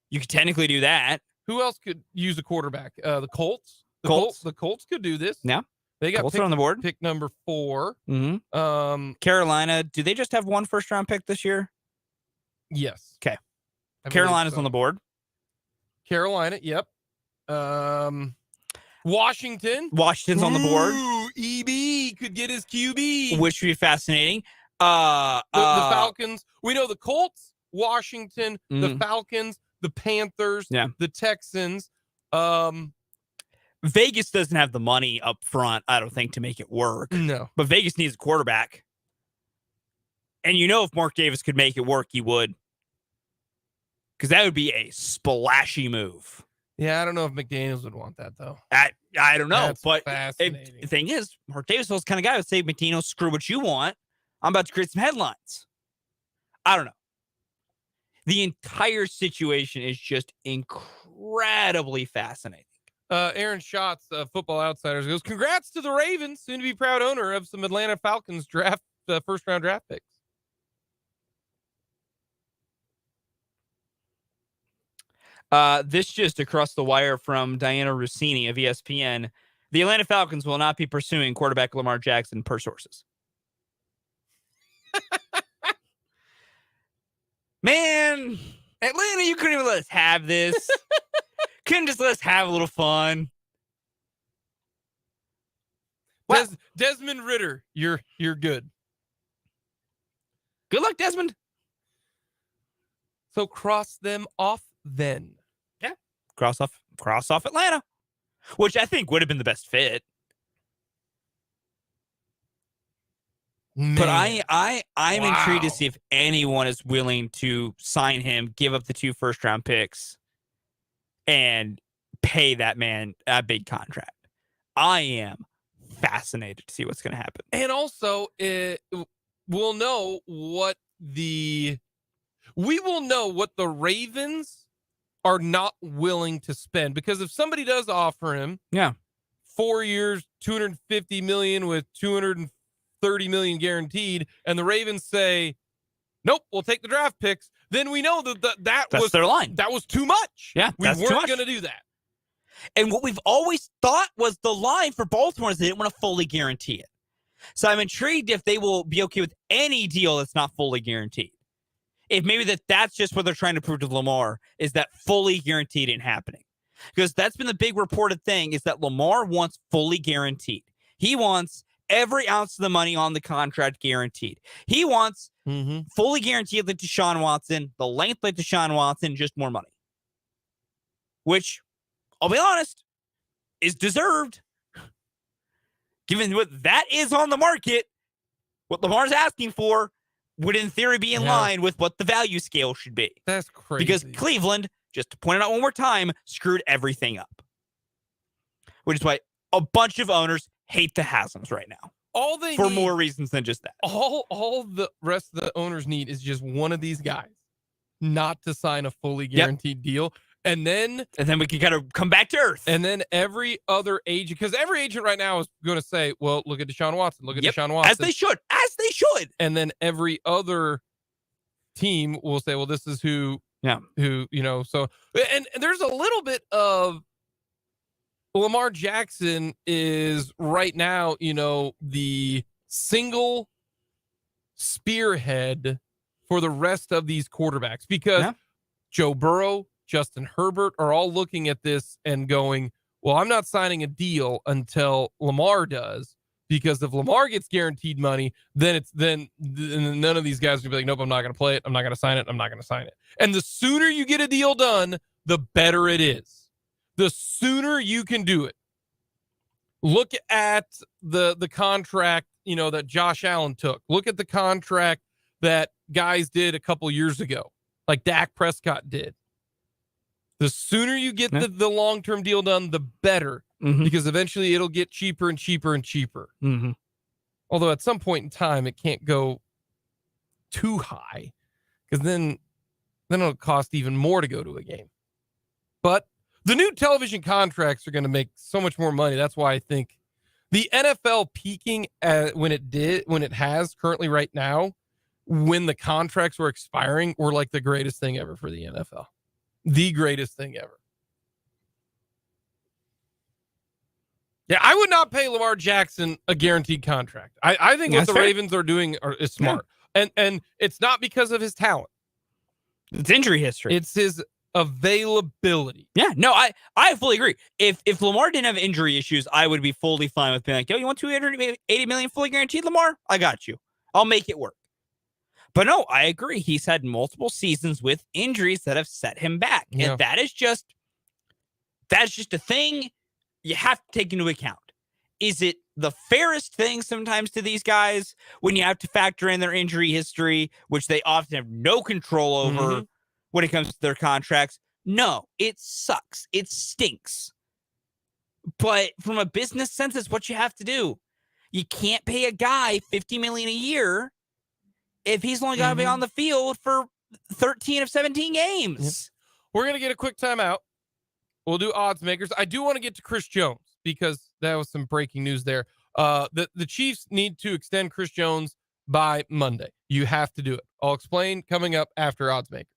you could technically do that. Who else could use a quarterback? The Colts. The Colts could do this. Yeah. They got Colts are on the board. Pick number 4. Carolina, do they just have 1 first-round pick this year? Yes. Okay. Carolina's on the board. Carolina, yep. Washington's on the board. EB could get his QB. Which would be fascinating. The Falcons. We know the Colts, Washington, the Falcons, the Panthers, the Texans. Vegas doesn't have the money up front, I don't think, to make it work. No. But Vegas needs a quarterback. And if Mark Davis could make it work, he would. Because that would be a splashy move. Yeah, I don't know if McDaniels would want that, though. I don't know. That's but fascinating. the thing is, Mark Davis was the kind of guy who would say, Matino, screw what you want. I'm about to create some headlines. I don't know. The entire situation is just incredibly fascinating. Aaron Schatz, Football Outsiders, goes, congrats to the Ravens, soon to be proud owner of some Atlanta Falcons draft first round draft picks. This just across the wire from Diana Rossini of ESPN. The Atlanta Falcons will not be pursuing quarterback Lamar Jackson per sources. Man, Atlanta, you couldn't even let us have this. Couldn't just let us have a little fun. Wow. Desmond Ridder, you're good. Good luck, Desmond. So cross them off then. Yeah. Cross off Atlanta. Which I think would have been the best fit. Man. But I'm intrigued to see if anyone is willing to sign him, give up the 2 first-round picks, and pay that man a big contract. I am fascinated to see what's going to happen. And also, we'll know what the Ravens are not willing to spend, because if somebody does offer him 4 years, $250 million with $230 million guaranteed, and the Ravens say, nope, we'll take the draft picks, then we know that was their line. That was too much. Yeah, we weren't going to do that. And what we've always thought was the line for Baltimore is they didn't want to fully guarantee it. So I'm intrigued if they will be okay with any deal that's not fully guaranteed. If maybe that's just what they're trying to prove to Lamar, is that fully guaranteed ain't happening. Because that's been the big reported thing, is that Lamar wants fully guaranteed. He wants every ounce of the money on the contract guaranteed. He wants fully guaranteed like Deshaun Watson, the length like Deshaun Watson, just more money. Which, I'll be honest, is deserved. Given what that is on the market, what Lamar's asking for would in theory be in line with what the value scale should be. That's crazy. Because Cleveland, just to point it out one more time, screwed everything up. Which is why a bunch of owners hate the Hasms right now. All they for need, more reasons than just that. All the rest of the owners need is just one of these guys not to sign a fully guaranteed deal. And then we can kind of come back to earth. And then every other agent, because every agent right now is going to say, well, look at Deshaun Watson. Look at Deshaun Watson. As they should. And then every other team will say, well, this is who, so, and there's a little bit of Lamar Jackson is right now, the single spearhead for the rest of these quarterbacks, because Joe Burrow, Justin Herbert are all looking at this and going, well, I'm not signing a deal until Lamar does, because if Lamar gets guaranteed money, then none of these guys will be like, nope, I'm not going to play it. I'm not going to sign it. I'm not going to sign it. And the sooner you get a deal done, the better it is. The sooner you can do it. Look at the contract, that Josh Allen took. Look at the contract that guys did a couple years ago, like Dak Prescott did. The sooner you get the long-term deal done, the better, because eventually it'll get cheaper and cheaper and cheaper. Although at some point in time, it can't go too high, because then it'll cost even more to go to a game. But the new television contracts are going to make so much more money. That's why I think the NFL peaking when it has currently right now, when the contracts were expiring, were like the greatest thing ever for the NFL. The greatest thing ever. Yeah, I would not pay Lamar Jackson a guaranteed contract. I think what the Ravens are doing is smart. And it's not because of his talent. It's injury history. It's his availability. Yeah, no, I fully agree. If Lamar didn't have injury issues, I would be fully fine with being like, yo, you want $280 million fully guaranteed, Lamar? I got you. I'll make it work. But no, I agree. He's had multiple seasons with injuries that have set him back. Yeah. And that's just a thing you have to take into account. Is it the fairest thing sometimes to these guys when you have to factor in their injury history, which they often have no control over when it comes to their contracts? No, it sucks. It stinks. But from a business sense, it's what you have to do. You can't pay a guy $50 million a year if he's only got to be on the field for 13 of 17 games. We're going to get a quick timeout. We'll do odds makers. I do want to get to Chris Jones because that was some breaking news there. The Chiefs need to extend Chris Jones by Monday. You have to do it. I'll explain coming up after odds makers.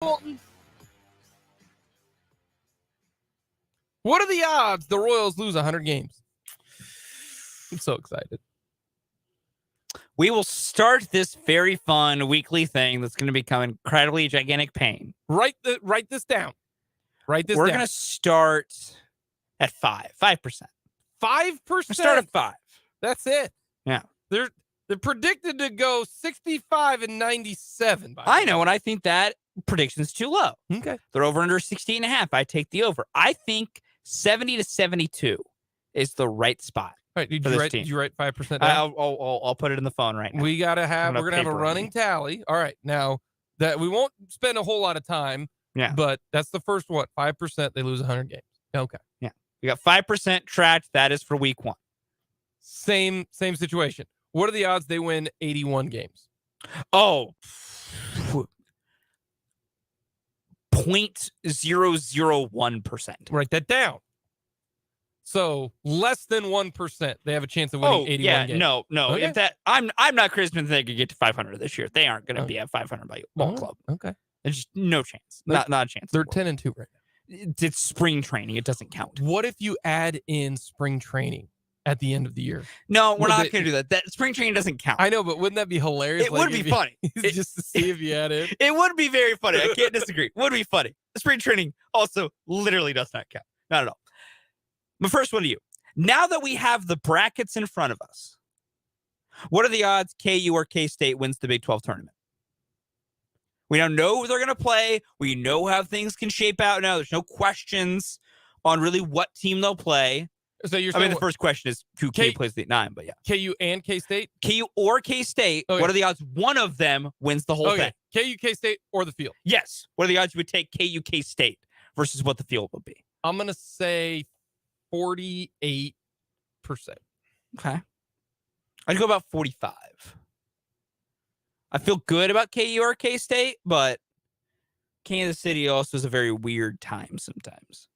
Fulton. What are the odds the Royals lose 100 games? I'm so excited. We will start this very fun weekly thing that's going to become incredibly gigantic pain. Write this down. We're going to start at 5%. 5%. Start at 5. That's it. Yeah. They're predicted to go 65 and 97. I know, and I think that prediction's too low. Okay. They're over under 60.5. I take the over. I think 70 to 72 is the right spot. All right, did you write 5% down? I'll put it in the phone right now. We're gonna have a running tally. All right, now that we won't spend a whole lot of time. Yeah, but that's the first one. 5%. They lose 100 games. Okay. Yeah, we got 5% tracked. That is for week 1. Same situation. What are the odds they win 81 games? Oh, 0.001%. Write that down. So less than 1%, they have a chance of winning 81 games. No. Okay. If that, I'm not convinced they could get to 500 this year. They aren't going to be at 500 by ball club. Okay, there's just no chance. Not a chance. They're 10-2 right now. It's spring training. It doesn't count. What if you add in spring training at the end of the year? No, we're not going to do that. That spring training doesn't count. I know, but wouldn't that be hilarious? It would be funny. Just to see if you add in. It would be very funny. I can't disagree. Would be funny. Spring training also literally does not count. Not at all. My first one to you. Now that we have the brackets in front of us, What are the odds KU or K-State wins the Big 12 tournament? We now know who they're going to play. We know how things can shape out now. There's no questions on really what team they'll play. So you're I mean, saying the first question is who KU plays the 9, but yeah. KU and K-State? KU or K-State, Okay. what are the odds one of them wins the whole thing? KU, K-State, or the field? Yes. What are the odds you would take KU, K-State versus what the field would be? I'm going to say 48%. Okay. I'd go about 45. I feel good about KU or K-State, but Kansas City also is a very weird time sometimes.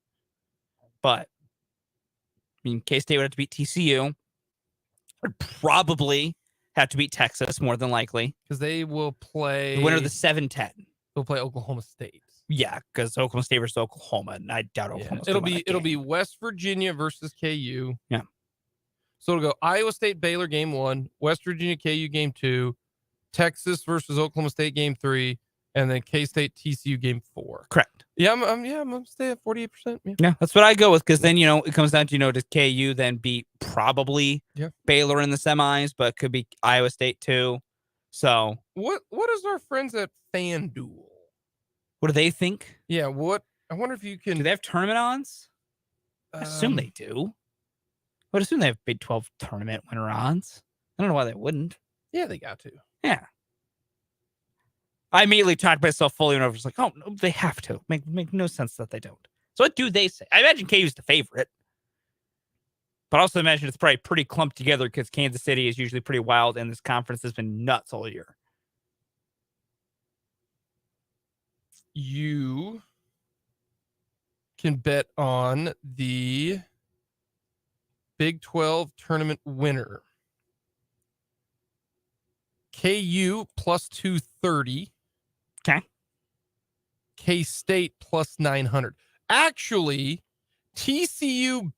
But, I mean, K-State would have to beat TCU. Would probably have to beat Texas, more than likely. Because they will play... The winner of the 7-10. They'll play Oklahoma State. Yeah, because Oklahoma State versus Oklahoma, and I doubt Oklahoma State. It'll be West Virginia versus KU. Yeah. So it'll go Iowa State Baylor game 1, West Virginia KU game 2, Texas versus Oklahoma State game 3, and then K-State TCU game 4. Correct. Yeah, I'm gonna stay at 48%. Yeah, that's what I go with, because then it comes down to does KU then beat probably Baylor in the semis, but could be Iowa State too. So what is our friends at FanDuel? What do they think? Yeah, I wonder if you can. Do they have tournament odds? I assume they do. I would assume they have Big 12 tournament winner odds. I don't know why they wouldn't. Yeah, they got to. Yeah. I immediately talked myself fully and I was like, oh, no, they have to. Make no sense that they don't. So what do they say? I imagine KU's the favorite. But I also imagine it's probably pretty clumped together because Kansas City is usually pretty wild and this conference has been nuts all year. You can bet on the Big 12 tournament winner. KU plus 230. Okay. K-State plus 900. Actually, TCU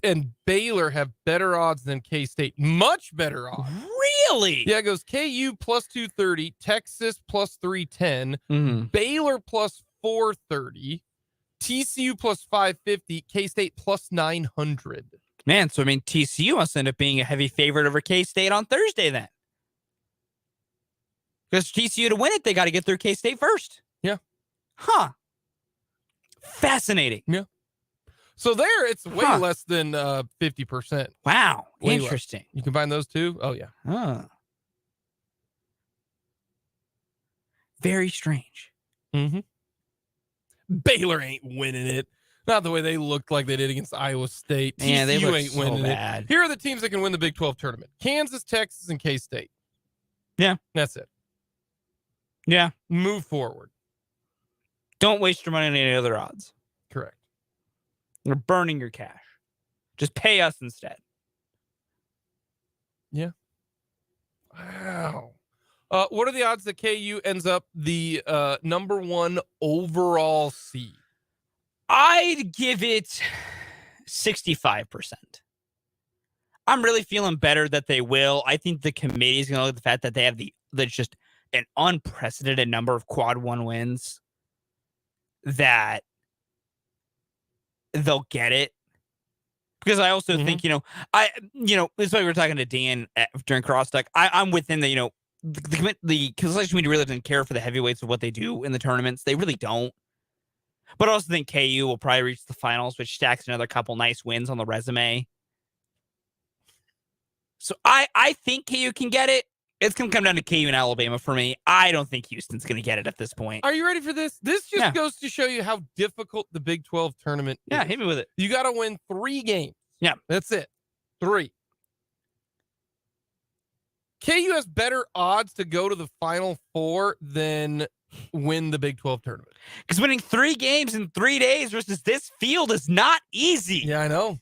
and Baylor have better odds than K-State. Much better odds. Really? Yeah, it goes KU plus 230, Texas plus 310, Baylor plus 430, TCU plus 550, K-State plus 900. Man, so I mean, TCU must end up being a heavy favorite over K-State on Thursday then. Because TCU to win it, they got to get through K-State first. Yeah. Huh. Fascinating. Yeah. So there, it's way less than 50%. Wow. Way Interesting. less. You combine those two? Oh, yeah. Huh. Very strange. Mm-hmm. Baylor ain't winning it. Not the way they looked like they did against Iowa State. Yeah, they TCU look ain't so winning bad. it. Here are the teams that can win the Big 12 tournament. Kansas, Texas, and K-State. Yeah. That's it. Yeah. Move forward. Don't waste your money on any other odds. Correct. You're burning your cash. Just pay us instead. Yeah. Wow. What are the odds that KU ends up the number 1 overall seed? I'd give it 65%. I'm really feeling better that they will. I think the committee is going to look at the fact that they have there's just an unprecedented number of quad 1 wins that they'll get it. Because I also think, it's like we were talking to Dan during CrossTalk. I'm within the selection committee really doesn't care for the heavyweights of what they do in the tournaments. They really don't. But I also think KU will probably reach the finals, which stacks another couple nice wins on the resume. So I think KU can get it. It's going to come down to KU and Alabama for me. I don't think Houston's going to get it at this point. Are you ready for this? This just goes to show you how difficult the Big 12 tournament is. Yeah, hit me with it. You got to win 3 games. Yeah. That's it. 3. KU has better odds to go to the Final Four than win the Big 12 tournament. Because winning 3 games in 3 days versus this field is not easy. Yeah, I know.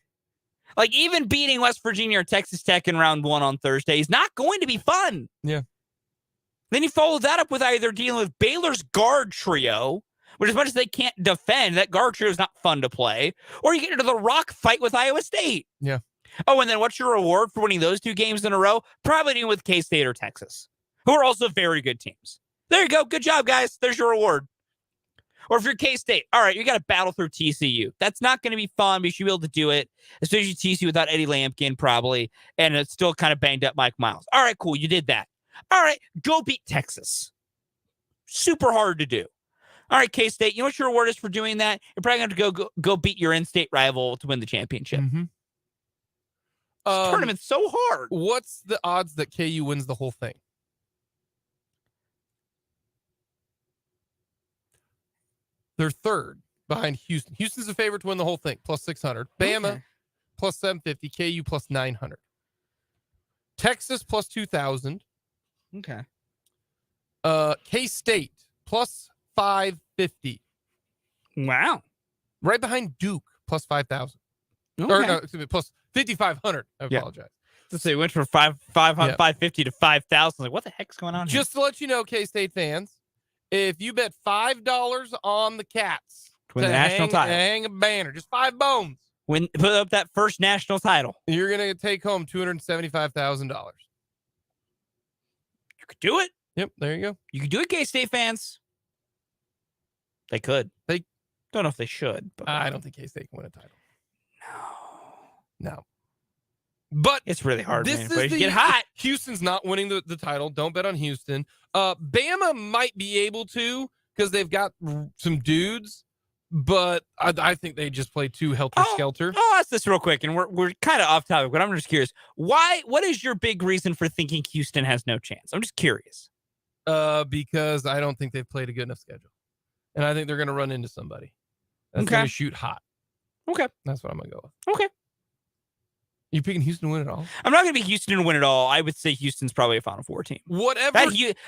Like, even beating West Virginia or Texas Tech in round 1 on Thursday is not going to be fun. Yeah. Then you follow that up with either dealing with Baylor's guard trio, which as much as they can't defend, that guard trio is not fun to play, or you get into the rock fight with Iowa State. Yeah. Oh, and then what's your reward for winning those 2 games in a row? Probably dealing with K-State or Texas, who are also very good teams. There you go. Good job, guys. There's your reward. Or if you're K-State, all right, you got to battle through TCU. That's not going to be fun, but you should be able to do it, especially TCU without Eddie Lampkin probably, and it's still kind of banged up Mike Miles. All right, cool, you did that. All right, go beat Texas. Super hard to do. All right, K-State, you know what your reward is for doing that? You're probably going to go beat your in-state rival to win the championship. Mm-hmm. This tournament's so hard. What's the odds that KU wins the whole thing? They're third behind Houston. Houston's a favorite to win the whole thing, plus 600. Bama, plus 750. KU, plus 900. Texas, plus 2,000. Okay. K-State, plus 550. Wow. Right behind Duke, plus 5,000. Okay. Or no, excuse me, plus 5,500. I apologize. Let's say we went from 550 to 5,000. Like, what the heck's going on here? Just to let you know, K-State fans, if you bet $5 on the Cats to win the national title, hang a banner, just 5 bones. Put up that first national title. You're going to take home $275,000. You could do it. Yep, there you go. You could do it, K-State fans. They could. They don't know if they should. But I don't think K-State can win a title. No. But it's really hard, this man. Is but if you get hot. Houston's not winning the title. Don't bet on Houston. Bama might be able to because they've got some dudes, but I think they just play too helter-skelter. I'll ask this real quick, and we're kind of off topic, but I'm just curious. What is your big reason for thinking Houston has no chance? I'm just curious. Because I don't think they've played a good enough schedule. And I think they're going to run into somebody that's going to shoot hot. Okay. That's what I'm going to go with. Okay. You picking Houston to win it all? I'm not going to pick Houston to win it all. I would say Houston's probably a Final Four team. Whatever.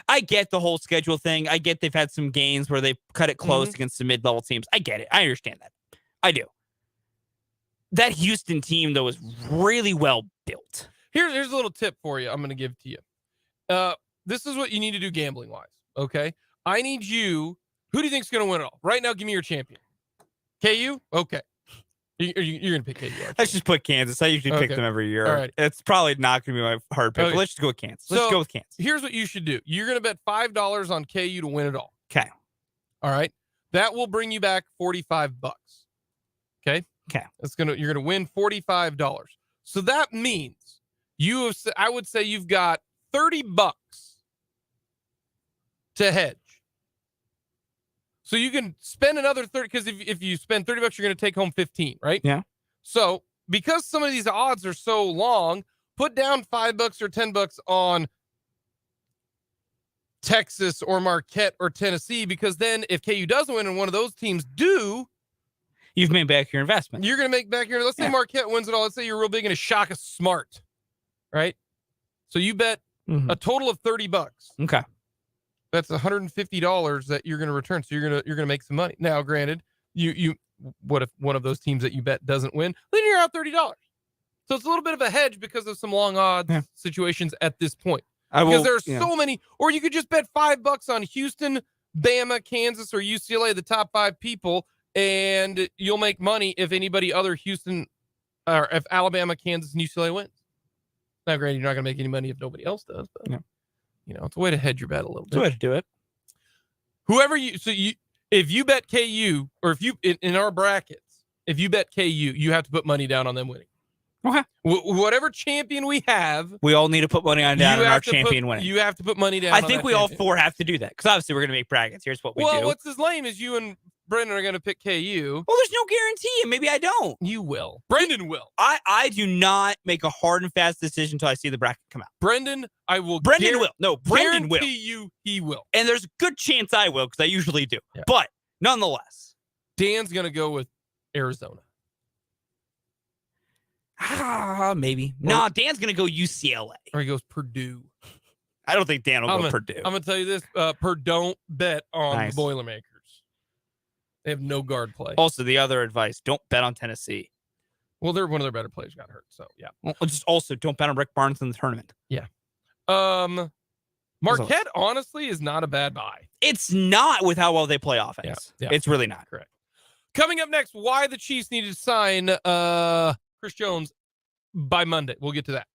I get the whole schedule thing. I get they've had some games where they cut it close against the mid-level teams. I get it. I understand that. I do. That Houston team, though, is really well built. Here's a little tip for you I'm going to give to you. This is what you need to do gambling-wise, okay? I need you. Who do you think's going to win it all? Right now, give me your champion. KU? Okay. You're going to pick KU. Let's just put Kansas. I usually pick them every year. All right. It's probably not going to be my hard pick, but let's just go with Kansas. Let's go with Kansas. Here's what you should do. You're going to bet $5 on KU to win it all. Okay. All right. That will bring you back $45. Okay? Okay. You're going to win $45. So that means I would say you've got $30 to hedge. So you can spend another 30 because if you spend $30, you're going to take home 15, right? Yeah. So because some of these odds are so long, put down $5 or $10 on Texas or Marquette or Tennessee, because then if KU doesn't win and one of those teams do, you've made back your investment. You're going to make back your. Let's say Marquette wins it all. Let's say you're real big into Shaka Smart, right? So you bet a total of $30. Okay. That's $150 that you're going to return. So you're going to make some money. Now, granted, what if one of those teams that you bet doesn't win? Then you're out $30. So it's a little bit of a hedge because of some long odds situations at this point. Because there's so many, or you could just bet $5 on Houston, Bama, Kansas, or UCLA, the top 5 people, and you'll make money if anybody other Houston, or if Alabama, Kansas, and UCLA wins. Now, granted, you're not going to make any money if nobody else does, but it's a way to hedge your bet a little bit. It's a way to do it. If you bet KU, or if you in our brackets, if you bet KU, you have to put money down on them winning. Okay. Whatever champion we have, we all need to put money on our champion winning. You have to put money down. I think we all 4 have to do that because obviously we're going to make brackets. Here's what we do. Well, what's as lame as you and Brendan are going to pick KU. Well, there's no guarantee. Maybe I don't. You will. Brendan will. I do not make a hard and fast decision until I see the bracket come out. Brendan, I will. Brendan will. No, Brendan will. You, he will. And there's a good chance I will because I usually do. Yeah. But nonetheless, Dan's going to go with Arizona. Maybe. No, Dan's going to go UCLA. Or he goes Purdue. I don't think Dan will go Purdue. I'm going to tell you this. Purdue, don't bet on the Boilermakers. They have no guard play. Also, the other advice, don't bet on Tennessee. Well, one of their better players got hurt, so yeah. Well, just also, don't bet on Rick Barnes in the tournament. Yeah. Marquette, honestly, is not a bad buy. It's not with how well they play offense. Yeah. It's really not. Correct. Coming up next, why the Chiefs needed to sign Chris Jones by Monday. We'll get to that.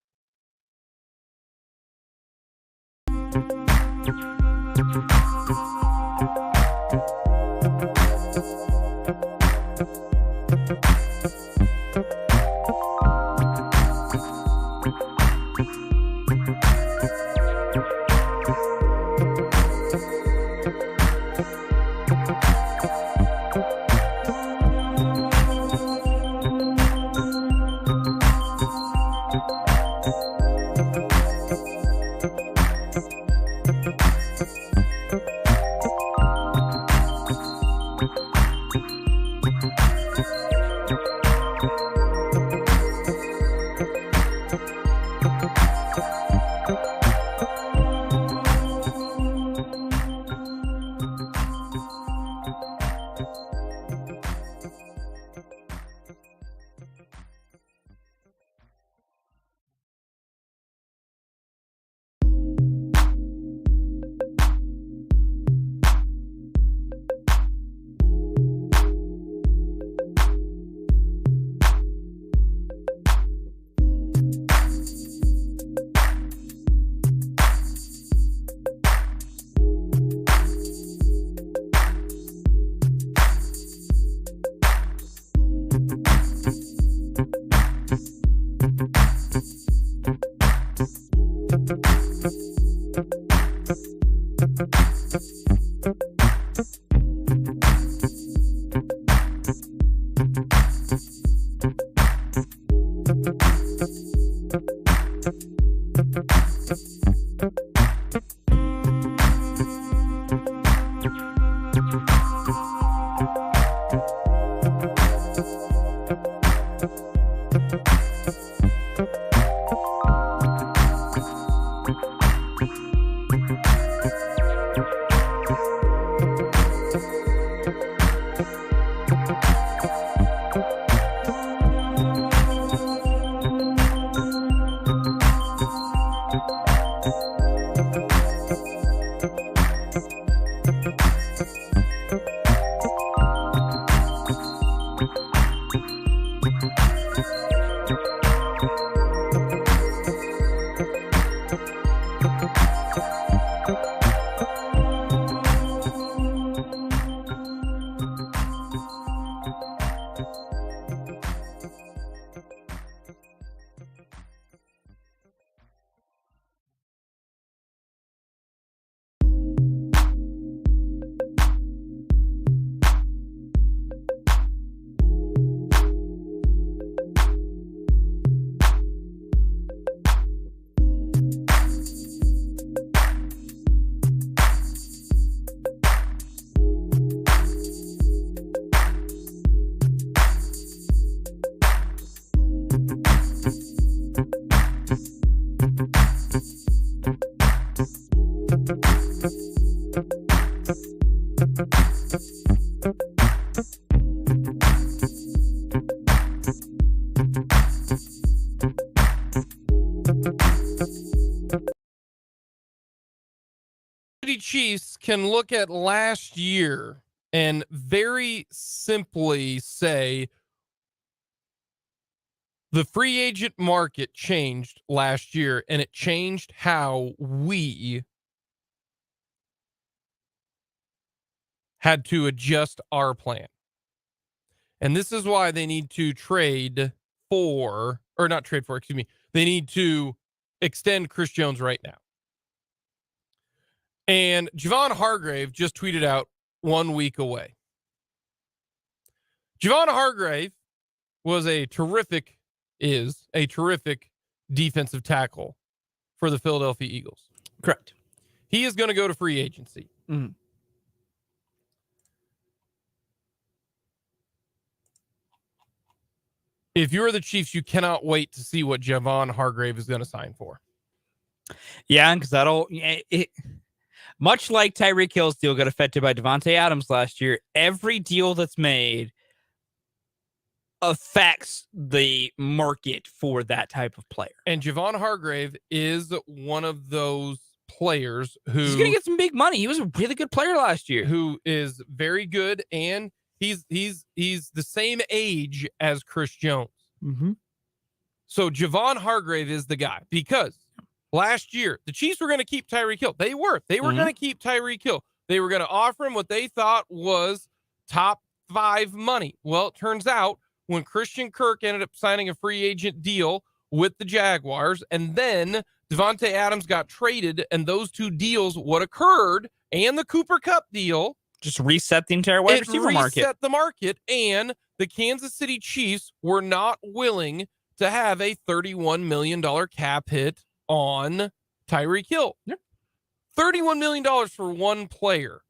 Chiefs can look at last year and very simply say the free agent market changed last year, and it changed how we had to adjust our plan. And this is why they need to they need to extend Chris Jones right now. And Javon Hargrave just tweeted out 1 week away. Javon Hargrave is a terrific defensive tackle for the Philadelphia Eagles. Correct. He is going to go to free agency. Mm-hmm. If you're the Chiefs, you cannot wait to see what Javon Hargrave is going to sign for. Yeah, because much like Tyreek Hill's deal got affected by Devontae Adams last year, every deal that's made affects the market for that type of player. And Javon Hargrave is one of those players who... He's going to get some big money. He was a really good player last year. Who is very good, and he's the same age as Chris Jones. Mm-hmm. So Javon Hargrave is the guy, because last year the Chiefs were going to keep Tyreek Hill. They were going to keep Tyreek Hill. They were going to offer him what they thought was top 5 money. Well, it turns out when Christian Kirk ended up signing a free agent deal with the Jaguars, and then Devontae Adams got traded, and those two deals, what occurred, and the Cooper Kupp deal, just reset the entire wide receiver market. It reset the market, and the Kansas City Chiefs were not willing to have a $31 million cap hit on Tyreek Hill. Yep. $31 million for one player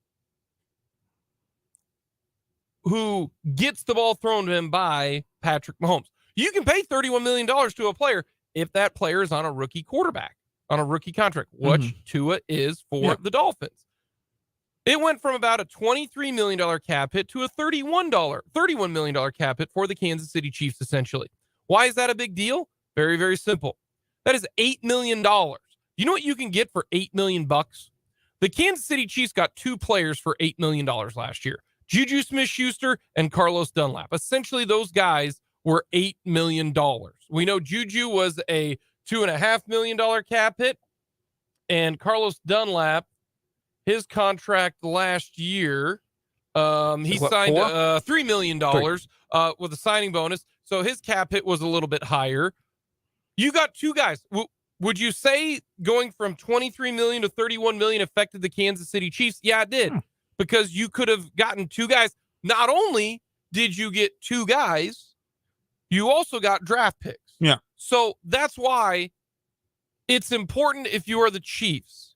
who gets the ball thrown to him by Patrick Mahomes. You can pay $31 million to a player if that player is on a rookie quarterback, on a rookie contract, which Tua is for the Dolphins. It went from about a $23 million cap hit to a $31 million cap hit for the Kansas City Chiefs, essentially. Why is that a big deal? Very, very simple. That is $8 million. You know what you can get for $8 million bucks? The Kansas City Chiefs got two players for $8 million last year. Juju Smith-Schuster and Carlos Dunlap. Essentially, those guys were $8 million. We know Juju was a $2.5 million cap hit, and Carlos Dunlap, his contract last year, he signed $3 million with a signing bonus, so his cap hit was a little bit higher. You got two guys. Would you say going from $23 million to $31 million affected the Kansas City Chiefs? Yeah, it did. Because you could have gotten two guys. Not only did you get two guys, you also got draft picks. Yeah. So that's why it's important, if you are the Chiefs,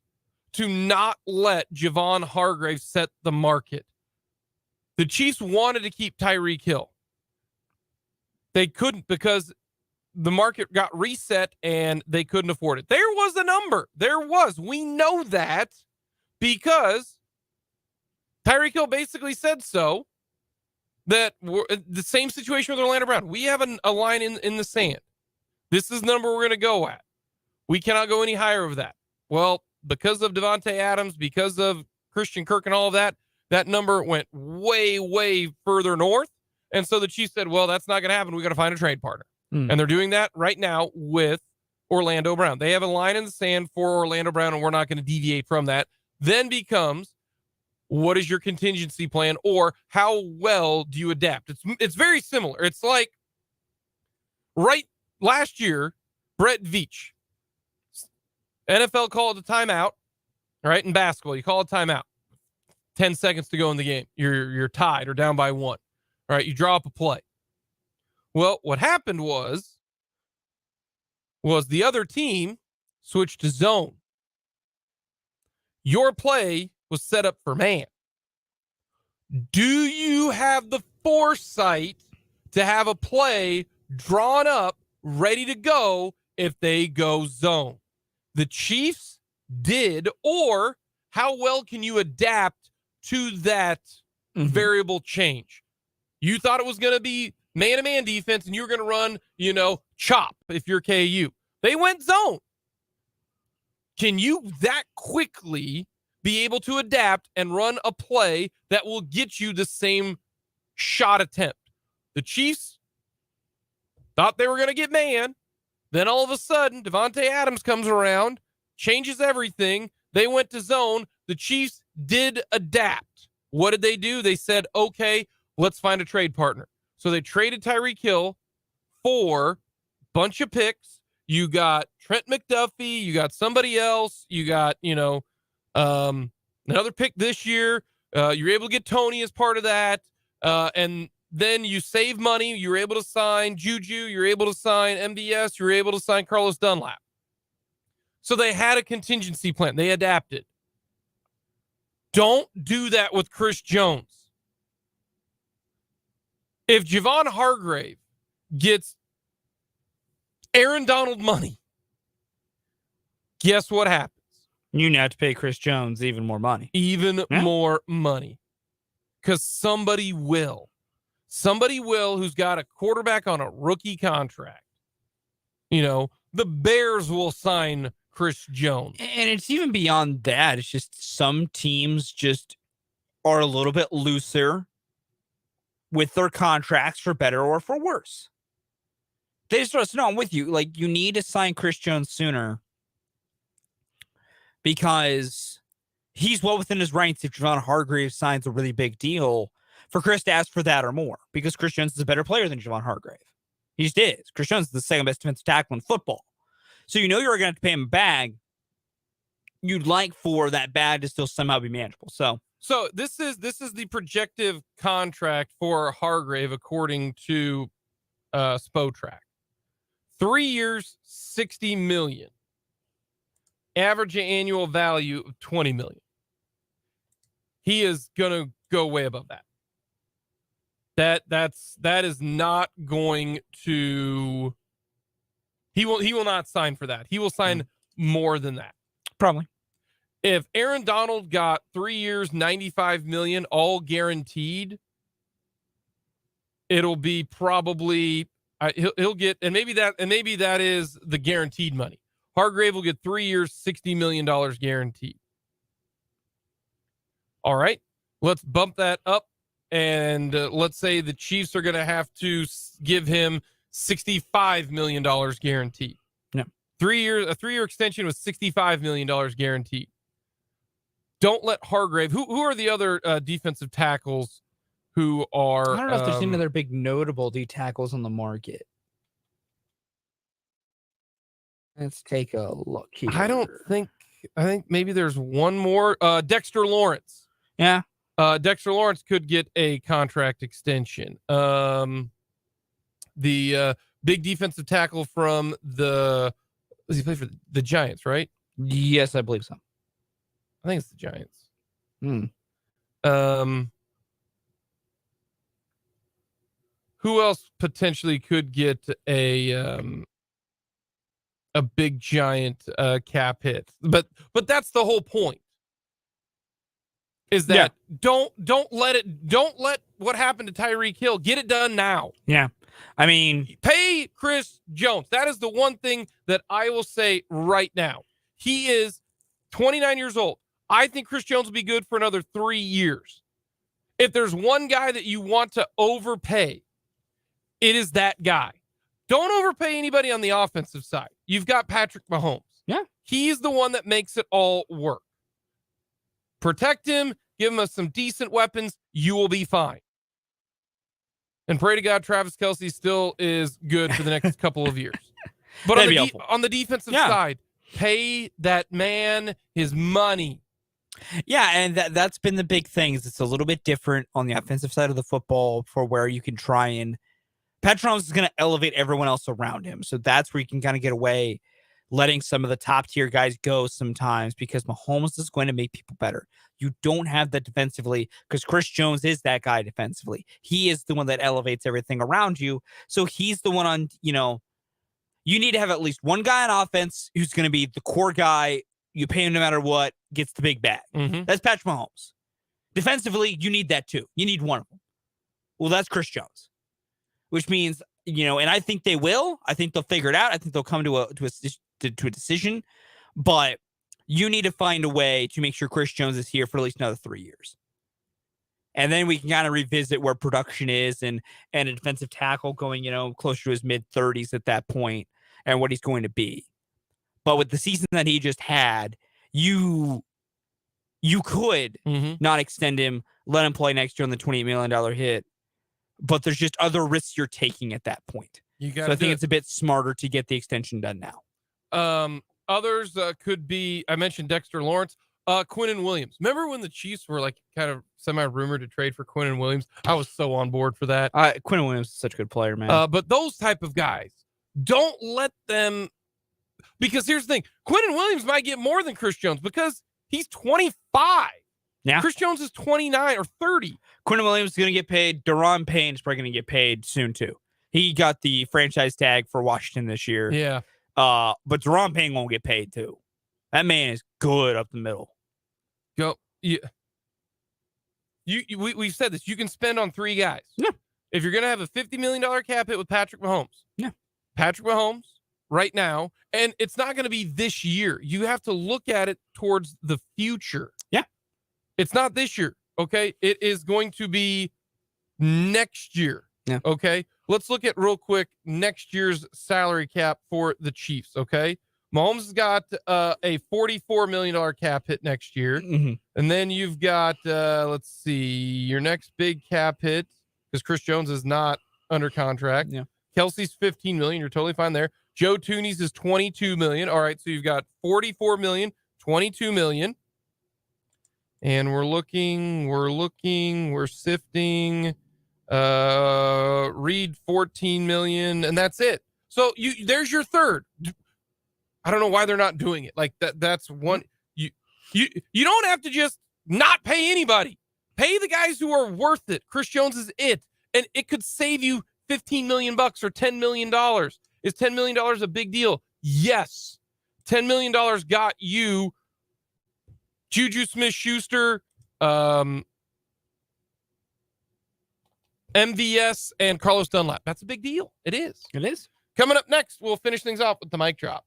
to not let Javon Hargrave set the market. The Chiefs wanted to keep Tyreek Hill. They couldn't because the market got reset and they couldn't afford it. There was a number. There was. We know that because Tyreek Hill basically said so, that we're the same situation with Orlando Brown. We have a line in the sand. This is the number we're going to go at. We cannot go any higher of that. Well, because of Devontae Adams, because of Christian Kirk and all of that, that number went way, way further north. And so the Chiefs said, well, that's not going to happen. We got to find a trade partner. And they're doing that right now with Orlando Brown. They have a line in the sand for Orlando Brown, and we're not going to deviate from that. Then becomes, what is your contingency plan, or how well do you adapt? It's very similar. It's like right last year, Brett Veach, NFL called a timeout, right? In basketball, you call a timeout. 10 seconds to go in the game. You're tied or down by one. All right, you draw up a play. Well, what happened was the other team switched to zone. Your play was set up for man. Do you have the foresight to have a play drawn up, ready to go if they go zone? The Chiefs did, or how well can you adapt to that variable change? You thought it was going to be man-to-man defense, and you were going to run, chop if you're KU. They went zone. Can you that quickly be able to adapt and run a play that will get you the same shot attempt? The Chiefs thought they were going to get man. Then all of a sudden, Devontae Adams comes around, changes everything. They went to zone. The Chiefs did adapt. What did they do? They said, okay, let's find a trade partner. So they traded Tyreek Hill for a bunch of picks. You got Trent McDuffie. You got somebody else. You got, another pick this year. You're able to get Tony as part of that. And then you save money. You're able to sign Juju. You're able to sign MDS. You're able to sign Carlos Dunlap. So they had a contingency plan. They adapted. Don't do that with Chris Jones. If Javon Hargrave gets Aaron Donald money, guess what happens? You now have to pay Chris Jones even more money. More money. Because somebody will. Somebody will who's got a quarterback on a rookie contract. The Bears will sign Chris Jones. And it's even beyond that. It's just some teams just are a little bit looser with their contracts, for better or for worse. They just let us know. I'm with you. Like, you need to sign Chris Jones sooner because he's well within his rights if Javon Hargrave signs a really big deal for Chris to ask for that or more, because Chris Jones is a better player than Javon Hargrave. He just is. Chris Jones is the second best defensive tackle in football. So you're going to have to pay him a bag. You'd like for that bag to still somehow be manageable. So So this is the projective contract for Hargrave according to Spotrac. 3 years, $60 million. Average annual value of $20 million. He is gonna go way above that. That is not going to. He will not sign for that. He will sign more than that. Probably. If Aaron Donald got 3 years, $95 million, all guaranteed, it'll be probably he'll get, and maybe that is the guaranteed money. Hargrave will get 3 years, $60 million guaranteed. All right, let's bump that up, and let's say the Chiefs are going to have to give him $65 million guaranteed. Yeah, a 3 year extension with $65 million guaranteed. Don't let Hargrave. Who are the other defensive tackles who are? I don't know if there's any other big notable D tackles on the market. Let's take a look here. I think maybe there's one more. Dexter Lawrence. Yeah. Dexter Lawrence could get a contract extension. The big defensive tackle from does he play for the Giants, right? Yes, I believe so. I think it's the Giants. Who else potentially could get a big giant cap hit? But that's the whole point. Is that don't let what happened to Tyreek Hill, get it done now. Yeah. I mean, pay Chris Jones. That is the one thing that I will say right now. He is 29 years old. I think Chris Jones will be good for another 3 years. If there's one guy that you want to overpay, it is that guy. Don't overpay anybody on the offensive side. You've got Patrick Mahomes. Yeah. He's the one that makes it all work. Protect him, give him some decent weapons, you will be fine. And pray to God Travis Kelce still is good for the next couple of years. But on the defensive side, pay that man his money. Yeah, and that's been the big thing. Is it's a little bit different on the offensive side of the football for where you can try and Patrick Mahomes is going to elevate everyone else around him. So that's where you can kind of get away letting some of the top tier guys go sometimes because Mahomes is going to make people better. You don't have that defensively because Chris Jones is that guy defensively. He is the one that elevates everything around you. So he's the one on, you need to have at least one guy on offense who's going to be the core guy. You pay him no matter what, gets the big bag. Mm-hmm. That's Patrick Mahomes. Defensively, you need that too. You need one of them. Well, that's Chris Jones, which means, and I think they will. I think they'll figure it out. I think they'll come to a decision. But you need to find a way to make sure Chris Jones is here for at least another 3 years. And then we can kind of revisit where production is and a defensive tackle going, closer to his mid-30s at that point and what he's going to be. But with the season that he just had, you could not extend him, let him play next year on the $28 million hit. But there's just other risks you're taking at that point. So I think it's a bit smarter to get the extension done now. Others could be, I mentioned Dexter Lawrence, Quinnen Williams. Remember when the Chiefs were like kind of semi-rumored to trade for Quinnen Williams? I was so on board for that. Quinnen Williams is such a good player, man. But those type of guys, don't let them, because here's the thing. Quinnen Williams might get more than Chris Jones because he's 25. Yeah. Chris Jones is 29 or 30. Quinnen Williams is going to get paid. Daron Payne is probably going to get paid soon too. He got the franchise tag for Washington this year. Yeah. But Daron Payne won't get paid too. That man is good up the middle. Yeah. We've said this. You can spend on 3 guys. Yeah. If you're going to have a $50 million cap hit with Patrick Mahomes. Yeah. Patrick Mahomes right now. And it's not going to be this year. You have to look at it towards the future. Yeah. It's not this year. Okay. It is going to be next year. Yeah. Okay. Let's look at real quick next year's salary cap for the Chiefs. Okay. Mahomes has got a $44 million cap hit next year. Mm-hmm. And then you've got, let's see, your next big cap hit, because Chris Jones is not under contract. Yeah. Kelsey's $15 million. You're totally fine there. Joe Tooney's is $22 million. All right. So you've got $44 million, $22 million. And we're sifting. Reed 14 million, and that's it. So there's your third. I don't know why they're not doing it. Like that's one. You don't have to just not pay anybody. Pay the guys who are worth it. Chris Jones is it, and it could save you $15 million or $10 million. Is $10 million a big deal? Yes. $10 million got you Juju Smith-Schuster, MVS, and Carlos Dunlap. That's a big deal. It is. It is. Coming up next, we'll finish things off with the mic drop.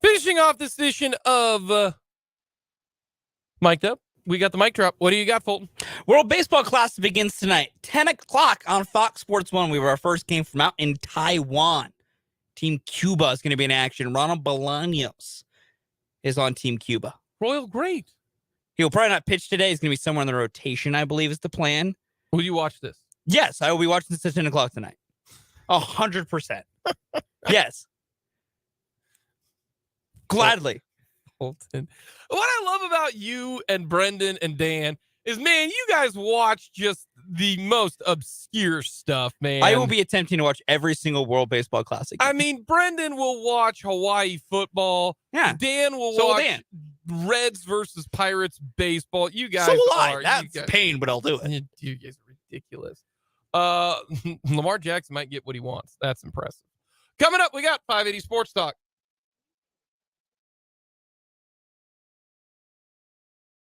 Finishing off this edition of Mic'd Up, we got the mic drop. What do you got, Fulton? World Baseball Classic begins tonight, 10 o'clock on Fox Sports 1. We were our first game from out in Taiwan. Team Cuba is going to be in action. Ronald Bolaños is on Team Cuba. Royal great. He'll probably not pitch today. He's going to be somewhere in the rotation, I believe is the plan. Will you watch this? Yes, I will be watching this at 10 o'clock tonight. 100%. Yes. Gladly. Fulton. What I love about you and Brendan and Dan is, man, you guys watch just the most obscure stuff, man. I will be attempting to watch every single World Baseball Classic game. I mean, Brendan will watch Hawaii football. Yeah. Dan will So will watch Dan. Reds versus Pirates baseball. You guys So will are. I. That's pain, but I'll do it. You guys are ridiculous. Lamar Jackson might get what he wants. That's impressive. Coming up, we got 580 Sports Talk.